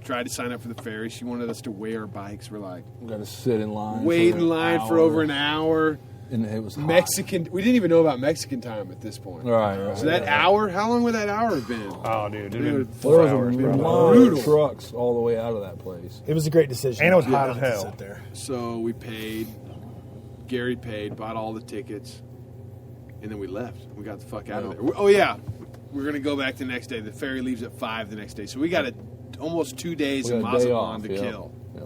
tried to sign up for the ferry. She wanted us to weigh our bikes. We're like, We got to sit in line. wait for in an line for hour. over an hour. And it was hot. Mexican. We didn't even know about Mexican time at this point. Right. So that hour, how long would that hour have been? Oh, dude. Dude, Well, there was hours, a bro. line Brutal. of trucks all the way out of that place. It was a great decision. And it was hot not as to hell. sit there. So we paid. Gary paid, bought all the tickets, and then we left. We got the fuck out of there. Oh yeah, we're gonna go back the next day. The ferry leaves at 5 the next day, so we got almost 2 days We in got a day Mazatlán off, to yeah. kill. Yeah.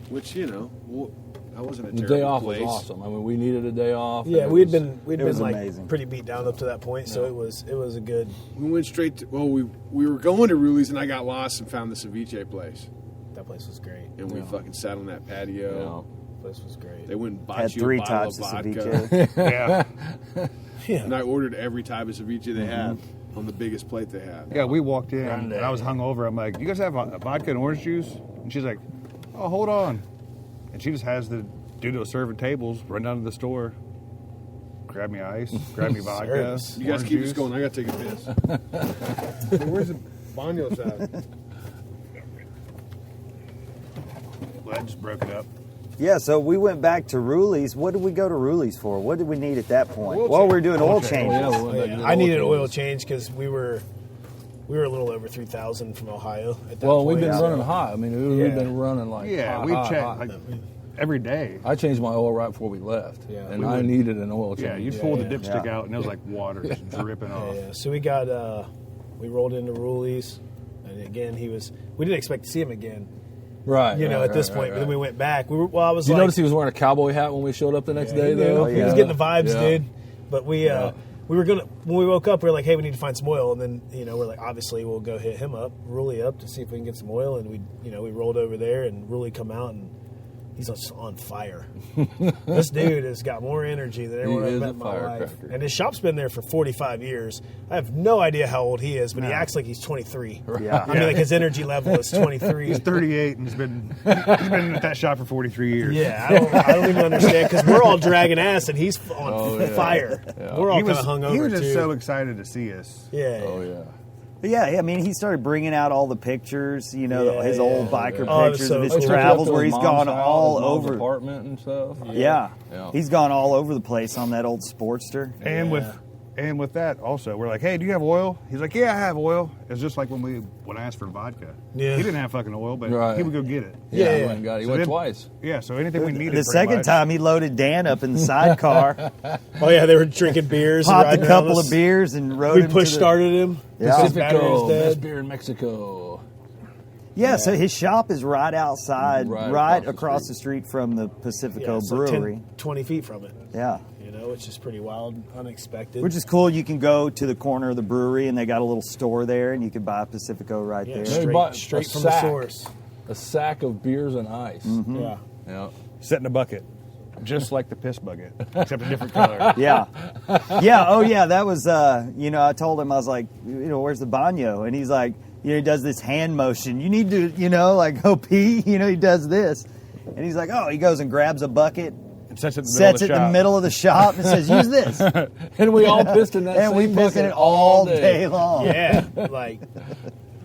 Which that wasn't a The terrible day off place. was awesome. I mean, we needed a day off. Yeah, and we'd it been was like amazing. pretty beat down up to that point, so it was a good. We went straight to. Well, we were going to Ruli's, and I got lost and found the ceviche place, That place was great. and we fucking sat on that patio. That place was great. They went and bought Had you 3 a bottle types of of vodka, ceviche. Yeah. and I ordered every type of ceviche they had on the biggest plate they had. Yeah, we walked in, and I was hungover. I'm like, you guys have a vodka and orange juice? And she's like, oh, hold on. And she just has the dude that was serving tables run down to the store, grab me ice, grab me vodka. Service. You guys orange keep juice. this going. I got to take a piss. Hey, where's the baños at? Well, I just broke it up. Yeah, so we went back to Ruli's. What did we go to Ruli's for? What did we need at that point? Oil Well, change. we were doing oil Oh, changes. yeah, we went back to the I needed an oil changes. change because we were a little over 3,000 from Ohio at that Well, point. we've been So- running hot. I mean, we've been running like Yeah, hot, we hot, checked hot. like every day. I changed my oil right before we left, Yeah. and We I needed an oil change. Yeah, you pull the yeah. dipstick Yeah. out and it was like water just dripping off. Yeah, so we got we rolled into Ruli's, and again we didn't expect to see him again. right. You know, right, at this right, point, right, but then we right. went back. I was Did you like, notice he was wearing a cowboy hat when we showed up the next day, he knew. though? He was getting the vibes, Yeah. dude. But we were gonna when we woke up, we were like, hey, we need to find some oil, and then we're like, obviously we'll go hit him up, Ruley up to see if we can get some oil, and we rolled over there, and Ruley come out and. He's just on fire. This dude has got more energy than everyone I've is met a in my life. firecracker. And his shop's been there for 45 years. I have no idea how old he is, but he acts like he's 23. Yeah. I mean, like his energy level is 23. He's 38 and he's been at that shop for 43 years. Yeah, I don't even understand because we're all dragging ass and he's on fire. We're all He kind was, of hungover he was just too. so excited to see us. Yeah. Oh yeah. But yeah, I mean, he started bringing out all the pictures, Yeah, his old biker Oh, it was pictures so of his cool. travels Took where his he's mom's gone house, all his mom's over. apartment and stuff. Yeah. Yeah. He's gone all over the place on that old Sportster. And with that also, we're like, hey, do you have oil? He's like, yeah, I have oil. It's just like when I asked for vodka. Yeah. He didn't have fucking oil, but Right. he would go get it. Yeah, Yeah, he yeah. went and got it. He So went then- twice. Yeah, so anything we needed. The pretty second much. time, he loaded Dan up in the sidecar, Oh yeah, they were drinking beers. and popped a riding couple around of us. beers, and rode We him push to the, started him. Yeah. His battery Pacifico, was dead. best beer in Mexico. Yeah, so his shop is right outside, Right right across across the the street from the Yeah, Pacifico it's like Brewery. 20 feet from it. Yeah. Which is pretty wild, unexpected. Which is cool. You can go to the corner of the brewery, and they got a little store there, and you can buy Pacifico right yeah, there. They straight, bought straight a from sack. the source. A sack of beers and ice. Yeah. Yeah. Set in a bucket, just like the piss bucket, except a different color. Yeah. Yeah. Oh, yeah. That was, I told him, I was like, where's the baño? And he's like, he does this hand motion. You need to, like, go pee. He does this. And he's like, he goes and grabs a bucket, It sets it in the middle sets of it the in the shop. middle of the shop, and says, use this. And we all pissed in that And we same pissed in bucket it all day long. Yeah, like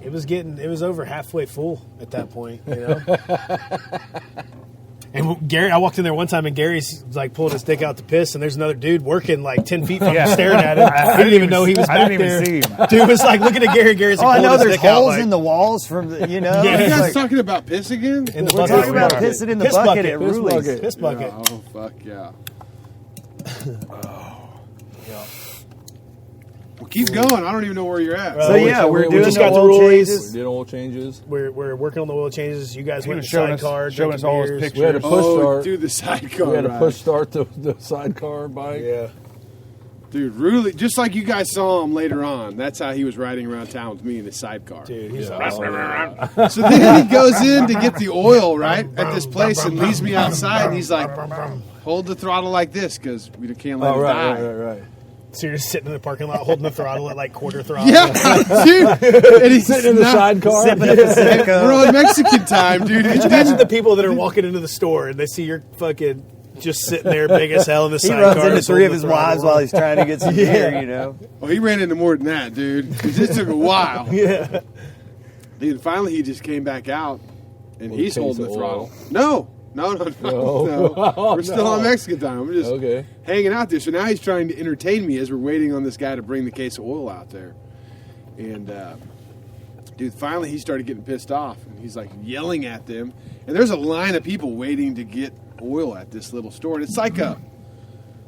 it was over halfway full at that point, And Gary, I walked in there one time, and Gary's like pulling his dick out to piss, and there's another dude working like 10 feet from him, staring at him. I didn't even know he was I back didn't even there. see him. Dude was like looking at Gary. Gary's like, Oh, I know pulling his there's dick out, holes like, in the walls from the, Are you Yeah. guys like- talking about piss again? in the We're bucket. talking about bucket. pissing in the Piss bucket bucket, at piss Ruli's. bucket. piss bucket. Oh, fuck yeah. Well, keep going. I don't even know where you're at. So yeah, we're we doing just the got to oil Ruli's. changes. We did oil changes. We're working on the oil changes. You guys He went was in showing sidecar, us, showing us all his beers. pictures. We had a push start. Dude, the sidecar We had to ride. push start the sidecar bike. Yeah. Dude, really, just like you guys saw him later on, that's how he was riding around town with me in his sidecar. Dude, he's Yeah. awesome. So then he goes in to get the oil, right, at this place and leaves me outside. And he's like, hold the throttle like this because we can't let Oh, it right, die. right. So you're just sitting in the parking lot holding the throttle at like quarter throttle. Yeah, dude. And he's Sitting in the sidecar. Sipping a Pacifico. We're on Mexican time, dude. Could you imagine the people that are walking into the store and they see you're fucking just sitting there big as hell in the He sidecar? runs into just three of holding his the throttle wives on. while he's trying to get some beer, Well, he ran into more than that, dude. 'Cause it took a while. Yeah. Dude, finally he just came back out and With a he's case holding of the throttle. oil. No. Oh, We're still on Mexican time. We're just Okay. hanging out there. So now he's trying to entertain me as we're waiting on this guy to bring the case of oil out there. And, dude, finally he started getting pissed off. And he's like yelling at them. And there's a line of people waiting to get oil at this little store. And it's like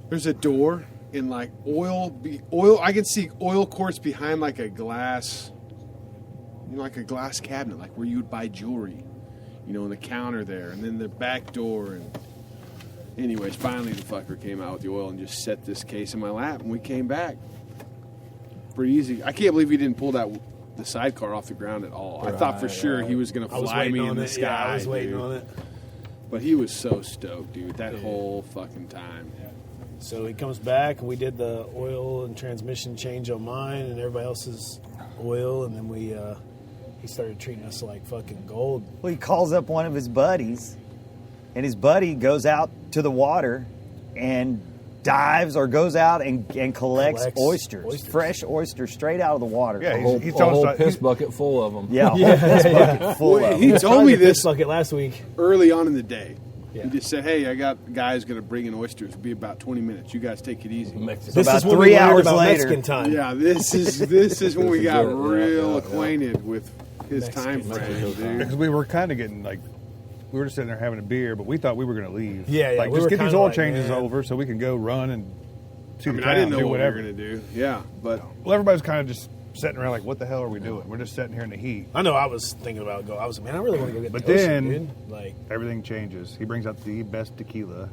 there's a door and like oil. I can see oil quarts behind like a glass, like a glass cabinet, like where you would buy jewelry. On the counter there, and then the back door, and anyways, finally the fucker came out with the oil and just set this case in my lap, and we came back. Pretty easy. I can't believe he didn't pull the sidecar off the ground at all. I thought for sure he was going to I was fly waiting me in on the it. sky. Yeah, I was waiting dude. on it. But he was so stoked, dude, that whole fucking time. So he comes back, and we did the oil and transmission change on mine and everybody else's oil, and then he started treating us like fucking gold. Well, he calls up one of his buddies, and his buddy goes out to the water and dives or goes out and collects Collects oysters, fresh oysters straight out of the water. Yeah, he's A telling whole us piss bucket full of them. Yeah, a whole piss bucket full of He them. told me this this bucket last week. early on in the day. Yeah. He just said, "Hey, I got guys going to bring in oysters. It'll be about 20 minutes. You guys take it easy." This about is when 3 we learned hours about later. Mexican time. Yeah, this is when we got Yeah, real yeah. acquainted with his Mexican time frame, dude. because we were kind of getting like, we were just sitting there having a beer, but we thought we were going to leave. Yeah, Like, we just were get these kinda oil like, changes man. over so we can go run and see I the mean, town, I didn't know do what whatever. we were going to do. Yeah, but Well, everybody's kind of just sitting around like, what the hell are we doing? We're just sitting here in the heat. I know I was thinking about I was like, man, I really want to go get But the ocean, then- dude. Like, Everything changes. He brings out the best tequila.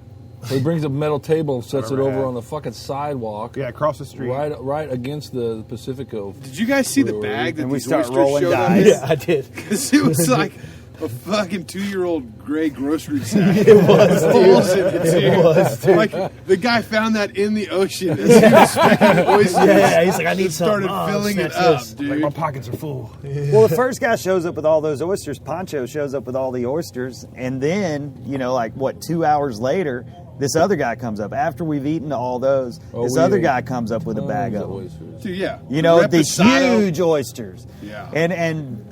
He brings a metal table and sets it Whatever over had. on the fucking sidewalk. Yeah, across the street. Right against the Pacifico. did you guys see the Brewery. bag that And we these start oysters rolling showed up dice. in? yeah, I did. Because it was like a fucking 2-year-old gray grocery sack. It was bullshit, dude. It was, dude. Like the guy found that in the ocean as he was packing oysters. Yeah, he's like, I need some. Started Oh, filling it snatch up, this. dude. Like, my pockets are full. Well, the first guy shows up with all those oysters. Poncho shows up with all the oysters, and then 2 hours later, this other guy comes up after we've eaten all those. Oh, this we other ate guy comes up with a bag of them. oysters. Dude, yeah. The Reposado. huge oysters. Yeah. And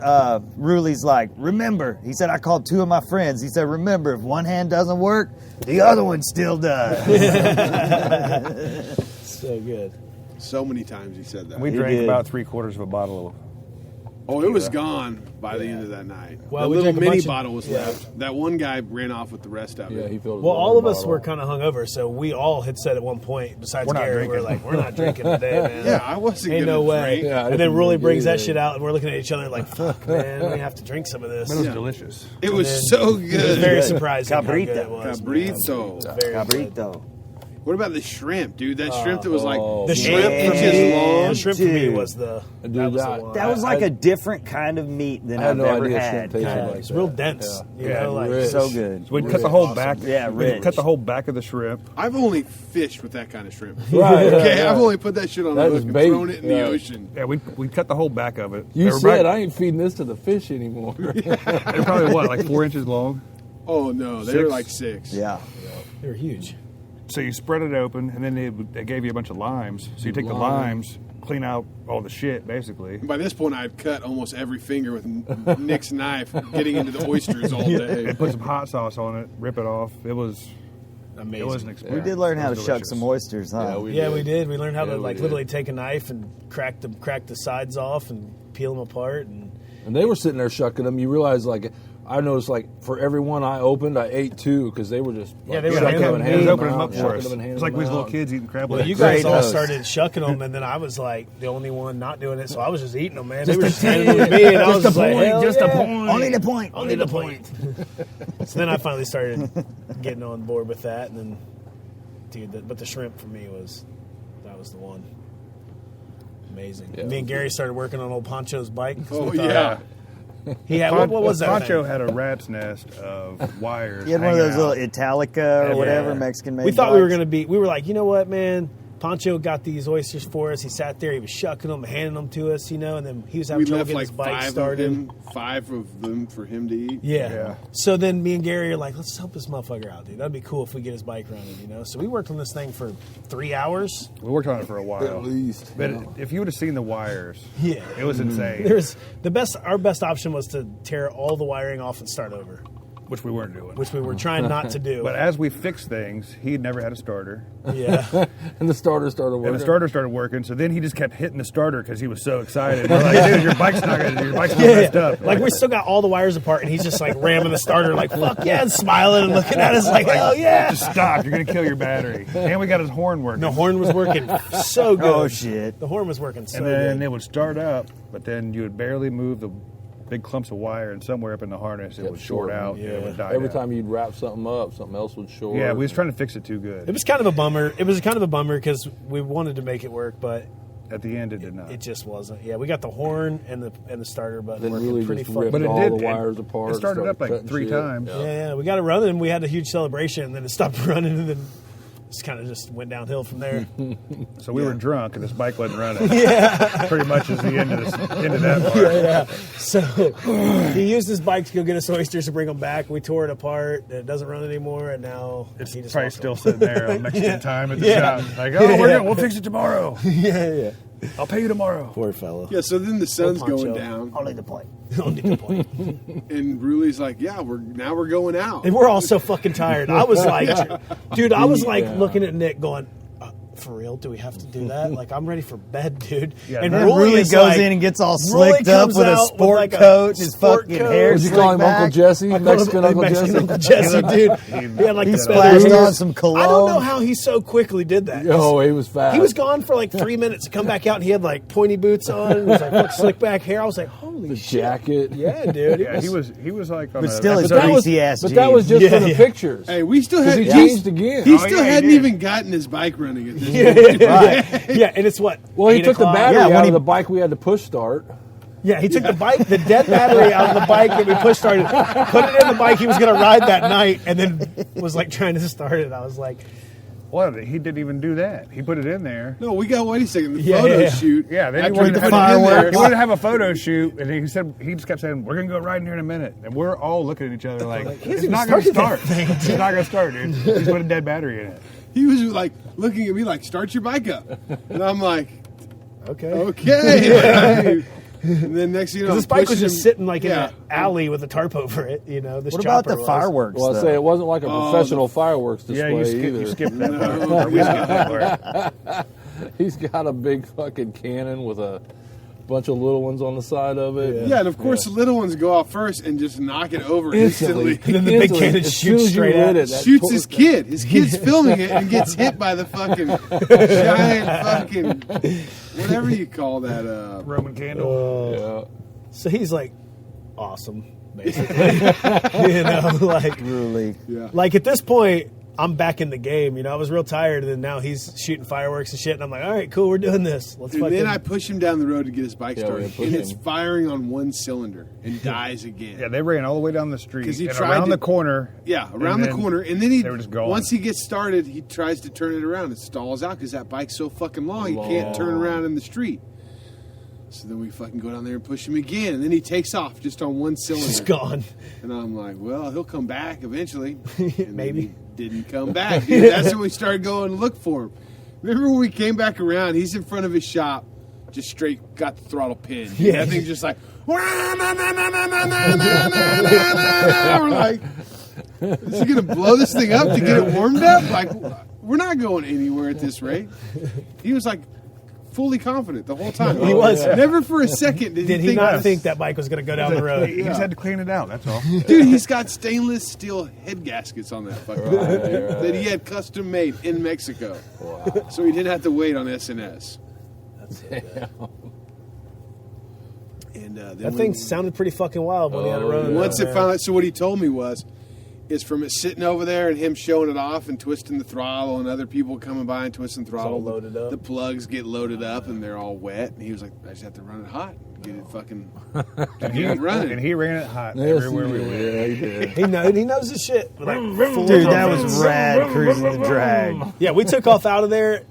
Ruli's like, remember, he said, I called 2 of my friends. He said, remember, if one hand doesn't work, the other one still does. So good. So many times he said that. We He drank did. about 3/4 of a bottle of. Oh, it was gone by the end of that night. Well, the we little drank a mini bunch of- bottle was yeah. left. That one guy ran off with the rest of it. Yeah, he filled his Well, all water of us bottle. were kind of hungover, so we all had said at one point, besides We're not Gary, we were drinking. like, we're not drinking today, man. Yeah, I wasn't Ain't gonna no way. drink. Yeah, I and then didn't Rully drink brings that either. shit out, and we're looking at each other like, fuck, man, we have to drink some of this. It was Yeah. delicious. It was then- so It was good. very surprising how good Cabrito. it was. Cabrito. man. Very good. Cabrito. What about the shrimp, dude? That shrimp that was like The 8 shrimp, inches long. the shrimp for me Dude. was the Dude, that was the that- one. That was like a different kind of meat than I had I've no ever idea had. shrimp tasted yeah, like it's that. real dense. Yeah. You know, like rich. So good. So we'd cut the whole back. Yeah, we'd rich. cut the whole back of the shrimp. I've only fished with that kind of shrimp. Right, Okay, yeah. I've only put that shit on That a was hook and bait. thrown it in the Yeah. ocean. Yeah, we cut the whole back of it. You They were said back- I ain't feeding this to the fish anymore. They're probably what, like 4 inches long. Oh no, they 6? were like 6. Yeah. they were huge. So you spread it open, and then they gave you a bunch of limes. So you take the limes, clean out all the shit, basically. By this point, I'd cut almost every finger with Nick's knife, getting into the oysters all day. And put some hot sauce on it, rip it off. It was Amazing. It was an We experience. did learn It how to was shuck delicious. some oysters, huh? Yeah, we did. We learned how Yeah, to we like did. literally take a knife and crack the sides off and peel them apart. And And they were sitting there shucking them. You realize, like, I noticed, like, for every one I opened, I ate 2 because they were just Yeah, they were shucking handing them and them- handing He was them opening them out, up for shucking us. them and handing It's like them we was little out. kids eating crab well, legs. you guys Great all host. started shucking them, and then I was like the only one not doing it, so I was just eeating them, man. They Just were a just handing them to me, and I was just like, hell just yeah. a point. Only the point. Only the point. So then I finally started getting on board with that, and then, dude, but the shrimp for me was the one. Amazing. Yeah. Me and Gary started working on old Poncho's bike. 'cause Oh we thought yeah, he had what was that? Pancho thing? had a rat's nest of wires. You had one of hanging those little out. Italica or Yeah. whatever Mexican made. We thought we were bikes. going to be. We were like, you know what, man? Poncho got these oysters for us. He sat there. He was shucking them, handing them to us, and then he was having we trouble left getting like his bike 5 started. of them for him to eat. Yeah. Yeah. So then me and Gary are like, let's help this motherfucker out, dude. That'd be cool if we get his bike running, So we worked on this thing for 3 hours. We worked on it for a while. At least. But if you would have seen the wires, Yeah. it was insane. There's our best option was to tear all the wiring off and start over, Which we weren't doing. which we were trying not to do. But as we fixed things, he'd never had a starter. Yeah. And the starter started working. And the starter started working, so then he just kept hitting the starter because he was so excited. We're like, dude, your bike's not messed up. Like we still got all the wires apart, and he's just like ramming the starter, like fuck yeah, and smiling and looking at us like hell yeah. Just stop, you're going to kill your battery. And we got his horn working. The horn was working so good. Oh shit! The horn was working so And then good. it would start up, but then you would barely move the big clumps of wire, and somewhere up in the harness it Yep, would short short, out. yeah. And it would die Every down. time you'd wrap something up, something else would short. Yeah, we was trying to fix it too good. It was kind of a bummer. It was kind of a bummer because we wanted to make it work, but At the end, it did not. it just wasn't. Yeah, we got the horn and the starter button Then working really pretty just fucking. ripped But it all did. the wires apart. It started up like cutting 3 shit. times. Yeah, we got it running. We had a huge celebration, and then it stopped running, and then Just kind of just went downhill from there. So we were drunk, and this bike wasn't running. Yeah, pretty much is the end of that part. Yeah. So he used his bike to go get us oysters to bring them back. We tore it apart. And it doesn't run anymore, and now It's he just probably lost still them. sitting there on Mexican time at the shop. Like, we'll fix it tomorrow. Yeah. I'll pay you tomorrow. Poor fellow. Yeah, so then the sun's Poncho. going down, Only the point. Only the point. and Ruli's like, "Yeah, we're going out." And we're all so fucking tired. I was like, dude, I was like looking at Nick going, for real, do we have to do that? Like, I'm ready for bed, dude. Yeah, and that Really is goes like- in and gets all Rulli slicked up comes with a out sport like a coat, his sport fucking coat. hair Would you slicked call him back. Uncle Jesse? I called Mexican him Uncle Mexican Jesse? Uncle Jesse, dude. He had like He the splashed feathers. on some cologne. I don't know how he so quickly did that. Oh, he was fast. He was gone for like 3 minutes to come back out, and he had like pointy boots on. And he was like, look, slick back hair. I was like, holy The shit. jacket. Yeah, dude. Yeah, he was like on But a still, his episode- greasy ass But that was just for the Yeah. pictures. Hey, we still 'Cause had he changed again. He Oh, still yeah, he hadn't did. even gotten his bike running at this point. Yeah, and it's what? Well, he 8 took the o'clock? battery Yeah, when out he- of the bike we had to push start. Yeah, he took the bike, the dead battery out of the bike that we push started, put it in the bike he was going to ride that night, and then was like trying to start it. I was like, Well, he didn't even do that. He put it in there. No, we got. Wait a second. The Yeah, photo yeah. shoot. Yeah, then he after wanted, we to put have, it in there. he wanted to have a photo shoot, and he said he just kept saying, "We're gonna go riding here in a minute," and we're all looking at each other like, "It's not gonna start. It's not gonna start, dude. He's put a dead battery in it." He was like looking at me like, "Start your bike up," and I'm like, okay. "Okay." And then next thing you know, This I'm bike was pushing just him- sitting like in yeah. an alley with a tarp over it, you know. This What about chopper the was. fireworks? Well, I though? say it wasn't like a professional fireworks Yeah, display you either. skipped that part. Or we skipped that part. He's got a big fucking cannon with a bunch of little ones on the side of it. Yeah, and of course the little ones go off first and just knock it over instantly. And then the big Instantly, cannon as shoots soon as you straight lit at it, it. that Shoots tore- his kid. His kid's filming it and gets hit by the fucking giant fucking whatever you call that. Roman candle. Yeah. So he's like, awesome, basically. You know, like, Really? Yeah. like at this point, I'm back in the game. You know, I was real tired, and then now he's shooting fireworks and shit, and I'm like, all right, cool, we're doing this. Let's And fucking. then I push him down the road to get his bike Yeah, we started, push and it's him. firing on one cylinder and dies again. Yeah, they ran all the way down the street 'Cause he and tried around to- the corner. Yeah, and around the then corner, and then he they were just gone. once he gets started, he tries to turn it around. It stalls out because that bike's so fucking long, he can't turn around in the street. So then we fucking go down there and push him again, and then he takes off just on one cylinder. It's gone. And I'm like, well, he'll come back eventually. And then Maybe. he didn't come back. Dude. That's when we started going to look for him. Remember when we came back around? He's in front of his shop, just straight got the throttle pinned. Yeah. That thing's just like, we're like, is he gonna blow this thing up to get it warmed up? Like, we're not going anywhere at this rate. He was like fully confident the whole time. He was. Never for a second did Did he think not think that bike was going to go down the road? He just had to clean it out. That's all. Dude, he's got stainless steel head gaskets on that fucking bike that he had custom made in Mexico. Wow. So he didn't have to wait on SNS. And then That thing sounded pretty fucking wild when he had it running. once down it there. finally, so what he told me was, is from it sitting over there and him showing it off and twisting the throttle and other people coming by and twisting throttle. all loaded up. The plugs get loaded up and they're all wet. And he was like, I just have to run it hot, get it fucking get it running. And he ran it hot Yes, everywhere he we did. went. Yeah, he did. He knows his shit. Like, full Dude, that confidence. was rad cruising the drag. Yeah, we took off out of there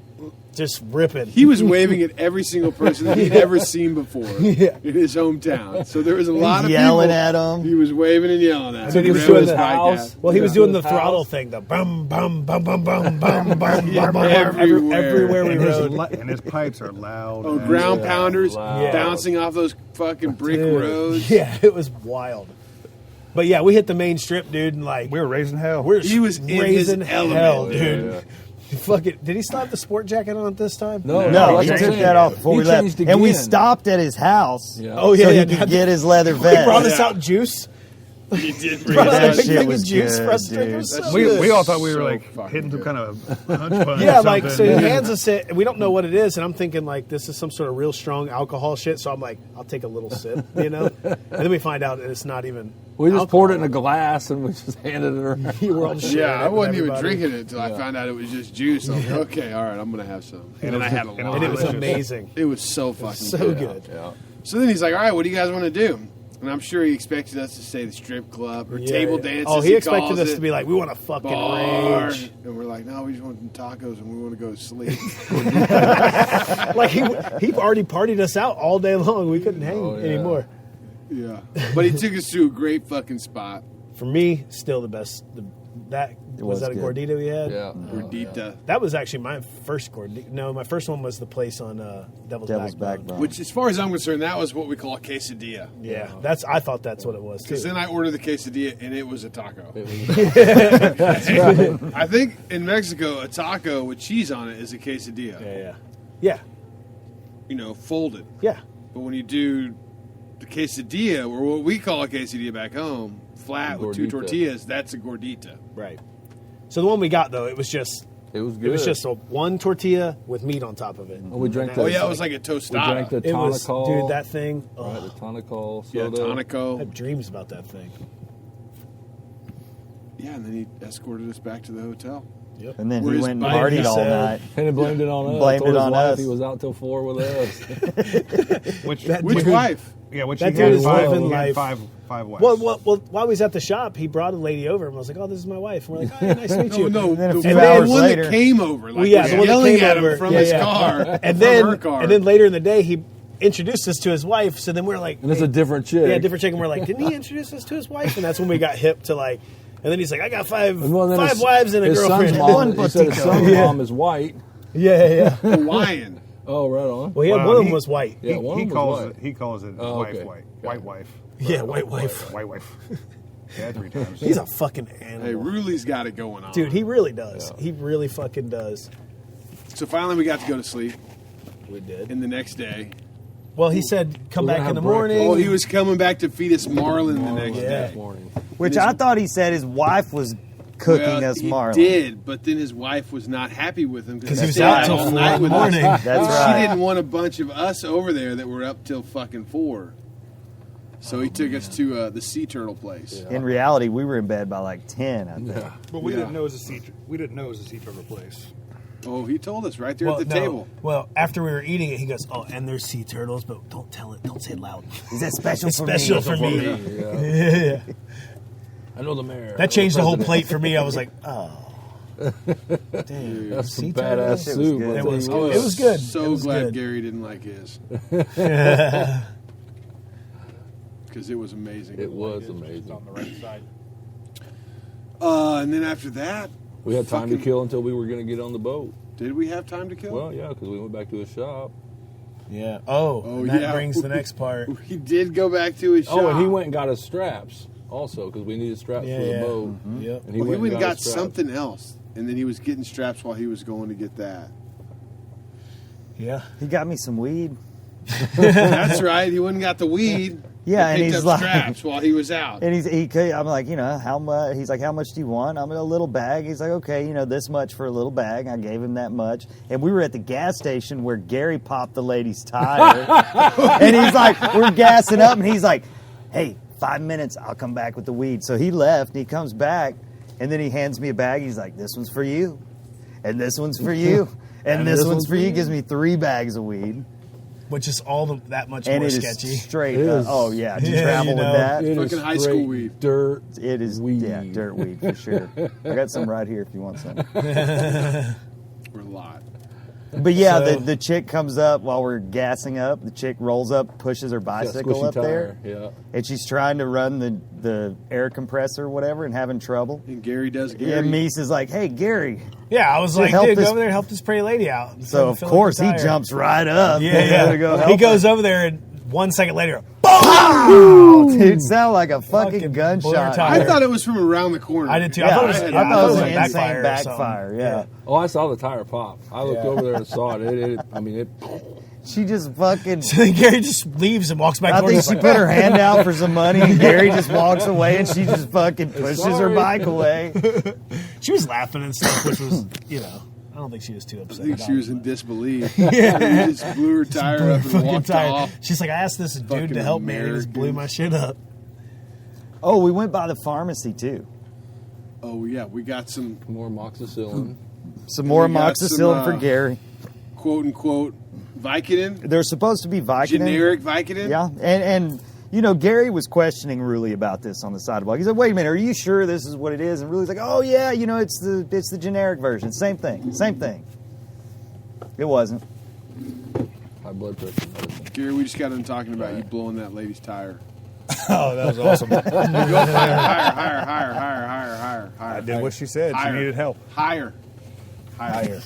just ripping. He was waving at every single person that he'd ever seen before in his hometown. So there was a lot of Yelling people. at 'em. He was waving and yelling at him. So he was Revving doing his the bike house. out. Well, he was Yeah. doing the His throttle house. thing, the bum, bum, bum, bum, bum, bum, bum, Yeah, bum, bum, everywhere. everywhere we And his, rode. and his pipes are loud. Oh, man. ground pounders loud. bouncing off those fucking brick Dude. roads. Yeah, it was wild. But yeah, we hit the main strip, dude, and like We were raising hell. He was in his raising element, hell, dude. dude. Fuck it. Did he slap the sport jacket on it this time? No, No, that's he what I'm took saying. that off before He we left. changed And we again. stopped at his house Yeah. Oh yeah, so yeah. he could get his leather He brought vest. us out juice. He did bring Brought us us That a big shit thing was of juice good, for us to drink. dude. It was so we good. all thought we were So like fucking hitting some good. kind of punch punch. Yeah, or like so something. he hands us it, and we don't know what it is, and I'm thinking like this is some sort of real strong alcohol shit. So I'm like, I'll take a little sip, you know, and then we find out that it's not even. We just alcohol. poured it in a glass and we just handed it around. You were all sharing Yeah, it I with wasn't even everybody. drinking it until I found out it was just juice. I was like, okay, all right, I'm gonna have some. And then I had a lot. and it was Delicious. amazing. It was so fucking So good. good. Yeah. So then he's like, all right, what do you guys want to do? And I'm sure he expected us to say the strip club or table dances. Oh, he expected us to be like, we want to fucking bar. rage. And we're like, no, we just want some tacos and we want to go to sleep. Like he already partied us out all day long. We couldn't hang anymore. Yeah. But he took us to a great fucking spot. For me, still the best. Was that a good. gordita we had? Yeah. Gordita. That was actually my first gordita. No, my first one was the place on Devil's Backbone. Which, as far as I'm concerned, that was what we call a quesadilla. Yeah, I thought that's what it was too. Because then I ordered the quesadilla and it was a taco. That's right. I think in Mexico, a taco with cheese on it is a quesadilla. Yeah. You know, folded. Yeah. But when you do the quesadilla, or what we call a quesadilla back home, flat with 2 tortillas, that's a gordita. Right. So the one we got though, it was good. It was a one tortilla with meat on top of it. And we drank Oh yeah, it was like a tostada. We drank the It was, tonical. dude, that thing. Right, the tonical soda. Yeah, I tonico. have dreams about that thing. Yeah, and then he escorted us back to the hotel. Yep. And then Where he his went and bike partied all said- night. And he blamed it on us. Blamed Told it his on wife us. He was out till 4 with us. Which Which wife? Yeah, which That he had dude is five, living he had life. five wives. Well, while he was at the shop, he brought a lady over and was like, "Oh, this is my wife." And we're like, "Oh, yeah, nice to meet you." No, then a the few one hours that later- came over, like Well, yeah, was the one that yelling came at over. him from Yeah, his yeah. car, And from then, her car. and then later in the day, he introduced us to his wife. So then we're like, And it's a different chick. yeah, different chick. And we're like, didn't he introduce us to his wife? And that's when we got hip to like. And then he's like, I got five And well, then wives and a his girlfriend. Son's mom, One he said his potato. son's Yeah. mom is white. Yeah. Hawaiian. Oh, right on. Well, he had Well, one of them he- was white. Yeah, one he of them calls was it. white. He calls it Oh, wife, okay. white wife, Yeah, white wife. white wife. Yeah, 3 times. He's a fucking animal. Hey, Ruli's got it going on. Dude, he really does. He really fucking does. So finally we got to go to sleep. We did. And the next day, Well, he said, come We're back gonna in the have breakfast. morning. well, he was coming back to feed us marlin the next Yeah. day. This morning. Which I thought he said his wife was cooking Well, us he marlin. did, but then his wife was not happy with him 'Cause he was stayed out till all 4 night in the with us. morning. That's And right. She didn't want a bunch of us over there that were up till fucking 4. So he took us to the sea turtle place. In reality, we were in bed by like 10. I think. Yeah. But we Yeah. didn't know it was a sea. We didn't know it was a sea turtle place. Oh, he told us right there Well, at the no. table. Well, after we were eating it, he goes, "Oh, and there's sea turtles, but don't tell it. Don't say it loud. Is that special It's for special me? for me." Yeah. I know the mayor. That changed the whole plate for me. I was like, "Oh, damn, That's some sea badass turtles?" It was soup. good. It I'll tell was you good. what. It was good. So It was glad good. Gary didn't like his. Because it was amazing. It was amazing. the right side. And then after that, We had time to Fucking- kill until we were going to get on the boat. did we have time to kill? Well, yeah, because we went back to his shop. Yeah. Oh, Oh, and that yeah. brings the next part. We did go back to his shop. Oh, and he went and got his straps also because we needed straps Yeah, for the yeah. boat. Yep. And he Well, he went and got his straps. something else. And then he was getting straps while he was going to get that. Yeah. He got me some weed. That's right. He went and got the weed. Yeah, and picked he's up like- straps while he was out. And I'm like, how much? He's like, how much do you want? I'm in a little bag. He's like, okay, this much for a little bag. I gave him that much. And we were at the gas station where Gary popped the lady's tire. And he's like, we're gassing up. And he's like, hey, 5 minutes. I'll come back with the weed. So he left and he comes back. And then he hands me a bag. He's like, this one's for you. And this one's for you. And this one's for you. He gives me 3 bags of weed. Which is that much And more it is sketchy. straight It up. is- Oh, yeah. To Yeah, travel with that. It is Fucking high straight school weed. Dirt. It is, weed. yeah, dirt weed for sure. I got some right here if you want some. Or a lot. But yeah, So- the chick comes up while we're gassing up. The chick rolls up, pushes her Got bicycle squishy up there, tire. Yeah. and she's trying to run the air compressor or whatever and having trouble. And Gary does Gary. And Mies is like, hey, Gary. Yeah, I was To like, help dude, this- go over there and help this pretty lady out. So, of Fill up course, the he tire. jumps right up. Yeah, To go yeah. help He goes her. over there, and 1 second later, Dude, sound like a fucking Fucking gunshot. blur I tire. thought it was from around the corner. I did too. Yeah, I thought it was, I I thought it was a an insane backfire. or something. backfire. Yeah. Oh, I saw the tire pop. I looked over there and saw it. It. She just fucking. So then Gary just leaves and walks back. I towards think us she like, put her hand out for some money, and Gary just walks away, and she just fucking pushes her Sorry. bike away. She was laughing and stuff, which was, I don't think she was too upset. I think about she was it. in disbelief. Yeah. He just blew her tire Blew her up and fucking walked tire. off. She's like, I asked this dude Fucking to help me, and he just blew my shit up. Oh, we went by the pharmacy too. Oh, yeah. We got some More amoxicillin. Some more We got amoxicillin some, for Gary. quote-unquote Vicodin. There's supposed to be Vicodin. Generic Vicodin. Yeah, and You know, Gary was questioning Ruli about this on the sidewalk. He said, "Wait a minute, are you sure this is what it is?" And Ruli's like, "Oh yeah, you know, it's the generic version. Same thing. It wasn't. High blood pressure medicine. Gary, we just got done talking about you blowing that lady's tire. Oh, that was awesome. Go higher. I did what she said. Higher. She needed help. Higher. Higher.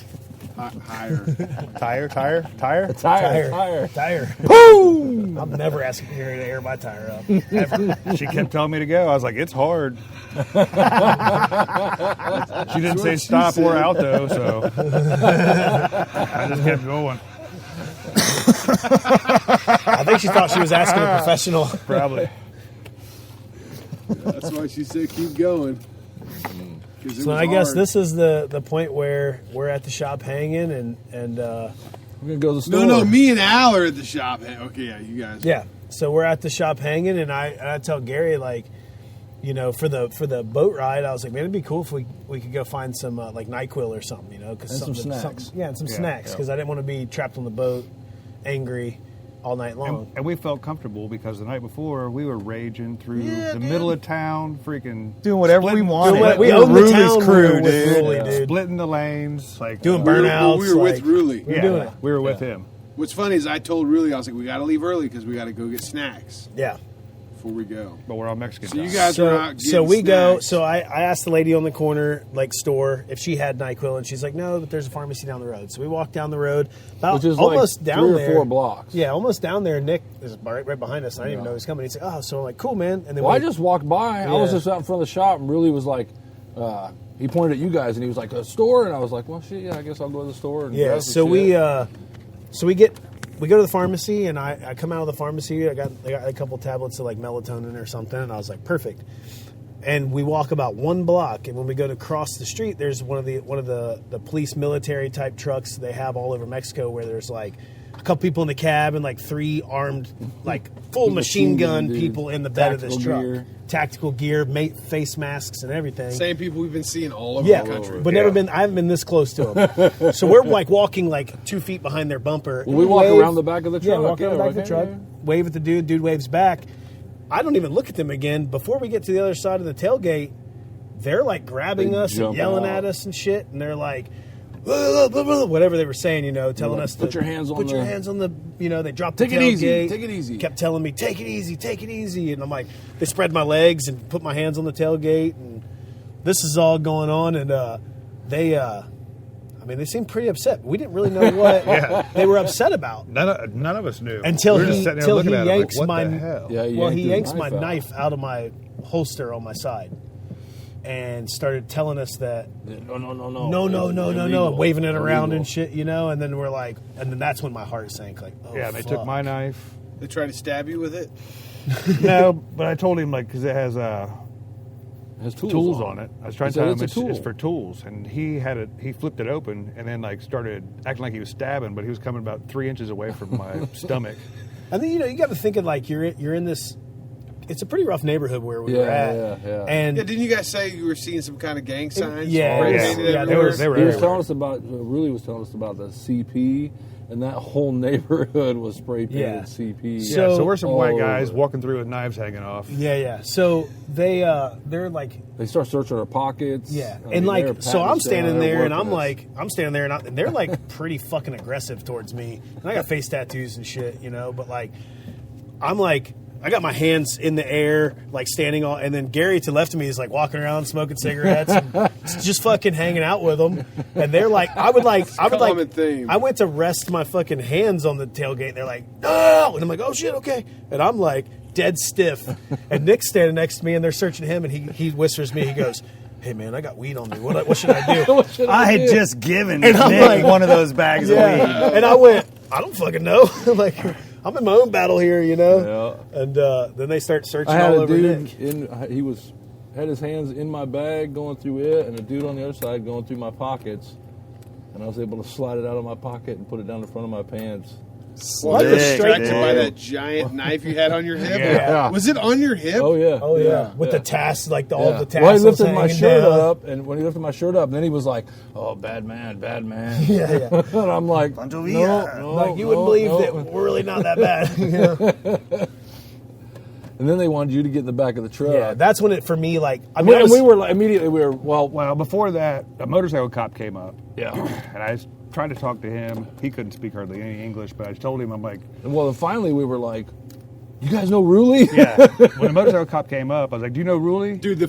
Higher. Tire. Boom! I'm never asking Gary to air my tire up. Ever. She kept telling me to go. I was like, it's hard. She didn't say stop or out, though, so I just kept going. I think she thought she was asking a professional. Probably. That's why she said keep going. So I guess this is the point where we're at the shop hanging and We're gonna go to the store. No, me and Al are at the shop. Okay, yeah, you guys. yeah. So we're at the shop hanging, and I tell Gary, like, you know, for the boat ride, I was like, man, it'd be cool if we could go find some like NyQuil or something, you know, because And some snacks. and some snacks, because I didn't want to be trapped on the boat, angry all night long. And we felt comfortable because the night before we were raging through the middle of town, freaking Doing whatever we wanted. We owned the town crew, with dude. Ruli, dude. splitting the lanes, like Doing We were- burnouts. We were with like, Ruli. We're doing it. We were with him. What's funny is I told Ruli, I was like, we got to leave early because we got to go get snacks Yeah. before we go. But we're on Mexican So you time. guys were out So getting we go. snacks. So I asked the lady on the corner, like store, if she had NyQuil, and she's like, no, but there's a pharmacy down the road. So we walked down the road, about Which is almost like down 3 or there. 4 blocks. Yeah, almost down there. Nick is right behind us. I didn't even know he was coming. He's like, oh, so I'm like, cool, man. And then Well, I we- just walked by. I was Yeah. just out in front of the shop, and really was like, he pointed at you guys, and he was like, a store, and I was like, well, shit, yeah, I guess I'll go to the store. And yeah. grab some So shit. we go to the pharmacy, and I come out of the pharmacy. I got a couple tablets of like melatonin or something, and I was like, perfect. And we walk about 1 block, and when we go to cross the street, there's one of the police military type trucks they have all over Mexico, where there's like a couple people in the cab and like 3 armed, like full machine gun dude. people in the bed of this Tactical truck. gear. Tactical gear, face masks, and everything. Same people we've been seeing all over Yeah, the country. but never been. I haven't been this close to them. So we're like walking like 2 feet behind their bumper. Well, we walk Wave- around the back of the Yeah, truck. walk around the back of the like, truck. hey. Wave at the dude. Dude waves back. I don't even look at them again. Before we get to the other side of the tailgate, they're like grabbing They us and jump yelling out. at us and shit. And they're like, whatever they were saying, you know, telling like, us put to your hands on put your the- hands on the, you know, they dropped Take the it easy, tailgate. take it easy. Kept telling me, take it easy. And I'm like, they spread my legs and put my hands on the tailgate. And this is all going on. And they seemed pretty upset. We didn't really know what they were upset about. None of us knew. Until we were just he, sitting there till looking he at him, yanks like, what my the hell? Yeah, he his yanks my out. knife out of my holster on my side and started telling us that No. no, waving it around and shit, you know. And then we're like, and then that's when my heart sank. Like, oh, Yeah, they fuck. took my knife. They tried to stab you with it. No, but I told him, like, because it has It has tools on it. I was trying He to said tell him it's a tool. it's for tools, and he flipped it open and then like started acting like he was stabbing, but he was coming about 3 inches away from my stomach. And then, you know, you got to thinking like you're in this. It's a pretty rough neighborhood where we were at. Yeah. And Yeah, didn't you guys say you were seeing some kind of gang signs? yeah, Spray yeah, painted yeah, everywhere? They were He was everywhere. telling us about, Ruli was telling us about the CP, and that whole neighborhood was spray painted Yeah. CP. So- So we're some all white guys over. walking through with knives hanging off. yeah. So they're like. They start searching our pockets. Yeah, I and mean, they're like, patting so us I'm down, standing they're there, and working I'm us. like, and they're like pretty fucking aggressive towards me, and I got face tattoos and shit, you know. But like, I'm like, I got my hands in the air, like standing on, and then Gary to the left of me is like walking around smoking cigarettes, and just fucking hanging out with them, and they're like, I would common theme. I went to rest my fucking hands on the tailgate, and they're like, no, and I'm like, oh shit, okay, and I'm like dead stiff, and Nick's standing next to me, and they're searching him, and he whispers me, he goes, hey man, I got weed on me. What should I do? I had just given And I'm Nick like- one of those bags of weed. And I went, I don't fucking know. Like, I'm in my own battle here, you know. Yeah. And then they start searching I had all a over dude Nick. he had his hands in my bag going through it, and a dude on the other side going through my pockets, and I was able to slide it out of my pocket and put it down the front of my pants. Well, I was Sick, distracted dude. by that giant knife you had on your hip. Yeah. Was it on your hip? Oh yeah. Oh yeah, with the tassels, like all the tassels. Well, he lifted my hanging shirt down. up, and when he lifted my shirt up, then he was like, "Oh, bad man." Yeah. And I'm like, Pancho no, Villa. no, Like you no, wouldn't believe no. that we're really not that bad. You know? and then they wanted you to get in the back of the truck. Yeah, that's when it for me like. I And mean, we were like, immediately we were well. Well, before that, a motorcycle cop came up. Yeah. And I was trying to talk to him. He couldn't speak hardly any English, but I told him, I'm like, Well, finally we were like, you guys know Ruli? yeah. When the motorcycle cop came up, I was like, do you know Ruli? Dude,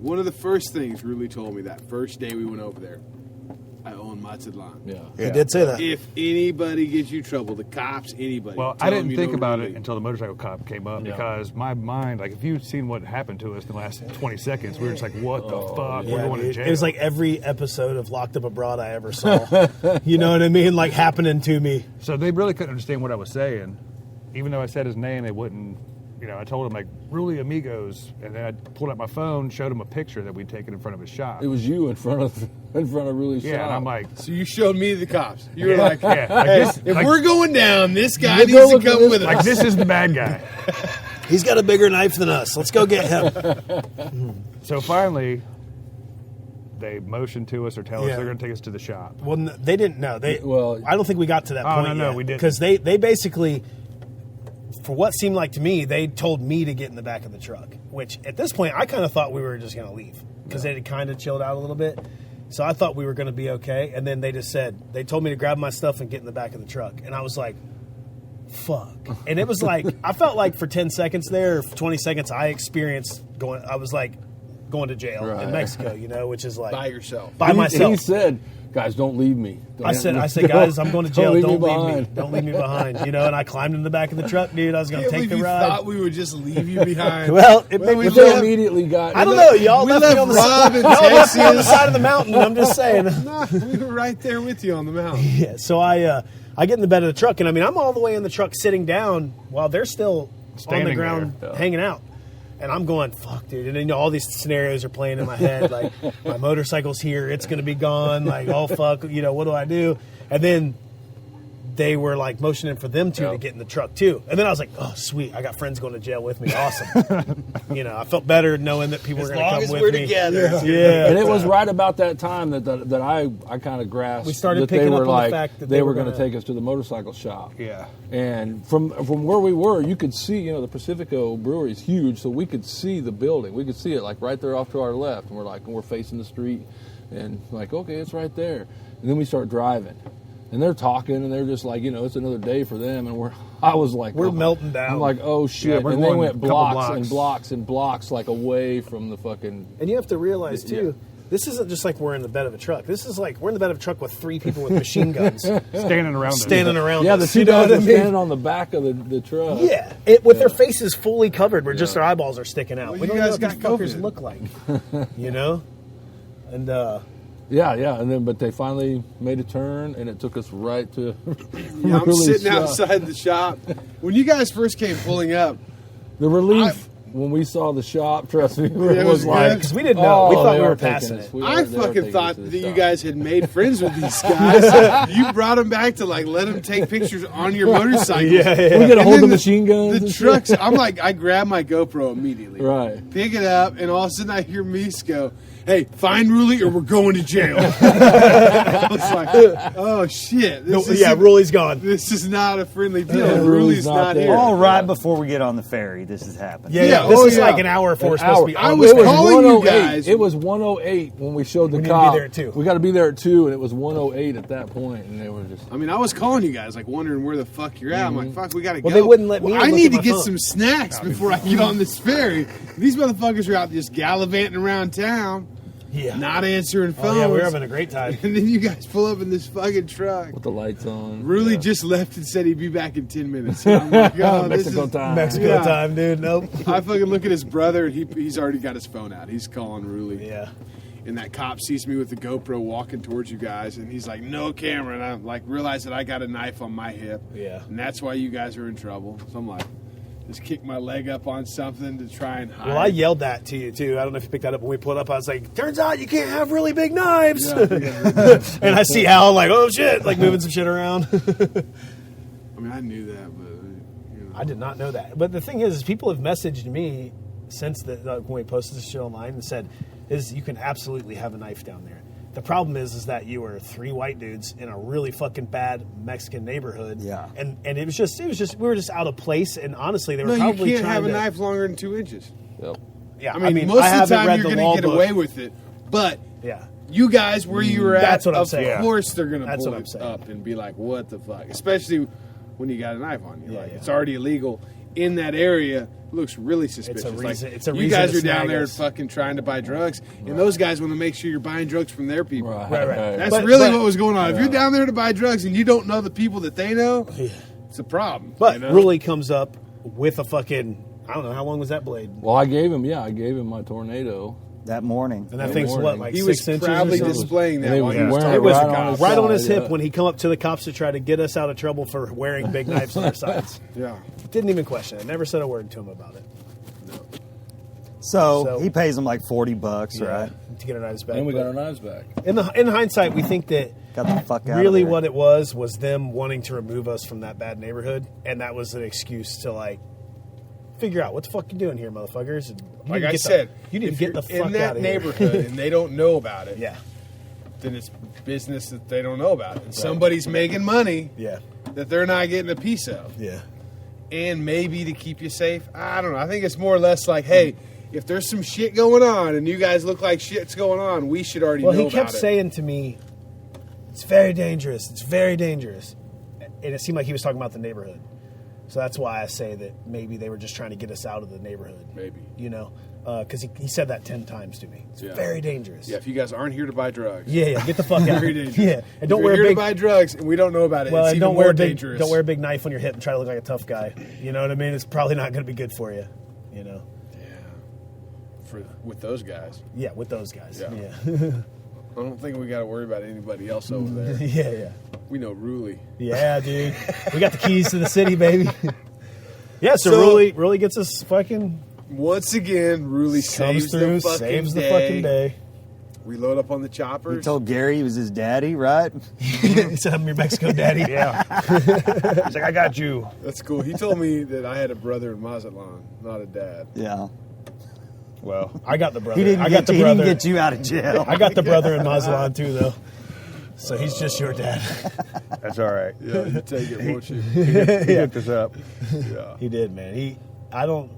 one of the first things Ruli told me that first day we went over there, I own Mazatlán. Yeah. he did say that. If anybody gives you trouble, the cops, anybody. Well, tell I them didn't you think know about Ruli. it until the motorcycle cop came up Yeah. because my mind, like, if you've seen what happened to us in the last 20 seconds, we were just like, what the fuck? We're going to Dude, jail. it was like every episode of Locked Up Abroad I ever saw. You know what I mean? Like happening to me. So they really couldn't understand what I was saying. Even though I said his name, they wouldn't. You know, I told him, like, Ruli Amigos, and then I pulled out my phone, showed him a picture that we'd taken in front of his shop. It was you in front of Ruli's yeah, shop. and I'm like, So you showed me the cops. You were like, yeah, like hey, this, if like, we're going down, this guy You needs go to look at come this- with us. like, this is the bad guy. He's got a bigger knife than us. Let's go get him. So finally, they motioned to us or tell us Yeah. they're going to take us to the shop. Well, they didn't know. Well- I don't think we got to that Oh, point no, yet. we didn't. Because they basically, for what seemed like to me, they told me to get in the back of the truck. Which at this point, I kind of thought we were just going to leave because they had kind of chilled out a little bit. So I thought we were going to be okay. And then they just said they told me to grab my stuff and get in the back of the truck. And I was like, fuck. And it was like I felt like for 10 seconds there, or for 20 seconds, I experienced going. I was like going to jail Right. in Mexico, you know, which is like By yourself. by He myself. said, guys, don't leave me. I said, guys, I'm going to jail. Don't Don't leave me. behind." Don't leave me behind. You know, and I climbed in the back of the truck, dude. I was going to Can't take believe the you ride. thought we would just leave you behind. Well, it made me But they feel. immediately got. I don't know. Y'all we left me left on the Rob side. in Y'all left me on the Texas. side of the mountain. I'm just saying. No, we were right there with you on the mountain. Yeah. So I get in the bed of the truck, and I mean, I'm all the way in the truck, sitting down while they're still on the Standing ground, there. Yeah. hanging out. And I'm going, fuck, dude. And then, you know, all these scenarios are playing in my head. Like, my motorcycle's here. It's going to be gone. Like, oh, fuck. You know, what do I do? And then they were, like, motioning for them to get in the truck, too. And then I was like, oh, sweet. I got friends going to jail with me. Awesome. You know, I felt better knowing that people were going to come with me. Yeah. And it was right about that time that I kind of grasped We started that they picking were up on the like fact that they they were were going to gonna- take us to the motorcycle shop. Yeah. And from where we were, you could see, you know, the Pacifico Brewery is huge, so we could see the building. We could see it like right there off to our left, and we're facing the street, and like, okay, it's right there. And then we start driving, and they're talking, and they're just like, you know, it's another day for them, and I was like, We're oh. melting down. I'm like, oh shit, Yeah, we're and they going went a couple blocks and blocks. blocks and blocks like away from the fucking. And you have to realize, too, Yeah. this isn't just like we're in the bed of a truck. This is like we're in the bed of a truck with 3 people with machine guns Standing around us. standing around Yeah, us. the two You know guys what I were mean? standing on the back of the truck. Yeah, with their faces fully covered, where just their eyeballs are sticking out. Well, we you don't know guys what these got fuckers COVID. look like, you know. And Yeah, and then but they finally made a turn, and it took us right to. Yeah, I'm Ruli's sitting shop. outside the shop. When you guys first came pulling up, The relief when we saw the shop, trust me, it it was was like good. because we didn't know, we oh, thought they we are were taking passing us. it. We I are- they are fucking taking thought us to the that you shop. guys had made friends with these guys. You brought them back to like let them take pictures on your motorcycle. We gotta hold the machine guns. The and trucks. shit. I'm like, I grab my GoPro immediately. Right. Pick it up, and all of a sudden I hear Meese go, "Hey, find Ruli or we're going to jail." I was like, "Oh shit! No, This yeah, isn't- Ruli's gone. This is not a friendly deal. Yeah, Ruli's Ruli's not not there. here." All right before we get on the ferry, this is happening. Yeah, Yeah, this oh, is yeah. like an hour before we're supposed to be. I on was the It was ferry. calling you 108. guys. It was 108 when we showed the We need to be cop. there at 2. We got to be there at 2, and it was 108 at that point, and they were just. I mean, I was calling you guys, like wondering where the fuck you're at. I'm like, fuck, we gotta Well, go. they wouldn't let me I look need at to my get phone. some snacks before I get on this ferry. These motherfuckers are out just gallivanting around town, Yeah. not answering phones. Oh, yeah, we were having a great time. And then you guys pull up in this fucking truck. With the lights on. Ruli Yeah. just left and said he'd be back in 10 minutes. And I'm like, oh, this Mexico is, time. Mexico Yeah. time, dude. Nope. I fucking look at his brother, and he's already got his phone out. He's calling Ruli. Yeah. And that cop sees me with the GoPro walking towards you guys, and he's like, "No camera." And I like realize that I got a knife on my hip. Yeah. And that's why you guys are in trouble. So I'm like, just kick my leg up on something to try and hide. Well, I yelled that to you too. I don't know if you picked that up when we pulled up. I was like, "Turns out you can't have really big knives." Yeah. And I see Al like, "Oh shit!" like moving some shit around. I mean, I knew that, but you know. I did not know that. But the thing is people have messaged me since when we posted this shit online and said, "You can absolutely have a knife down there." The problem is that you were 3 white dudes in a really fucking bad Mexican neighborhood. Yeah. And it was just we were just out of place. And honestly, they were No, you probably can't trying have a to, knife longer than 2 inches. Yep. Yeah, I mean, most I of the haven't time read you're the going law to get book. away with it. But Yeah. you guys, where you were at, That's what I'm of saying. course they're going to That's pull what I'm it saying. up and be like, what the fuck? Especially when you got a knife on you. Yeah, Like, yeah. it's already illegal in that area. It looks really suspicious. reason- Like, it's a you reason guys to are down snag there us. fucking trying to buy drugs, and those guys want to make sure you're buying drugs from their people. Right. Right. That's really what was going on. If you're down there to buy drugs and you don't know the people that they know, it's a problem. But you know? Ruley comes up with a fucking, I don't know, how long was that blade? Well, I gave him my tornado. That morning. And that That thing's what, morning. like he 6 was inches proudly or something? displaying that And while he he was was talking wearing to it the right on cops. Right on side, his hip yeah. when he come up to the cops to try to get us out of trouble for wearing big knives on our sides. Yeah. Didn't even question it. Never said a word to him about it. So he pays him like $40, right? To get our knives back. And we got But our knives back. in hindsight, we think that Got the fuck out really of there. what it was them wanting to remove us from that bad neighborhood, and that was an excuse to like figure out what the fuck you doing here, motherfuckers. And you Like need to I get said, you need to if get the you're fuck in that out of here. neighborhood and they don't know about it. Yeah, Then it's business that they don't know about, and somebody's making money yeah, that they're not getting a piece of. yeah. And maybe to keep you safe, I don't know. I think it's more or less like, hey, if there's some shit going on and you guys look like shit's going on, we should already Well, know he kept about it. saying to me, "It's very dangerous. It's very dangerous," and it seemed like he was talking about the neighborhood. So that's why I say that maybe they were just trying to get us out of the neighborhood. Maybe. You know, because he said that 10 times to me. It's very dangerous. Yeah, if you guys aren't here to buy drugs. Yeah, get the fuck out. Very dangerous. Yeah, and don't if wear you're a here big. to buy drugs and we don't know about it. Well, it's and even don't wear more a big. dangerous. Don't wear a big knife on your hip and try to look like a tough guy. You know what I mean? It's probably not going to be good for you. You know. with those guys. Yeah, with those guys. Yeah. Yeah. I don't think we got to worry about anybody else over there. yeah. We know Ruley. Yeah, dude. We got the keys to the city, baby. Yeah, so So- Ruley gets us fucking Once again, Ruley comes saves through, the fucking saves the day. fucking day. We load up on the He choppers. told Gary he was his daddy, right? He said, "I'm your Mexico daddy." Yeah. He's like, I got you. That's cool. He told me that I had a brother in Mazatlán, not a dad. Yeah. Well, I got the brother. He didn't, I got get the you, he brother. didn't get you out of jail. I got the brother in Mazatlán too, though. So he's just your dad. that's all right. Yeah, you take it, won't you? He hooked us up. Yeah. He did, man. I don't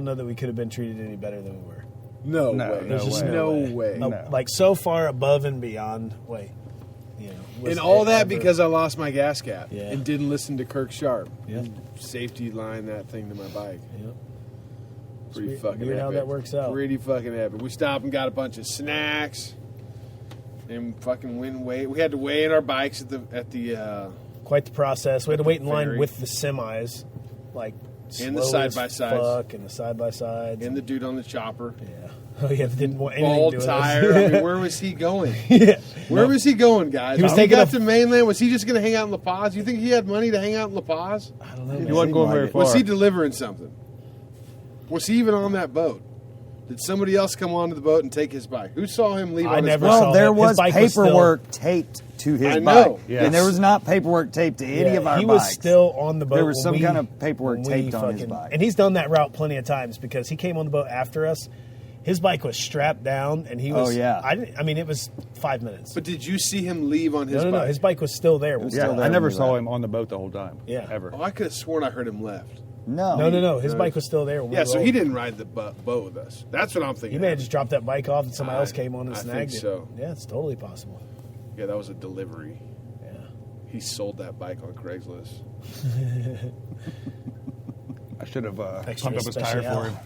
know that we could have been treated any better than we were. No, No, way. no There's just way. no way. No. Like so far above and beyond. Wait, you know, was And all it that ever- because I lost my gas cap Yeah. and didn't listen to Kirk Sharp. Yeah. Safety line that thing to my bike. Yeah. Pretty Weird- fucking weird epic. how that works out. Pretty fucking epic. We stopped and got a bunch of snacks. And fucking went and weigh. We had to weigh in our bikes at the Quite the process. We had to wait in line Ferry. with the semis, like And the slow as side-by-sides. fuck, and the side by sides. and the dude on the chopper. Yeah. Oh yeah, didn't want anything Bald to do with tire. us. I mean, where was he going? Yeah. Where was he going, guys? He was When taking got a- to mainland. Was he just going to hang out in La Paz? You think he had money to hang out in La Paz? I don't know. He Man. wasn't going like very it. far. Was he delivering something? Was he even on that boat? Did somebody else come onto the boat and take his bike? Who saw him leave I on never his bike? saw Well, there him. His was bike was still- paperwork taped to his I bike. know. Yes. And there was not paperwork taped to any Yeah, of our he bikes. was still on the boat. There was when some we- kind of paperwork when we taped on his bike. And he's done that route plenty of times because he came on the boat after us. His bike was strapped down, and he was. Oh, yeah. I mean, it was 5 minutes. But did you see him leave on his no. bike? His bike was still there. was Yeah, still there I never when we saw left. him on the boat the whole time. Yeah. Ever. Oh, I could have sworn I heard him left. No. His bike was still there. When Yeah, we so rolled. he didn't ride the boat with us. That's what I'm thinking. He may have just dropped that bike off, and somebody else came on and I snagged think it. so. Yeah, it's totally possible. Yeah, that was a delivery. Yeah. He sold that bike on Craigslist. I should have Extra pumped up his tire special. for him.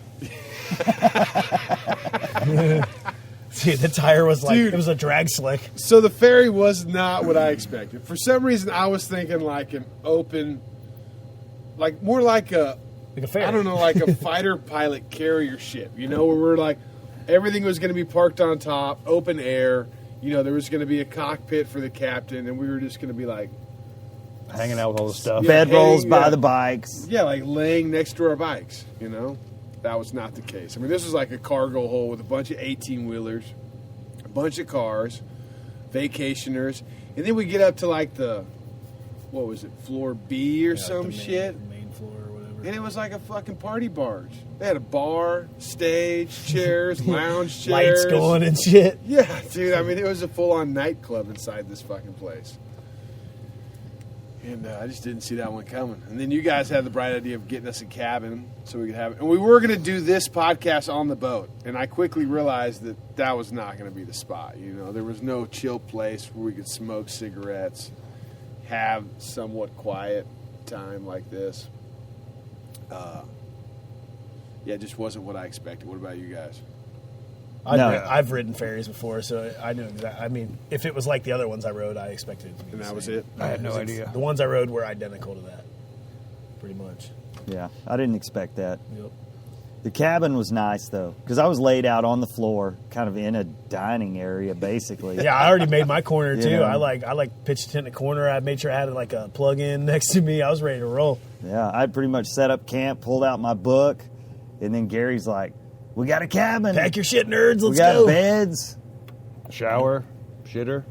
See, the tire was like Dude. it was a drag slick. So the ferry was not what I expected. For some reason, I was thinking like an open, like more like a, Like a ferry. I don't know, like a fighter pilot carrier ship. You know, where we're like, everything was going to be parked on top, open air. You know, there was going to be a cockpit for the captain, and we were just going to be like, Hanging out with all the stuff. Yeah. Bedrolls Hey, by yeah. the bikes. yeah, like laying next to our bikes. You know, that was not the case. I mean, this was like a cargo hold with a bunch of 18-wheelers, a bunch of cars, vacationers, and then we get up to like the, what was it, floor B or some the main, shit. main floor or whatever. And it was like a fucking party barge. They had a bar, stage, chairs, lounge chairs. Lights going and shit. Yeah, dude. I mean, it was a full-on nightclub inside this fucking place. And I just didn't see that one coming. And then you guys had the bright idea of getting us a cabin so we could have it. And we were going to do this podcast on the boat. And I quickly realized that that was not going to be the spot. You know, there was no chill place where we could smoke cigarettes, have somewhat quiet time like this. Yeah, it just wasn't what I expected. What about you guys? I've ridden ferries before, so I knew exactly. I mean, if it was like the other ones I rode, I expected it to be. And the that was same. it? I had no idea. The ones I rode were identical to that, pretty much. Yeah, I didn't expect that. Yep. The cabin was nice, though, because I was laid out on the floor, kind of in a dining area, basically. Yeah, I already made my corner too. Yeah. I like pitched a tent in the corner. I made sure I had like a plug-in next to me. I was ready to roll. Yeah, I pretty much set up camp, pulled out my book, and then Gary's like, "We got a cabin. Pack your shit, nerds. Let's we got go." beds." Shower, shitter.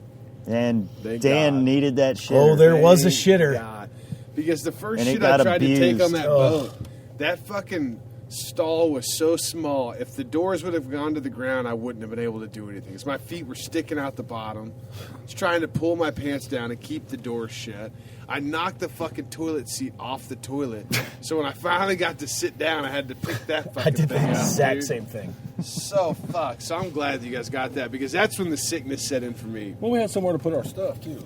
And Thank Dan God. needed that shit. Oh, there was a Thank shitter. God. Because the first And it shit I got tried to take on abused. that boat, that fucking stall was so small. If the doors would have gone to the ground, I wouldn't have been able to do anything. Because my feet were sticking out the bottom. I was trying to pull my pants down and keep the doors shut. I knocked the fucking toilet seat off the toilet. So when I finally got to sit down, I had to pick that fucking I did thing the up, exact dude. same thing. So fuck. So I'm glad that you guys got that because that's when the sickness set in for me. Well, we had somewhere to put our stuff too.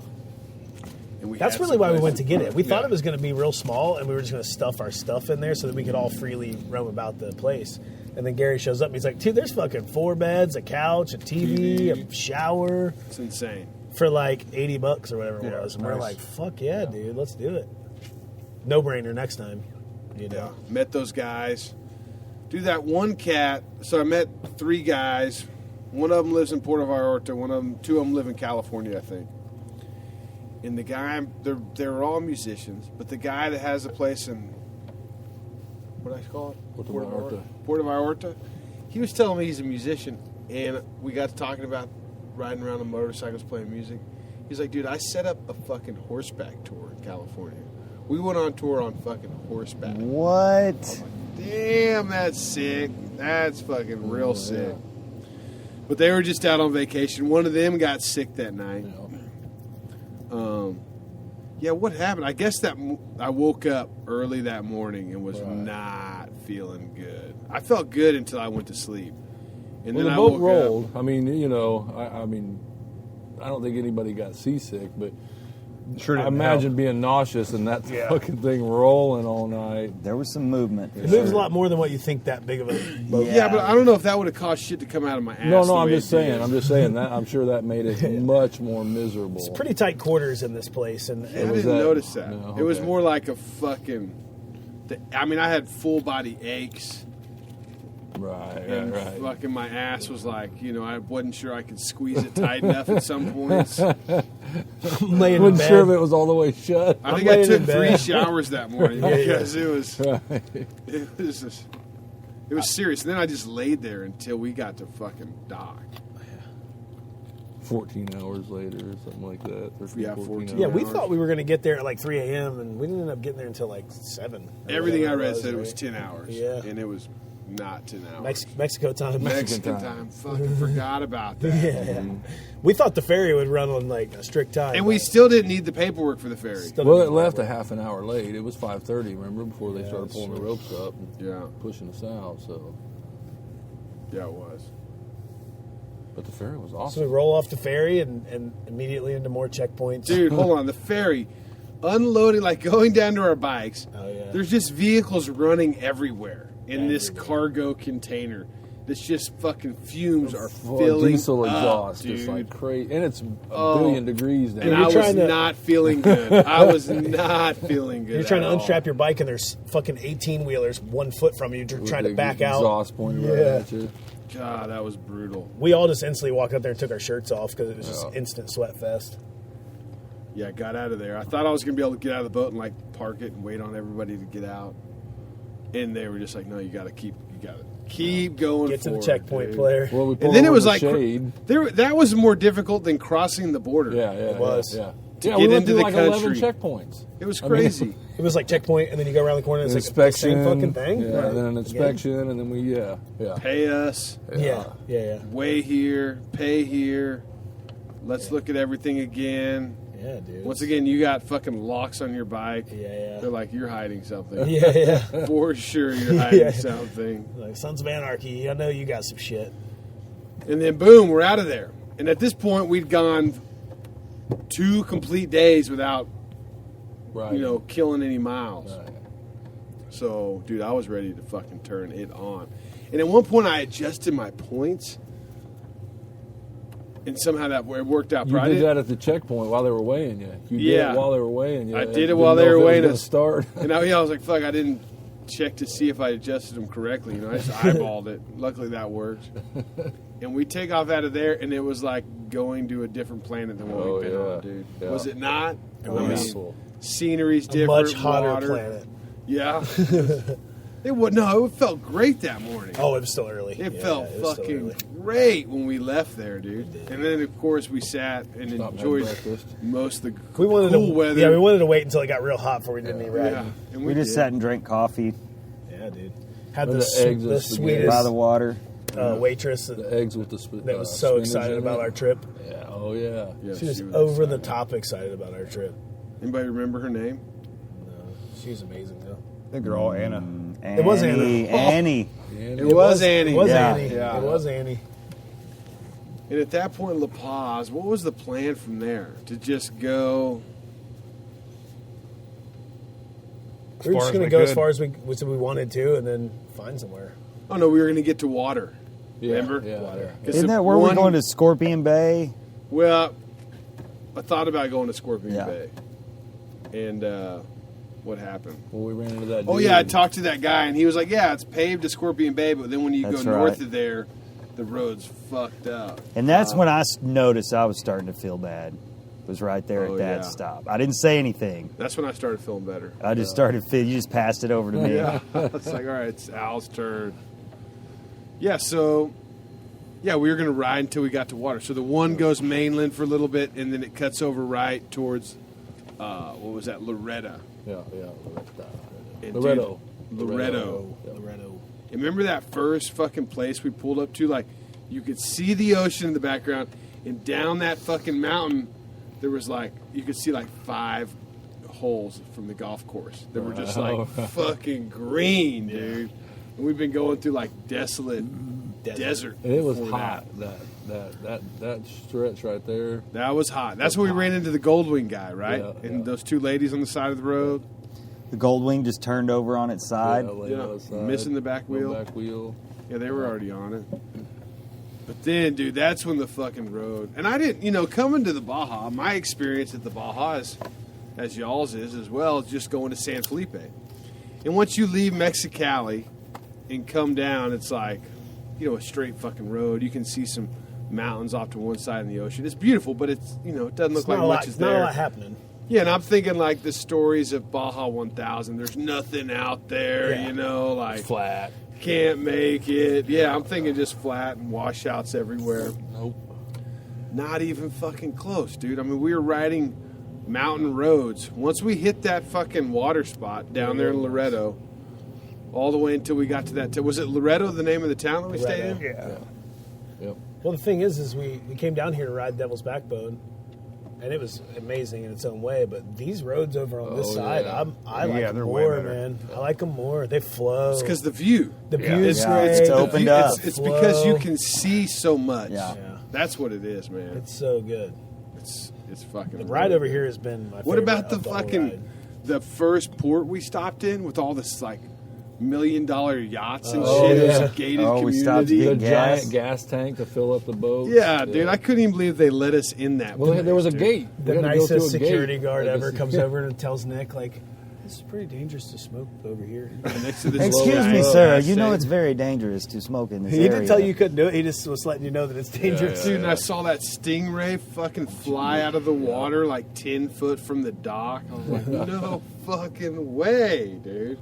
And we That's had really some why we places- went to get it. We thought Yeah. it was going to be real small, and we were just going to stuff our stuff in there so that we could all freely roam about the place. And then Gary shows up, and he's like, "Dude, there's fucking 4 beds, a couch, a TV, a shower It's insane. for like $80 or whatever it Yeah, was." And we're nice. like, "Fuck yeah, dude, let's do it." No brainer next time. You know. Yeah, met those guys. Dude, that one cat. So I met 3 guys. One of them lives in Puerto Vallarta. 2 of them live in California, I think. And the guy, they're all musicians, but the guy that has a place in what do I call it? Puerto Vallarta. Puerto Vallarta. He was telling me he's a musician, and we got to talking about riding around on motorcycles, playing music. He's like, dude, I set up a fucking horseback tour in California. We went on tour on fucking horseback. What? Damn, that's sick. That's fucking real sick. But they were just out on vacation. One of them got sick that night. Yeah, what happened? I guess that I woke up early that morning and was not feeling good. I felt good until I went to sleep. And Well, then the I boat woke rolled. up. I mean, you know, I mean, I don't think anybody got seasick, but Sure I didn't imagine help. being nauseous and that fucking thing rolling all night. There was some movement. It moves a lot more than what you think that big of a boat. Yeah, but I don't know if that would have caused shit to come out of my ass. No, the I'm way just it did. saying. I'm just saying that. I'm sure that made it much more miserable. It's pretty tight quarters in this place, and I was didn't that- notice that. no, It was okay. more like a fucking. I mean, I had full body aches. Right, And right. fucking my ass was like, you know, I wasn't sure I could squeeze it tight enough at some points. I'm laying I in wasn't bed. sure if it was all the way shut. I I'm think I laying took in bed. 3 showers that morning because it was serious. And then I just laid there until we got to fucking dock. 14 hours later or something like that. 13, Yeah, 14 14. hours. Yeah, we hours. thought we were going to get there at like 3 a.m., and we didn't end up getting there until like 7. Everything I read Whatever said it was right? 10 hours. Yeah. And it was not 10 hours. Mexico time. Mexican time. Fucking forgot about that. Yeah. We thought the ferry would run on like a strict time. And we still didn't need the paperwork for the ferry. Still Well, didn't it left work. a half an hour late. It was 5:30, remember, before they started that's pulling the ropes up and Yeah. pushing us out. So, Yeah, it was. but the ferry was So awesome. we roll off the ferry and immediately into more checkpoints. Dude, hold on. The ferry, unloading, like going down to our bikes. Oh, yeah. There's just vehicles running everywhere in this cargo container. That's just fucking fumes are Full filling diesel up, exhaust, dude. just like crazy, and it's a Oh. billion degrees down And You're I was trying to- not feeling good. I was not feeling good. You're trying to at all. unstrap your bike, and there's fucking 18-wheelers 1 foot from you. You're with trying to the back out. exhaust pointing right Yeah. at you. God, that was brutal. We all just instantly walked up there and took our shirts off because it was just Yeah. instant sweat fest. Yeah, got out of there. I thought I was gonna be able to get out of the boat and like park it and wait on everybody to get out. And they were just like, "No, you got to keep going. Get to the forward, checkpoint, dude." player. Well, we pulled And then it over was in the like shade. that was more difficult than crossing the border. Yeah, It was. Yeah. to Yeah, get we went into through the like country. 11 checkpoints. It was I mean, crazy. It was like checkpoint, and then you go around the corner, and An it's like the same inspection, fucking thing. yeah, Right. and then an inspection, and then we Pay us. Yeah. Weigh here. Pay here. Let's look at everything again. Yeah, dude. Once again, you got fucking locks on your bike. Yeah. They're like, you're hiding something. Yeah. For sure, you're hiding Yeah. something. Like Sons of Anarchy. I know you got some shit. And then boom, we're out of there. And at this point, we'd gone 2 complete days without, right. killing any miles. Right. So, dude, I was ready to fucking turn it on. And at one point, I adjusted my points. And somehow that worked out. You Probably did that at the checkpoint while they were weighing you. You did Yeah. it while they were weighing you. I did it Didn't while they know were if it was weighing gonna us. Start. And I was like, fuck, I didn't check to see if I adjusted them correctly. I just eyeballed it. Luckily, that worked. And we take off out of there, and it was like going to a different planet than what we've been on, dude. Yeah. Was it not? It was. Cool. Scenery's A different. much hotter water. planet. Yeah. It felt great that morning. Oh, it was still early. It Yeah, felt it was still fucking early. great when we left there, dude. And then, of course, we sat and Stopped and had enjoyed breakfast. most of the We wanted cool to, weather. Yeah, we wanted to wait until it got real hot before we did any riding. Yeah, and We just did. sat and drank coffee Yeah, dude. Had And the, the eggs and the spaghetti. sweetest by the water. waitress The eggs with the that was so spinach excited in about it. our trip. Yeah. Oh yeah. Yeah, She was over excited. the top excited about our trip. Anybody remember her name? She was amazing, though. I think they're all Anna. Annie, was Anna. Annie. It was Annie. It was Yeah. Annie. Yeah. It was Annie. And at that point, La Paz, what was the plan from there? To just go? We were far just as going to we go as could. far as we wanted to, and then find somewhere. Oh no, we were going to get to water. Yeah, Remember? Yeah. Water. 'Cause Isn't the that where we're one- going to Scorpion Bay? Well, I thought about going to Scorpion Yeah. Bay, and what happened? Well, we ran into that. Oh dude. yeah, I talked to that guy, and he was like, "Yeah, it's paved to Scorpion Bay, but then when you That's go north right. of there, the road's fucked up." And that's when I noticed I was starting to feel bad. Was right there Oh, at that yeah. stop. I didn't say anything. That's when I started feeling better. I just started feel. You just passed it over to me. Yeah, it's like, all right, it's Al's turn. Yeah, so yeah, we were gonna ride until we got to water. So the one goes mainland for a little bit, and then it cuts over right towards what was that, Loretta? Yeah. And Loretto. dude, Loretto. Loretto. And remember that first fucking place we pulled up to? Like, you could see the ocean in the background, and down that fucking mountain, there was like, you could see like 5 holes from the golf course that were just like fucking green, dude. And we've been going through like desolate desert. And it was before hot. That stretch right there. That was hot. That's when we ran into the Goldwing guy, right? Yeah, and yeah. those 2 ladies on the side of the road. The Goldwing just turned over on its side. Missing the back wheel. Back wheel. Yeah, they were already on it. But then, dude, that's when the fucking road. And I didn't, coming to the Baja, my experience at the Baja is, as y'all's is as well, is just going to San Felipe. And once you leave Mexicali and come down, it's like, a straight fucking road. You can see some mountains off to one side of the ocean. It's beautiful, but it's, it doesn't look like much is Not a there. lot happening. Yeah, and I'm thinking like the stories of Baja 1000. There's nothing out there, Yeah. like Flat. can't make it. Yeah, I'm thinking just flat and washouts everywhere. Nope. Not even fucking close, dude. I mean, we were riding mountain roads. Once we hit that fucking water spot down there in Loretto, all the way until we got to that. Was it Loretto, the name of the town that we stayed in? Loretto. Yeah. Yep. Well, the thing is we came down here to ride Devil's Backbone, and it was amazing in its own way. But these roads over on this Oh, side, yeah. I like Yeah, them they're way more, better. man. I like them more. They flow. It's because the view. the Yeah. view's Yeah, great. it's the opened view- up. It's because you Flow. can see so much. Yeah. Yeah. That's what it is, man. It's so good. It's fucking. The ride really over good. here has been my favorite. What about the of whole fucking ride. the first port we stopped in with all this like $1 million yachts and Oh, shit? It yeah. was a gated Oh, we stopped to community. The get gas. giant gas tank to fill up the boat. Yeah, dude, I couldn't even believe they let us in that. Well, place, there was a dude. gate. The We had to go through nicest a gate. security guard Like ever this- comes over and tells Nick, like, "It's pretty dangerous to smoke over here." Next to this Excuse little me, guy. sir. Yeah, You know same. it's very dangerous to smoke in this He area. didn't tell you you couldn't do it. He just was letting you know that it's dangerous. Dude, and I saw that stingray fucking fly out of the water like 10 foot from the dock. I was like, no fucking way, dude.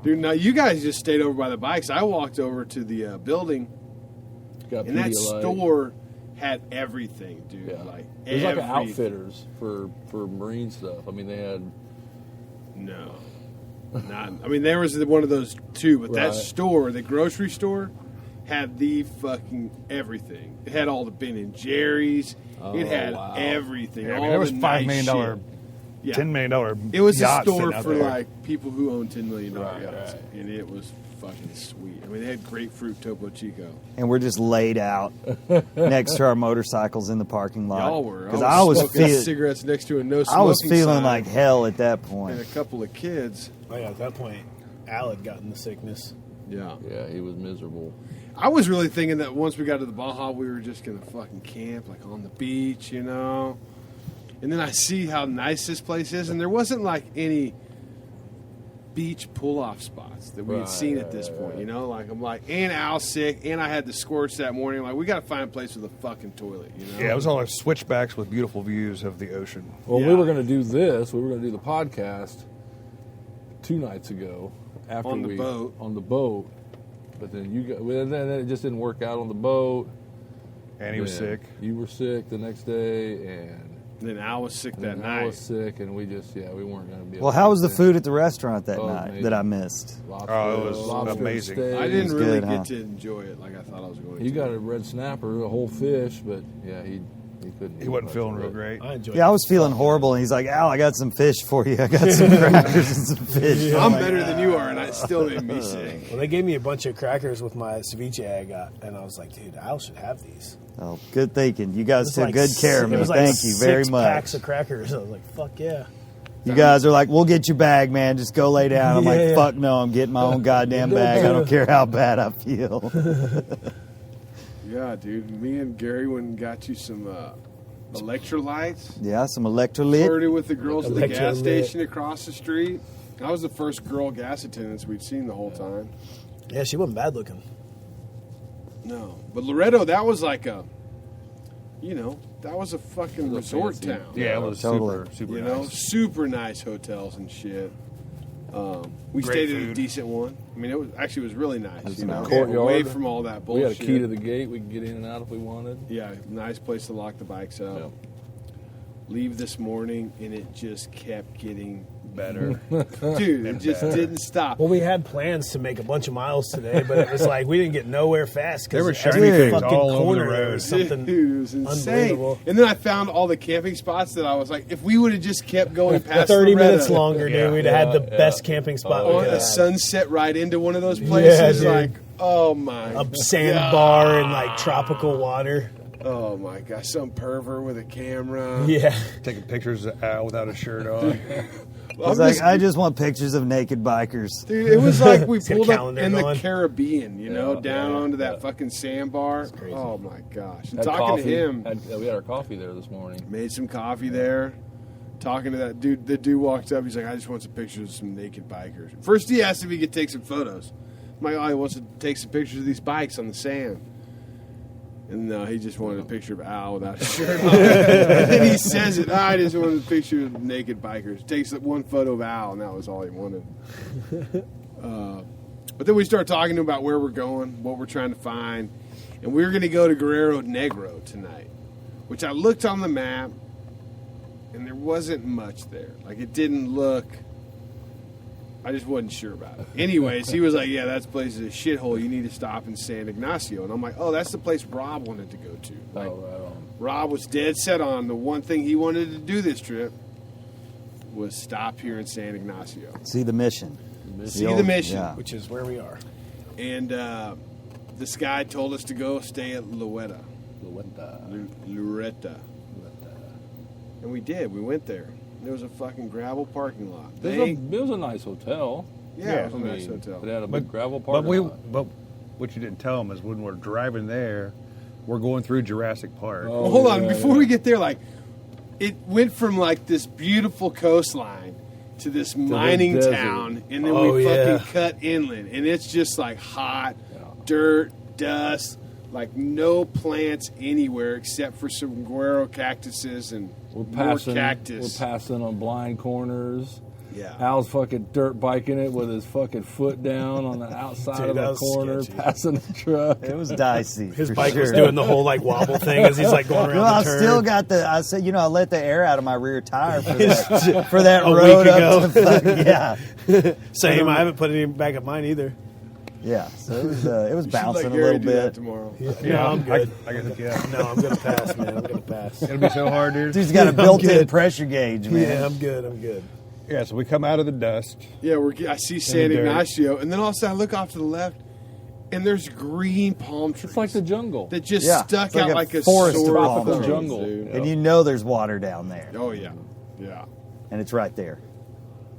Dude, now you guys just stayed over by the bikes. I walked over to the building, Got and that Pedialyte. store had everything, dude. Yeah. Like It was like everything. outfitters for marine stuff. I mean, they had. No. Not. I mean, there was one of those too, but that Right. store, the grocery store, had the fucking everything. It had all the Ben and Jerry's. It had wow. everything. Yeah, I all mean, there was the $5 nice million, shit. Yeah. $10 million. It was a yachts store sitting out for there. like people who own $10 million Right, yachts, right. and it was fucking sweet. I mean, they had grapefruit Topo Chico. And we're just laid out next to our motorcycles in the parking lot. Y'all were. Because I was smoking feeling, cigarettes next to a no smoking I was feeling sign like hell at that and point. a couple of kids. Oh yeah, at that point, Al had gotten the sickness. Yeah. Yeah, he was miserable. I was really thinking that once we got to the Baja, we were just going to fucking camp, like on the beach, you know? And then I see how nice this place is, and there wasn't like any beach pull-off spots that we had Right, seen at this right, point, right. you know? Like, I'm like, and Al's sick, and I had the scorch that morning. Like, we got to find a place with a fucking toilet, you know? Yeah, it was all like switchbacks with beautiful views of the ocean. Well, Yeah. we were going to do this. We were going to do the podcast 2 nights ago after On the boat. on the boat. But then then it just didn't work out on the boat. And he was Then sick. You were sick the next day, and And then Al was sick that then night. I was sick, and we just we weren't going to be. Well, able how to was the do food at the restaurant that Oh, night amazing. that I missed? Lobster, Oh, it was lobster amazing. steak. I didn't was really good, get huh? to enjoy it like I thought I was going to. You got a red snapper, a whole fish, but yeah, he couldn't. He eat wasn't much feeling of real it. great. I enjoyed. Yeah, I was feeling horrible, and he's like, "Al, I got some fish for you. I got some crackers and some fish." I'm like, better than you are, and it still made me sick. Well, they gave me a bunch of crackers with my ceviche I got, and I was like, dude, Al should have these. Oh, good thinking. You guys It was took like good care of it me. was like Thank you very 6 much. packs of crackers. I was like, fuck yeah. You guys are like, "We'll get your bag, man. Just go lay down." I'm like, Yeah. "Fuck no, I'm getting my own goddamn bag. I don't care how bad I feel." Yeah, dude. Me and Gary went and got you some electrolytes. Yeah, some electrolyte. Flirted with the girls at the gas Electrolyte. station across the street. I was the first girl gas attendants we'd seen the whole time. Yeah, she wasn't bad looking. No. But Loretto, that was like a, that was a fucking It was a resort fancy- town. Yeah, it was Totally. super You know, nice. super nice hotels and shit. We Great stayed at a food. decent one. I mean, it was really nice. You know, Courtyard. away from all that We bullshit. had a key to the gate. We could get in and out if we wanted. Yeah, nice place to lock the bikes up. Yeah. Leave this morning, and it just kept getting better. Dude, it just didn't stop. Well, we had plans to make a bunch of miles today, but it was like we didn't get nowhere fast. 'cause There were every shiny things fucking all over the corner there road. was something Dude, it was insane. unbelievable. And then I found all the camping spots that I was like, if we would have just kept going past 30 Loretta minutes longer, dude. Yeah. We'd have had the Yeah. best camping spot on we could a have. sunset right into one of those places, dude. like, oh my A sandbar and like tropical water. Oh my gosh, some pervert with a camera. Yeah. Taking pictures of Al without a shirt on. I was like, "I just want pictures of naked bikers." Dude, it was like we got a pulled up calendar in the going. Caribbean, Yeah, down yeah, onto that yeah. fucking sandbar. crazy. Oh my gosh! And Had talking coffee. to him, We had our coffee there this morning. made some coffee there. Talking to that dude, the dude walked up. He's like, "I just want some pictures of some naked bikers." First, he asked if he could take some photos. I'm like, "Oh, he wants to take some pictures of these bikes on the sand." And no, he just wanted a picture of Al without a shirt on. And then he says it. I just wanted a picture of naked bikers. Takes one photo of Al, and that was all he wanted. But then we start talking to him about where we're going, what we're trying to find. And we were going to go to Guerrero Negro tonight, which I looked on the map, and there wasn't much there. Like, it didn't look... I just wasn't sure about it. Anyways, he was like, yeah, that place is a shithole. You need to stop in San Ignacio. And I'm like, oh, that's the place Rob wanted to go to. Like, Oh, right on. Rob was dead set on the one thing he wanted to do this trip was stop here in San Ignacio. See the mission. See the mission. Yeah. Which is where we are. And this guy told us to go stay at Loretta. And we did. We went there. There was a fucking gravel parking lot. It was a nice hotel. Yeah, it was a I nice mean, hotel. It had a big gravel But parking lot. but what you didn't tell him is when we're driving there, we're going through Jurassic Park. Oh. Well, hold on. yeah, Before yeah. we get there, like, it went from like this beautiful coastline to this mining desert. town, and then Oh, we yeah. fucking cut inland, and it's just like hot dirt, dust, like no plants anywhere except for some guero cactuses and We're more passing cactus. on blind corners. Yeah. Al's fucking dirt biking it with his fucking foot down on the outside Dude, of that the was corner, sketchy. passing the truck. It was dicey. His for bike was sure. doing the whole like wobble thing as he's like going around No, the I turn. still got I said, I let the air out of my rear tire for that A road week up ago. to yeah. Same. I haven't put any back at mine either. Yeah, so it was You should bouncing let a Gary little do that bit. tomorrow. No, I'm good. I can hook you up. No, I'm gonna pass, man. I'm gonna pass. It'll be so hard, dude. Dude's got a I'm built-in good. pressure gauge, man. Yeah, I'm good. I'm good. Yeah, so we come out of the dust. Yeah, I see San the dirt. Ignacio, and then all of a sudden I look off to the left, and there's green palm trees. It's like the jungle. that just Yeah, stuck it's like out a like a forest sore of palm thumb, trees. jungle. dude. And there's water down there, Oh yeah, yeah. and it's right there.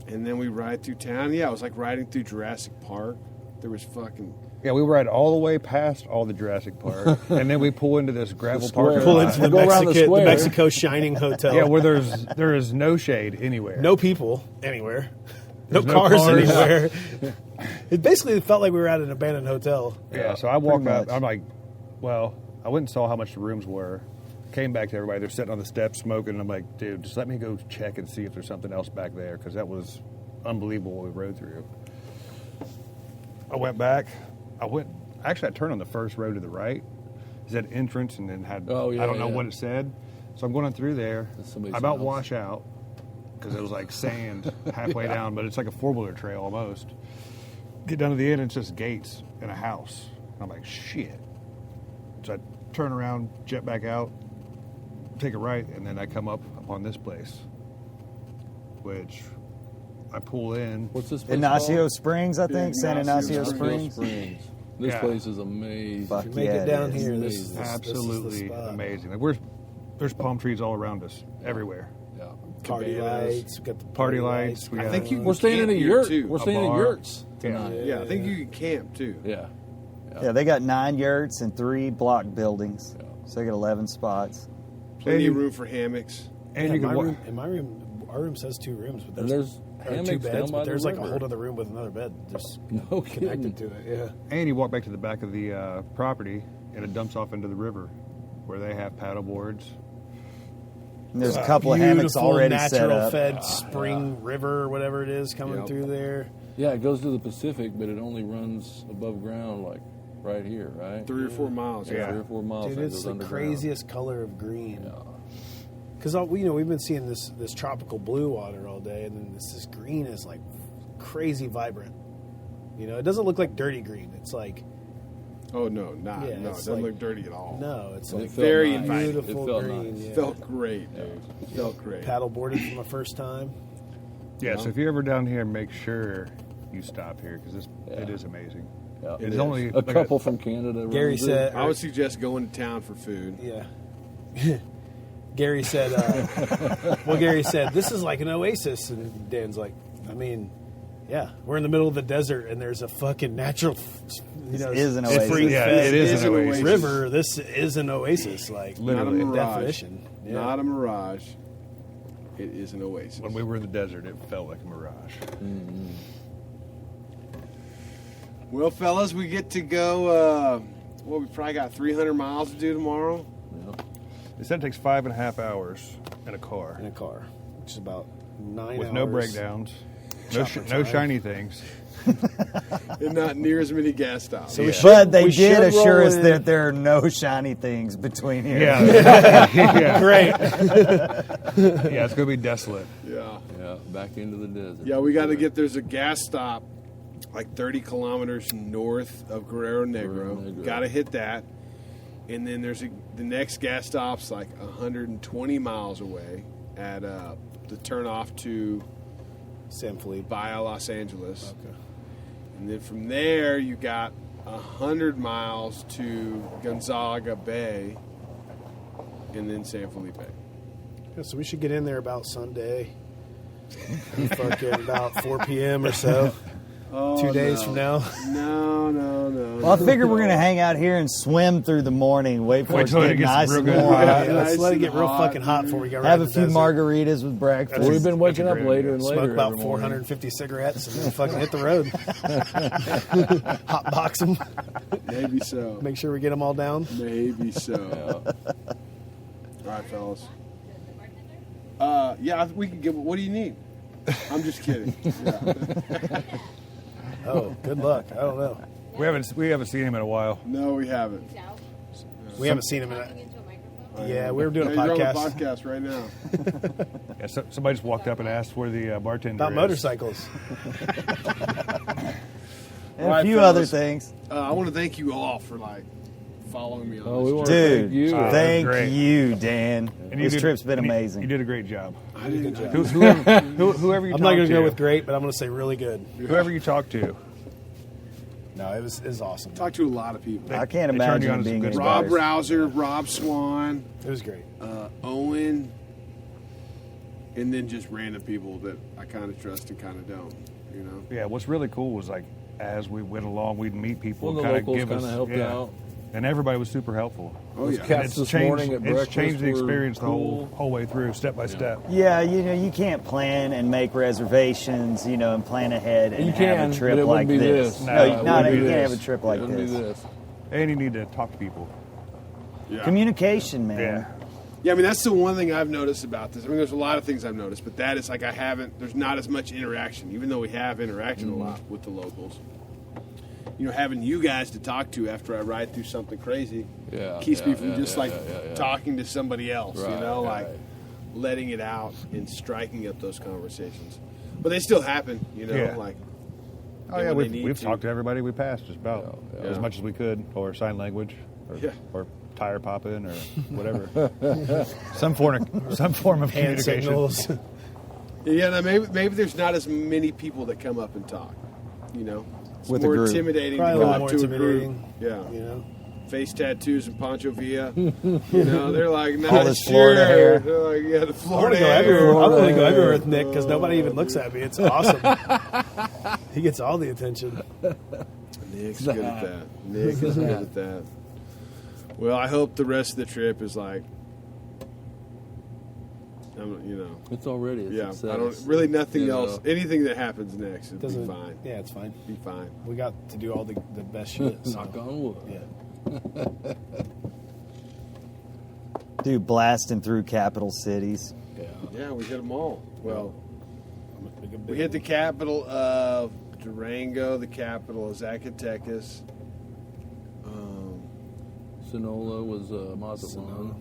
And then we ride through town. Yeah, it was like riding through Jurassic Park. There was fucking. Yeah, we ride all the way past all the Jurassic Park, and then we pull into this gravel square. parking Pull lot. into the, Go around the square. Mexico Shining Hotel. Yeah, where there is no shade anywhere. no people anywhere. No There's no cars cars. anywhere. It basically felt like we were at an abandoned hotel. Yeah, so I walk pretty up. much. I'm like, well, I went and saw how much the rooms were. Came back to everybody. They're sitting on the steps smoking. And I'm like, dude, just let me go check and see if there's something else back there, because that was unbelievable what we rode through. I went back. Actually, I turned on the first road to the right. It said entrance, and then had Oh, yeah, I don't know yeah. what it said. So I'm going through there. That's I somebody's about house. wash out because it was like sand halfway down, but it's like a 4-wheeler trail almost. Get down to the end, and it's just gates and a house. I'm like, shit. So I turn around, jet back out, take a right, and then I come up upon this place, which I pull in. What's this place Ignacio called? Springs, I think. San Ignacio Ignacio Springs. Springs. This Yeah. place is amazing. Fuck If you make yeah, it down is. here, Absolutely this is the spot. amazing. Like there's palm trees all around us, everywhere. Yeah. Party Cabanas. lights. We got the Party lights. We I got think you. We're staying in a camp here, yurt. too. We're staying in bar. yurts tonight. Yeah, I think you can camp too. Yeah. Yeah, they got 9 yurts and 3 block buildings. So they got 11 spots. Plenty And of you- room for hammocks. and Yeah, you can my wa- room, in my room, our room says 2 rooms, but And there's or 2 hammocks beds, down by but there's the like a river. whole other room with another bed just No kidding. connected to it. Yeah. and you walk back to the back of the property, and it dumps off into the river, where they have paddle boards. And there's a couple of hammocks Beautiful, already set natural up. fed spring river or whatever it is coming Yep. through there. Yeah, it goes to the Pacific, but it only runs above ground, like right here, right? 3 or 4 miles. Yeah. 3 or 4 miles. Dude, and it it's goes the underground. craziest color of green. Yeah. Because we've been seeing this tropical blue water all day, and then this green is like crazy vibrant. It doesn't look like dirty green. It's like Oh no, not Yeah, no. It it's doesn't like- look dirty at all. no, it's And like it felt very nice. inviting. beautiful It felt green. nice. Yeah. Felt great, dude. Felt great. Paddle boarded for my first time. Yeah, so if you're ever down here, make sure you stop here, because Yeah. it is amazing. Yeah. It's only A couple from Canada. Gary runs it. said, I would suggest going to town for food. Yeah. Gary said, Gary said, this is like an oasis. And Dan's like, I mean, yeah, we're in the middle of the desert and there's a fucking natural, is an oasis. spring Yeah, fed it is an oasis. river. This is an oasis, like Literally. Not a mirage. definition. Yeah. Not a mirage. It is an oasis. When we were in the desert, it felt like a mirage. Well, fellas, we get to go. We probably got 300 miles to do tomorrow. It said it takes 5.5 hours in a car in a car, which is about 9 with hours. no breakdowns, no Chopper no time. shiny things. And not near as many gas stops. So we But they we did should assure roll us in- that there are no shiny things between here. Yeah, yeah, Great. yeah. It's gonna be desolate. Yeah. Yeah, back into the desert. Yeah, we got to get. There's a gas stop like 30 kilometers north of Guerrero Guerrero Negro. Negro. Got to hit that. And then there's the next gas stop's like 120 miles away at the turnoff to San Felipe. Bahia, Los Angeles. Okay. And then from there, you got 100 miles to Gonzaga Bay, and then San Felipe. Yeah, so we should get in there about Sunday. Fucking about 4 p.m. or so. Oh, 2 days from now. No. Well, I figure we're going to hang out here and swim through the morning, wait for Wait it to till it get gets nice real and good. warm. Yeah, Nice let's let it and get real hot, fucking hot dude. before we go Have right a few to the desert. margaritas with breakfast. Well, we've been waking up great later idea. and later. Smoke about every morning. 450 cigarettes and then fucking hit the road. Hot box them. Maybe so. Make sure we get them all down. Maybe so. All right, fellas. Yeah, we can get. What do you need? I'm just kidding. Yeah. Oh, good luck. I don't know. We haven't seen him in a while. No, we haven't. We haven't seen him in a... Yeah, we were doing a You're on podcast the podcast right now. Yeah, somebody just walked up and asked where the bartender about is. motorcycles. And Right, a few fellas. other things. I want to thank you all for following me on Oh, we this want trip. to Dude, thank you. thank Great. you, Dan. And you This trip's been and amazing. You did a great job. I didn't- Whoever you I'm talked not going to, to go with great, but I'm going to say really good. whoever you talked to. No, it was awesome. talked to a lot of people. I can't They turned you imagine on it to some being good any stuff. Rob better. Rouser, Rob Swan, It was great. Owen, and then just random people that I kind of trust and kind of don't. You know. Yeah, what's really cool was like as we went along, we'd meet people, Well, the kind of locals give us, kinda helped out. and everybody was super helpful. Oh Those yeah. cats this morning at It's breakfast changed the were experience the cool. whole way through, step by step. Yeah, you can't plan and make reservations, and plan ahead and You have can, a but trip it like wouldn't be this. this. No, No, it you wouldn't be can't this. have a trip like It wouldn't be this. this. And you need to talk to people. Yeah. Communication, man. Yeah. Yeah, I mean that's the one thing I've noticed about this. I mean, there's a lot of things I've noticed, but that is like there's not as much interaction, even though we have interacted a lot with the locals. Having you guys to talk to after I ride through something crazy keeps me from just talking to somebody else. Right, Letting it out and striking up those conversations. But they still happen. Yeah. Like. Oh and yeah, when they need we've to. talked to everybody we passed just about Yeah. as much as we could, or sign language, or tire popping, or whatever. some form of Hand communication. signals. Yeah, no, maybe there's not as many people that come up and talk. It's With a more group. intimidating Probably a to little go more up to a group. intimidating. Yeah, face tattoos and Pancho Villa. They're like, not All this sure. Florida hair. They're like, yeah, the I want Florida to go hair. everywhere. I want to go everywhere with Nick because nobody even looks at me. It's awesome. He gets all the attention. Nick's good at that. Nick is good at that. Well, I hope the rest of the trip is like, It's already a yeah. success. I don't really nothing You know. else. Anything that happens next, it'll Doesn't. be fine. Yeah, it's fine. Be fine. We got to do all the best shit. so. Knock on wood. Yeah. Dude, blasting through capital cities. Yeah, we hit them all. Well, Make a big we hit the capital of Durango, the capital of Zacatecas. Sinaloa was Mazatlán.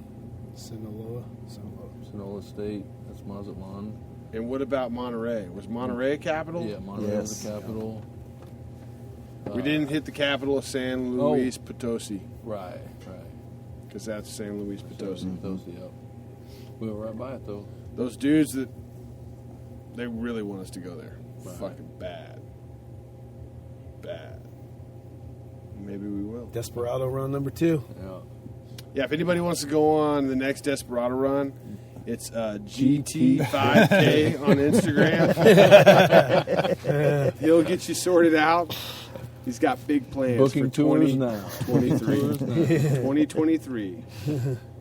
Sinaloa. Sinaloa State. That's Mazatlán. And what about Monterrey? Was Monterrey a capital? Yeah, Monterrey was Yes. the capital. We didn't hit the capital of San Luis Potosi Right. because that's San Luis Potosi. Those, yep. We were right by it though. Those dudes they really want us to go there. Right. Fucking bad. Maybe we will. Desperado Run number 2. Yeah. Yeah, if anybody wants to go on the next Desperado Run, it's GT5K on Instagram. He'll get you sorted out. He's got big plans Booking for tours now. 2023.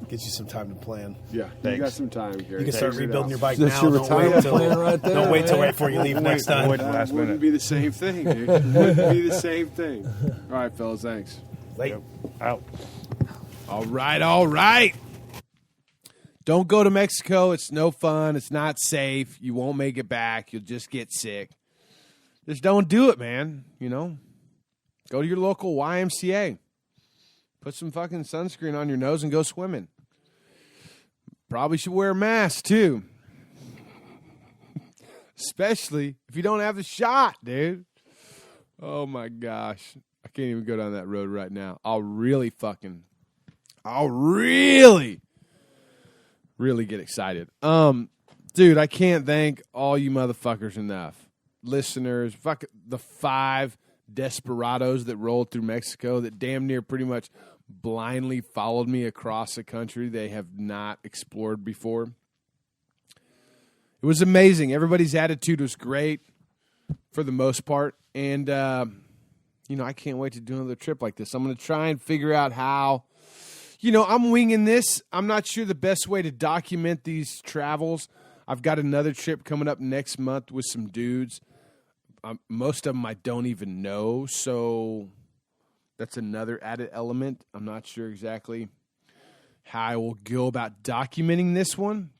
Get you some time to plan. Yeah, you got some time, Gary. You can start Figure it rebuilding out. your bike That's now. your Don't wait retirement till plan right there, don't wait till man. right before you leave next time. Wait till the last Wouldn't minute. be the same thing, dude. Wouldn't be the same thing. All right, fellas, thanks. Late. Out. All right. Don't go to Mexico. It's no fun. It's not safe. You won't make it back. You'll just get sick. Just don't do it, man. Go to your local YMCA. Put some fucking sunscreen on your nose and go swimming. Probably should wear a mask, too. Especially if you don't have the shot, dude. Oh, my gosh. I can't even go down that road right now. I'll really get excited. Dude, I can't thank all you motherfuckers enough. Listeners, fuck the 5 desperados that rolled through Mexico that damn near pretty much blindly followed me across a country they have not explored before. It was amazing. Everybody's attitude was great for the most part. And, I can't wait to do another trip like this. I'm going to try and figure out how, I'm winging this. I'm not sure the best way to document these travels. I've got another trip coming up next month with some dudes. Most of them I don't even know, so that's another added element. I'm not sure exactly how I will go about documenting this one,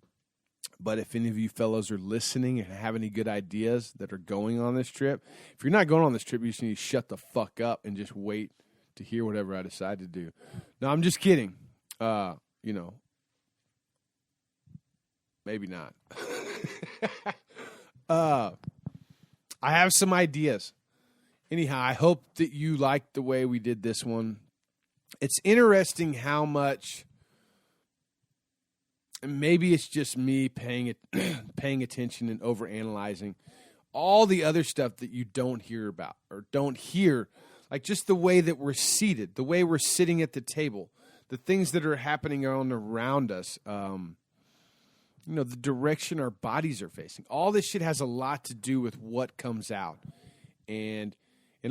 But if any of you fellows are listening and have any good ideas that are going on this trip, if you're not going on this trip, you just need to shut the fuck up and just wait to hear whatever I decide to do. No, I'm just kidding. Maybe not. I have some ideas. Anyhow, I hope that you liked the way we did this one. It's interesting how much, maybe it's just me paying attention and overanalyzing all the other stuff that you don't hear about or don't hear, like just the way that we're seated, the way we're sitting at the table, the things that are happening around us, the direction our bodies are facing. All this shit has a lot to do with what comes out. And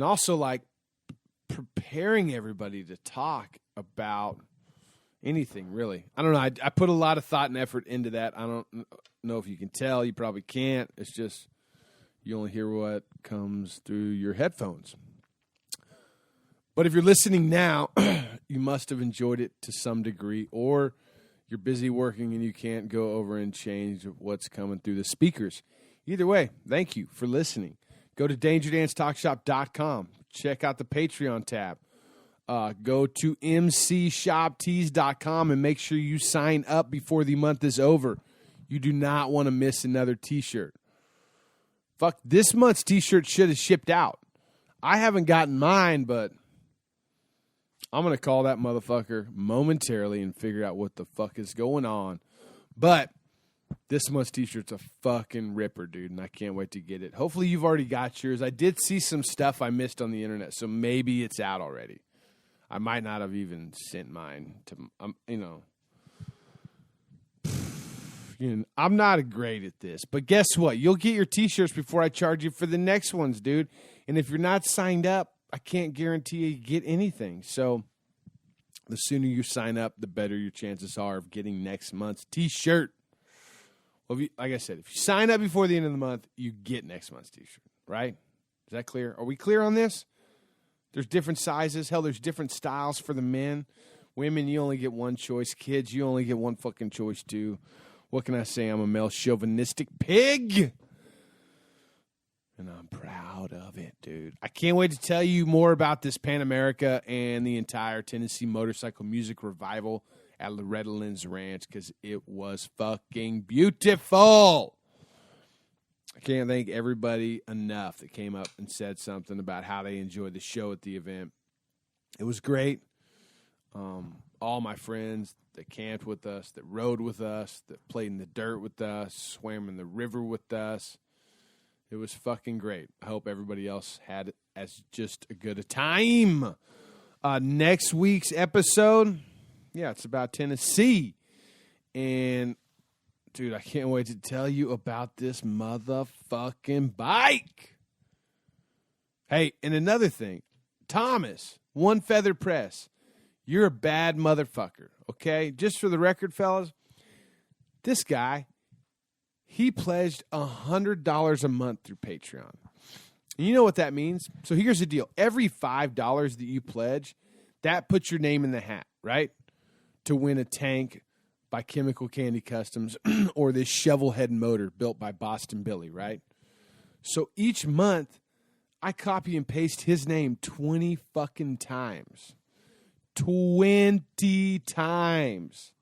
also, like, preparing everybody to talk about anything, really. I don't know. I put a lot of thought and effort into that. I don't know if you can tell. You probably can't. It's just you only hear what comes through your headphones. But if you're listening now, you must have enjoyed it to some degree, or you're busy working and you can't go over and change what's coming through the speakers. Either way, thank you for listening. Go to DangerDanceTalkShop.com. Check out the Patreon tab. Go to MCShopTees.com and make sure you sign up before the month is over. You do not want to miss another T-shirt. Fuck, this month's T-shirt should have shipped out. I haven't gotten mine, but I'm going to call that motherfucker momentarily and figure out what the fuck is going on. But this month's T-shirt's a fucking ripper, dude, and I can't wait to get it. Hopefully you've already got yours. I did see some stuff I missed on the internet, so maybe it's out already. I might not have even sent mine to, I'm not great at this, but guess what? You'll get your T-shirts before I charge you for the next ones, dude. And if you're not signed up, I can't guarantee you get anything. So the sooner you sign up, the better your chances are of getting next month's T-shirt. Well, like I said, if you sign up before the end of the month, you get next month's T-shirt, right? Is that clear? Are we clear on this? There's different sizes. Hell, there's different styles for the men. Women, you only get one choice. Kids, you only get one fucking choice, too. What can I say? I'm a male chauvinistic pig. And I'm proud of it, dude. I can't wait to tell you more about this Pan America and the entire Tennessee motorcycle music revival at Loretta Lynn's Ranch because it was fucking beautiful. I can't thank everybody enough that came up and said something about how they enjoyed the show at the event. It was great. All my friends that camped with us, that rode with us, that played in the dirt with us, swam in the river with us. It was fucking great. I hope everybody else had as just a good a time. Next week's episode, it's about Tennessee. And, dude, I can't wait to tell you about this motherfucking bike. Hey, and another thing, Thomas, One Feather Press, you're a bad motherfucker, okay? Just for the record, fellas, this guy, he pledged $100 a month through Patreon. And you know what that means? So here's the deal. Every $5 that you pledge, that puts your name in the hat, right? To win a tank by Chemical Candy Customs or this shovel-head motor built by Boston Billy, right? So each month, I copy and paste his name 20 fucking times. 20 times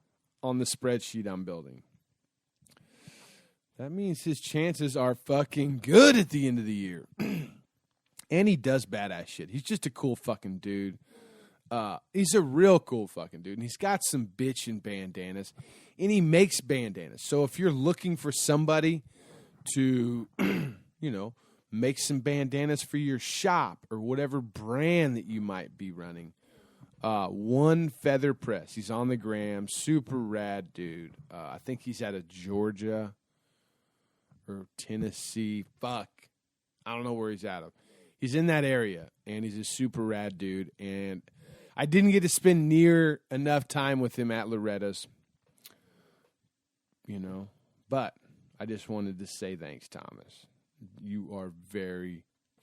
on the spreadsheet I'm building. That means his chances are fucking good at the end of the year. And he does badass shit. He's just a cool fucking dude. He's a real cool fucking dude. And he's got some bitchin' bandanas. And he makes bandanas. So if you're looking for somebody to, make some bandanas for your shop or whatever brand that you might be running, One Feather Press. He's on the gram. Super rad dude. I think he's out of Georgia or Tennessee. Fuck. I don't know where he's out of. He's in that area, and he's a super rad dude. And I didn't get to spend near enough time with him at Loretta's, But I just wanted to say thanks, Thomas. You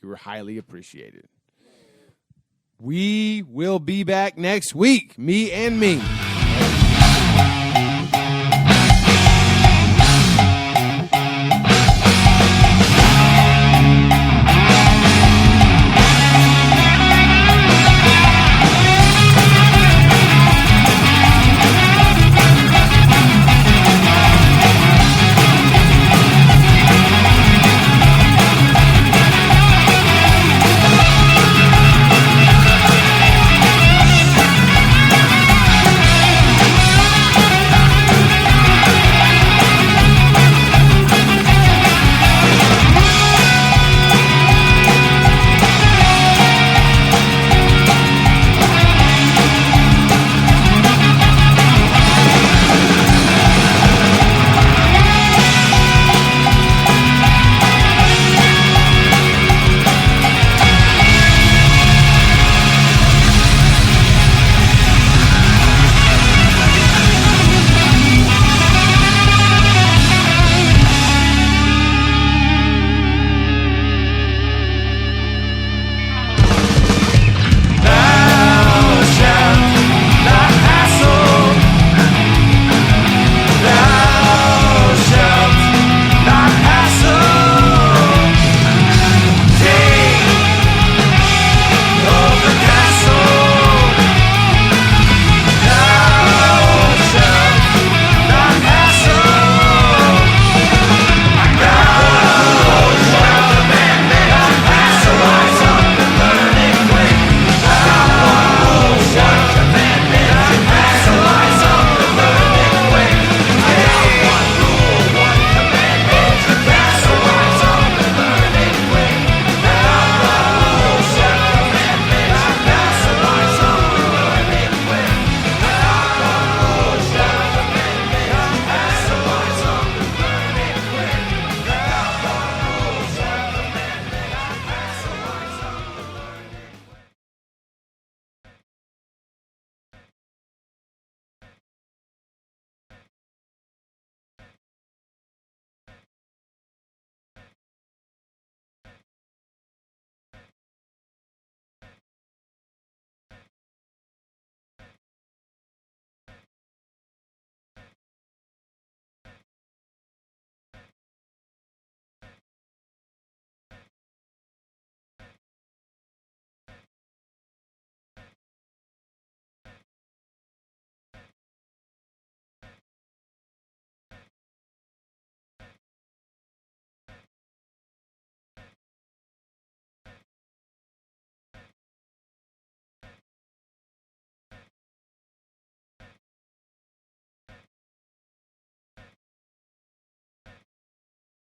were highly appreciated. We will be back next week, me and me.